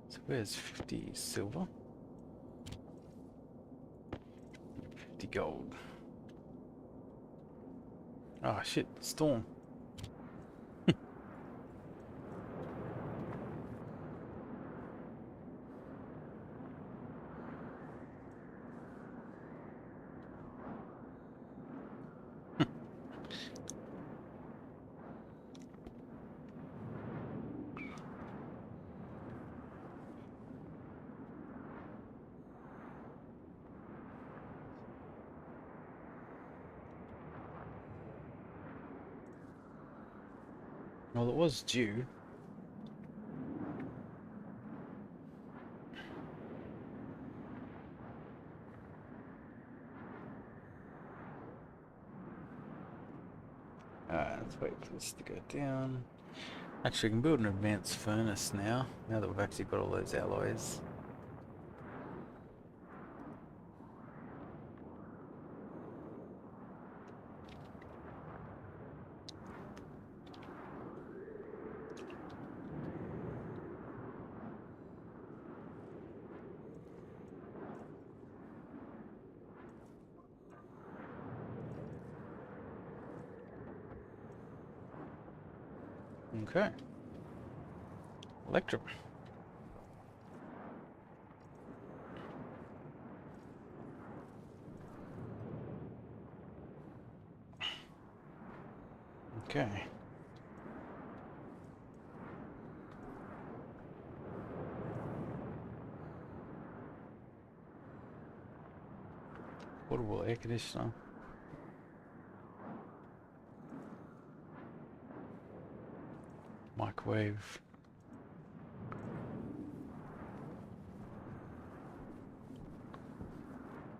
A: So where's 50 silver? 50 gold. Oh shit, storm. Well, it was due. Let's wait for this to go down. Actually, we can build an advanced furnace now that we've actually got all those alloys. Okay. Electrum. Okay. Portable air conditioner. Microwave.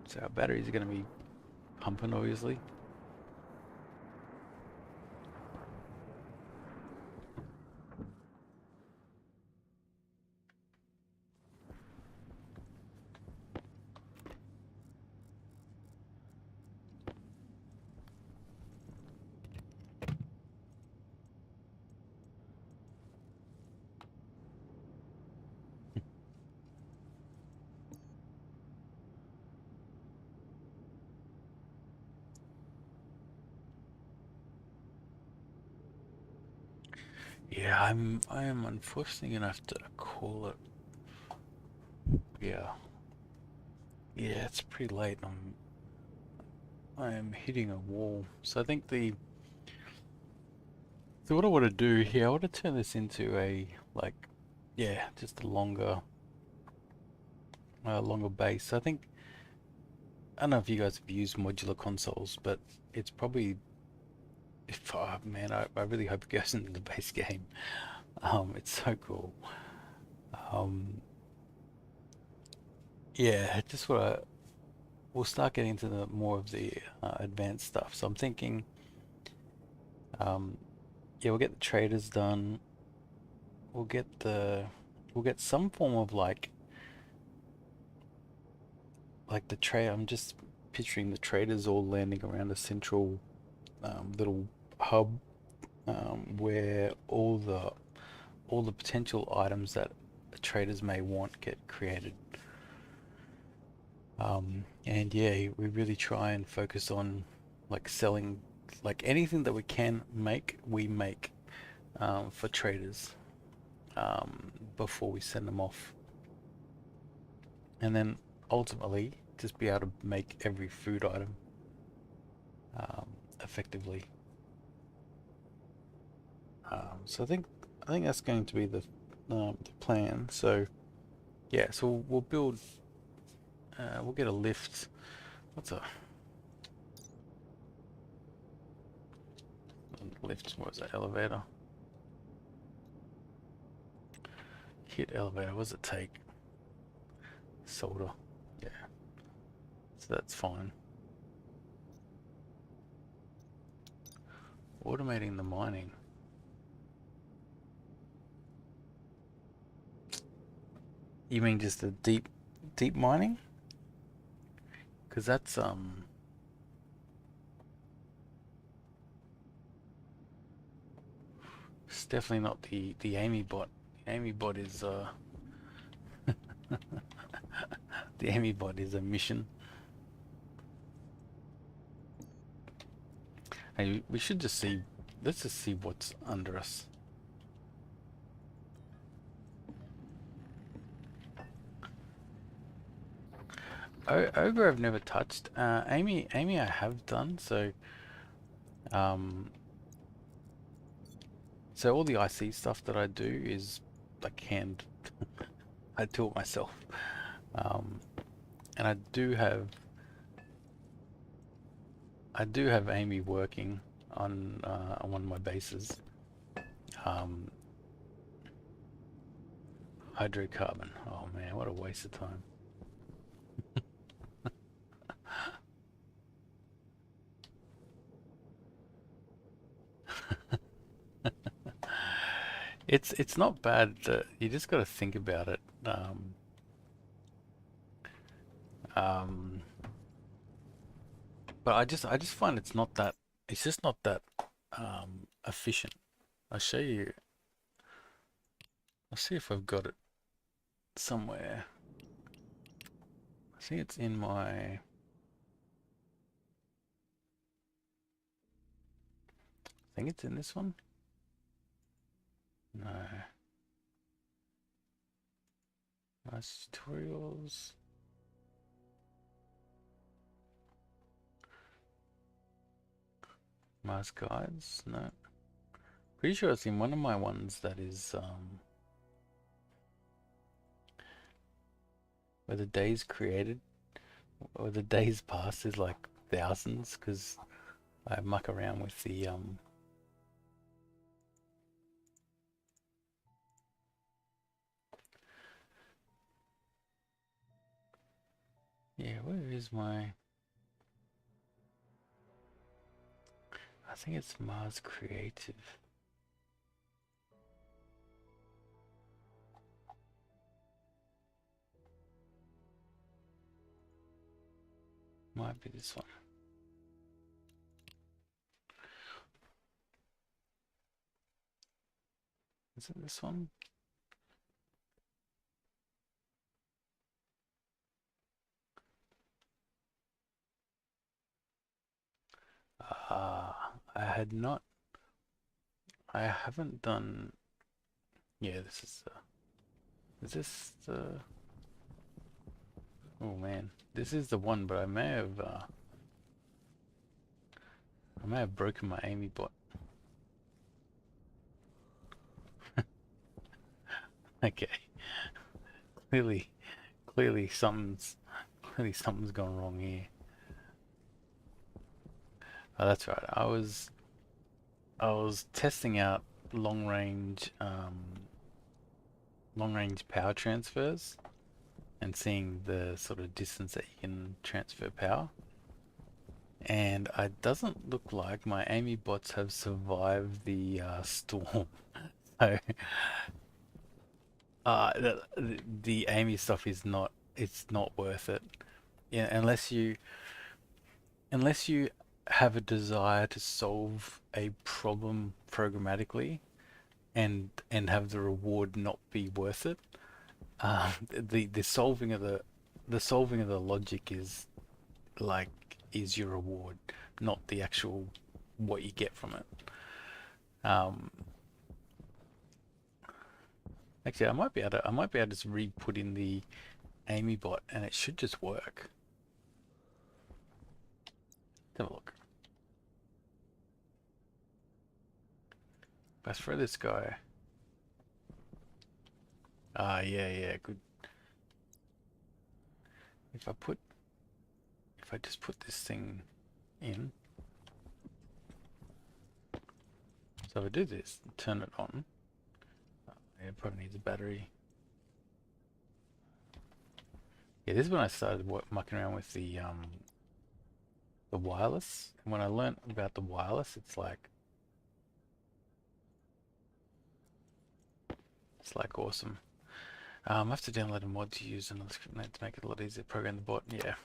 A: So our batteries are going to be pumping, obviously. Yeah, I am unfortunately gonna have to call it. Yeah. Yeah, it's pretty late. I am hitting a wall. So I think so what I want to do here, I want to turn this into a like yeah, just a longer base. I think I don't know if you guys have used modular consoles, but it's probably if oh man, I really hope it goes into the base game. It's so cool. Um, yeah, just what we'll start getting into the more of the advanced stuff. So I'm thinking, um, yeah, we'll get the traders done. We'll get the, we'll get some form of like the trade. I'm just picturing the traders all landing around a central little hub where all the potential items that traders may want get created. And yeah, we really try and focus on like selling like anything that we can make, we make for traders before we send them off. And then ultimately just be able to make every food item um, effectively. So I think that's going to be the plan. So yeah, so we'll build we'll get a lift. What's a lift? What is that? Elevator. Hit elevator. What does it take? Solder. Yeah. So that's fine. Automating the mining. You mean just the deep mining? Because that's it's definitely not the Amy bot. The Amy bot is the Amy bot is a mission. Hey, we should just see. Let's just see what's under us. Ogre I've never touched. Amy I have done. Um, so all the IC stuff that I do is like hand. I do it myself. Um, and I do have Amy working on one of my bases. Um, hydrocarbon. Oh man, what a waste of time. It's not bad. You just got to think about it. Um, but I just find it's not that. It's just not that efficient. I'll show you. I'll see if I've got it somewhere. I think it's in my. I think it's in this one. No. Nice tutorials. Mars guides. No. Pretty sure it's in one of my ones that is where the days created or the days past is like thousands because I muck around with the yeah, where is my, I think it's Mars Creative. Might be this one. Is it this one? I had not, I haven't done, yeah, this is this the, oh man, this is the one, but I may have broken my Amy bot. Okay, clearly, clearly something's gone wrong here. Oh, that's right. I was testing out long range long range power transfers and seeing the sort of distance that you can transfer power. And it doesn't look like my Amy bots have survived the storm. So the Amy stuff is not, it's not worth it. Yeah, unless you have a desire to solve a problem programmatically and have the reward not be worth it. The solving of the logic is like is your reward, not the actual what you get from it. Um, Actually, I might be able to just re-put in the Amy bot and it should just work. Let's have a look. Let's throw this guy. Ah, yeah, yeah, good. If I put, if I just put this thing in, so if I do this, turn it on. Yeah, it probably needs a battery. Yeah, this is when I started mucking around with the wireless. And when I learned about the wireless, it's like awesome. I have to download a mod to use another script to make it a lot easier to program the bot. Yeah.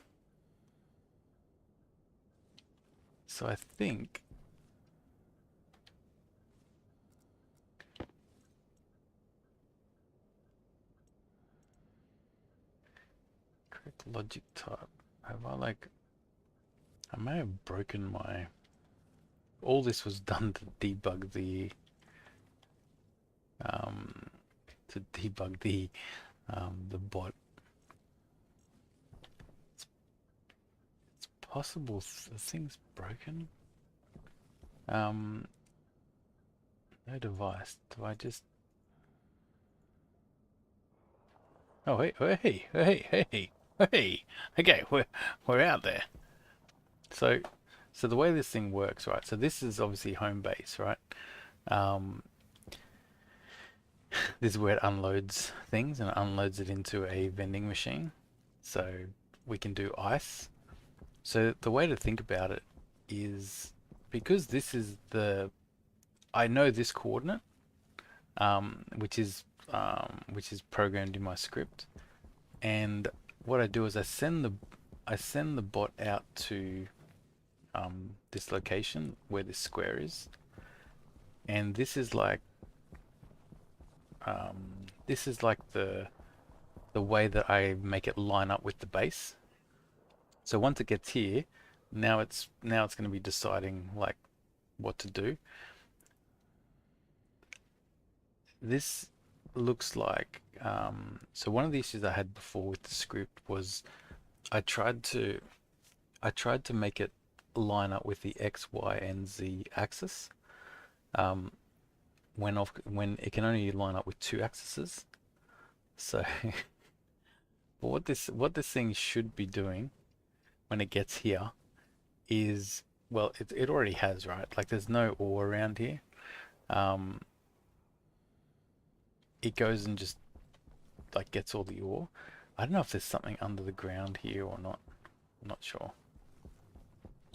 A: So I think correct logic type. Have I like? I may have broken my. All this was done to debug um the bot. It's possible the thing's broken. Um, no device. Do I just? Oh hey hey hey hey hey. Okay, we're out there. So the way this thing works, right? So this is obviously home base, right? Um, this is where it unloads things and it unloads it into a vending machine. So we can do ice. So the way to think about it is because this is I know this coordinate, which is programmed in my script, and what I do is I send the bot out to this location where this square is, and this is like the way that I make it line up with the base. So once it gets here, now it's going to be deciding like what to do. This looks like so one of the issues I had before with the script was I tried to I tried to make it line up with the X, Y, and Z axis. Um, when it can only line up with two axes. So what this thing should be doing when it gets here is, well, it already has, right? Like there's no ore around here. Um, it goes and just like gets all the ore. I don't know if there's something under the ground here or not. I'm not sure.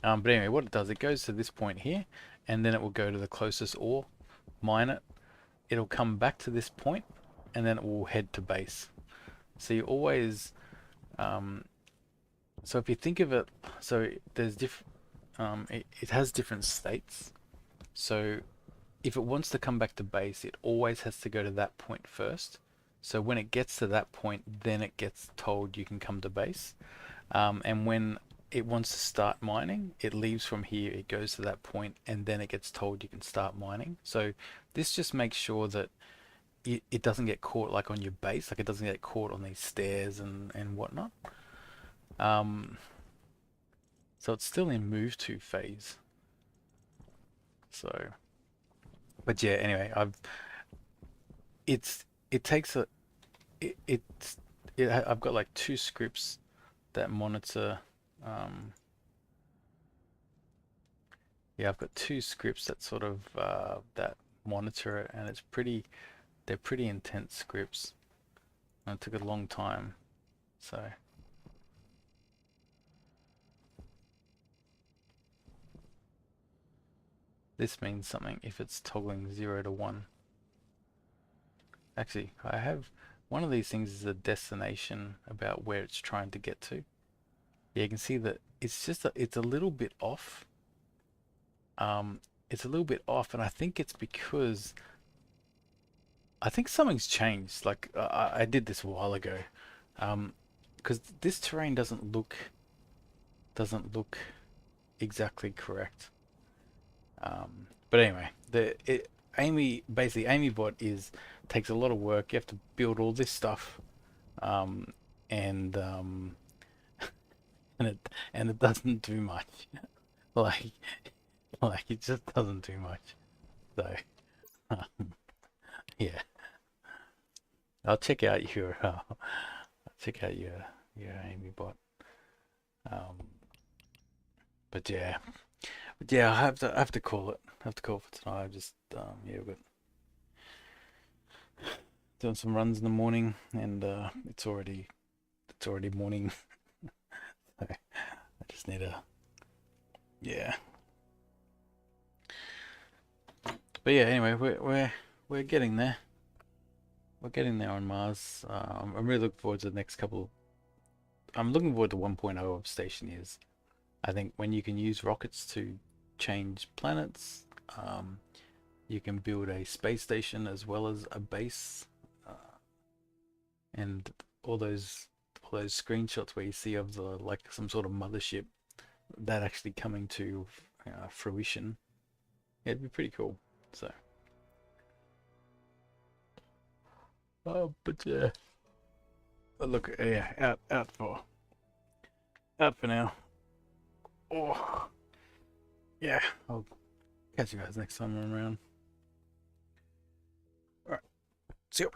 A: But anyway, what it does, it goes to this point here, and then it will go to the closest ore, mine it. It'll come back to this point, and then it will head to base. So you always, so if you think of it, so there's it has different states. So if it wants to come back to base, it always has to go to that point first. So when it gets to that point, then it gets told you can come to base. And when it wants to start mining, it leaves from here, it goes to that point, and then it gets told you can start mining. So this just makes sure that it doesn't get caught like on your base, like it doesn't get caught on these stairs and whatnot. So it's still in move to phase. So, but yeah, anyway, it takes a it, it's I've got like two scripts that monitor. Yeah, I've got two scripts that sort of that monitor it, and they're pretty intense scripts. And it took a long time, so. This means something if it's toggling 0 to 1. Actually, I have one of these things is a destination about where it's trying to get to. Yeah, you can see that it's a little bit off. It's a little bit off, and I think it's because I think something's changed. Like I did this a while ago, because this terrain doesn't look exactly correct. But anyway, AmyBot takes a lot of work. You have to build all this stuff, and and it doesn't do much. like like it just doesn't do much. So yeah, I'll check out your AmyBot. Um, but yeah, I have to call it. I have to call for tonight. I just yeah, but doing some runs in the morning, and it's already morning. So I just need a yeah. But yeah, anyway, we're getting there. We're getting there on Mars. I'm really looking forward to the next couple. I'm looking forward to 1.0 of Stationeers. I think when you can use rockets to change planets, you can build a space station as well as a base, and all those screenshots where you see of the like some sort of mothership that actually coming to fruition. Yeah, it'd be pretty cool. So, but yeah, but look, yeah, out for now. Oh, yeah, I'll catch you guys next time I'm around. All right, see you.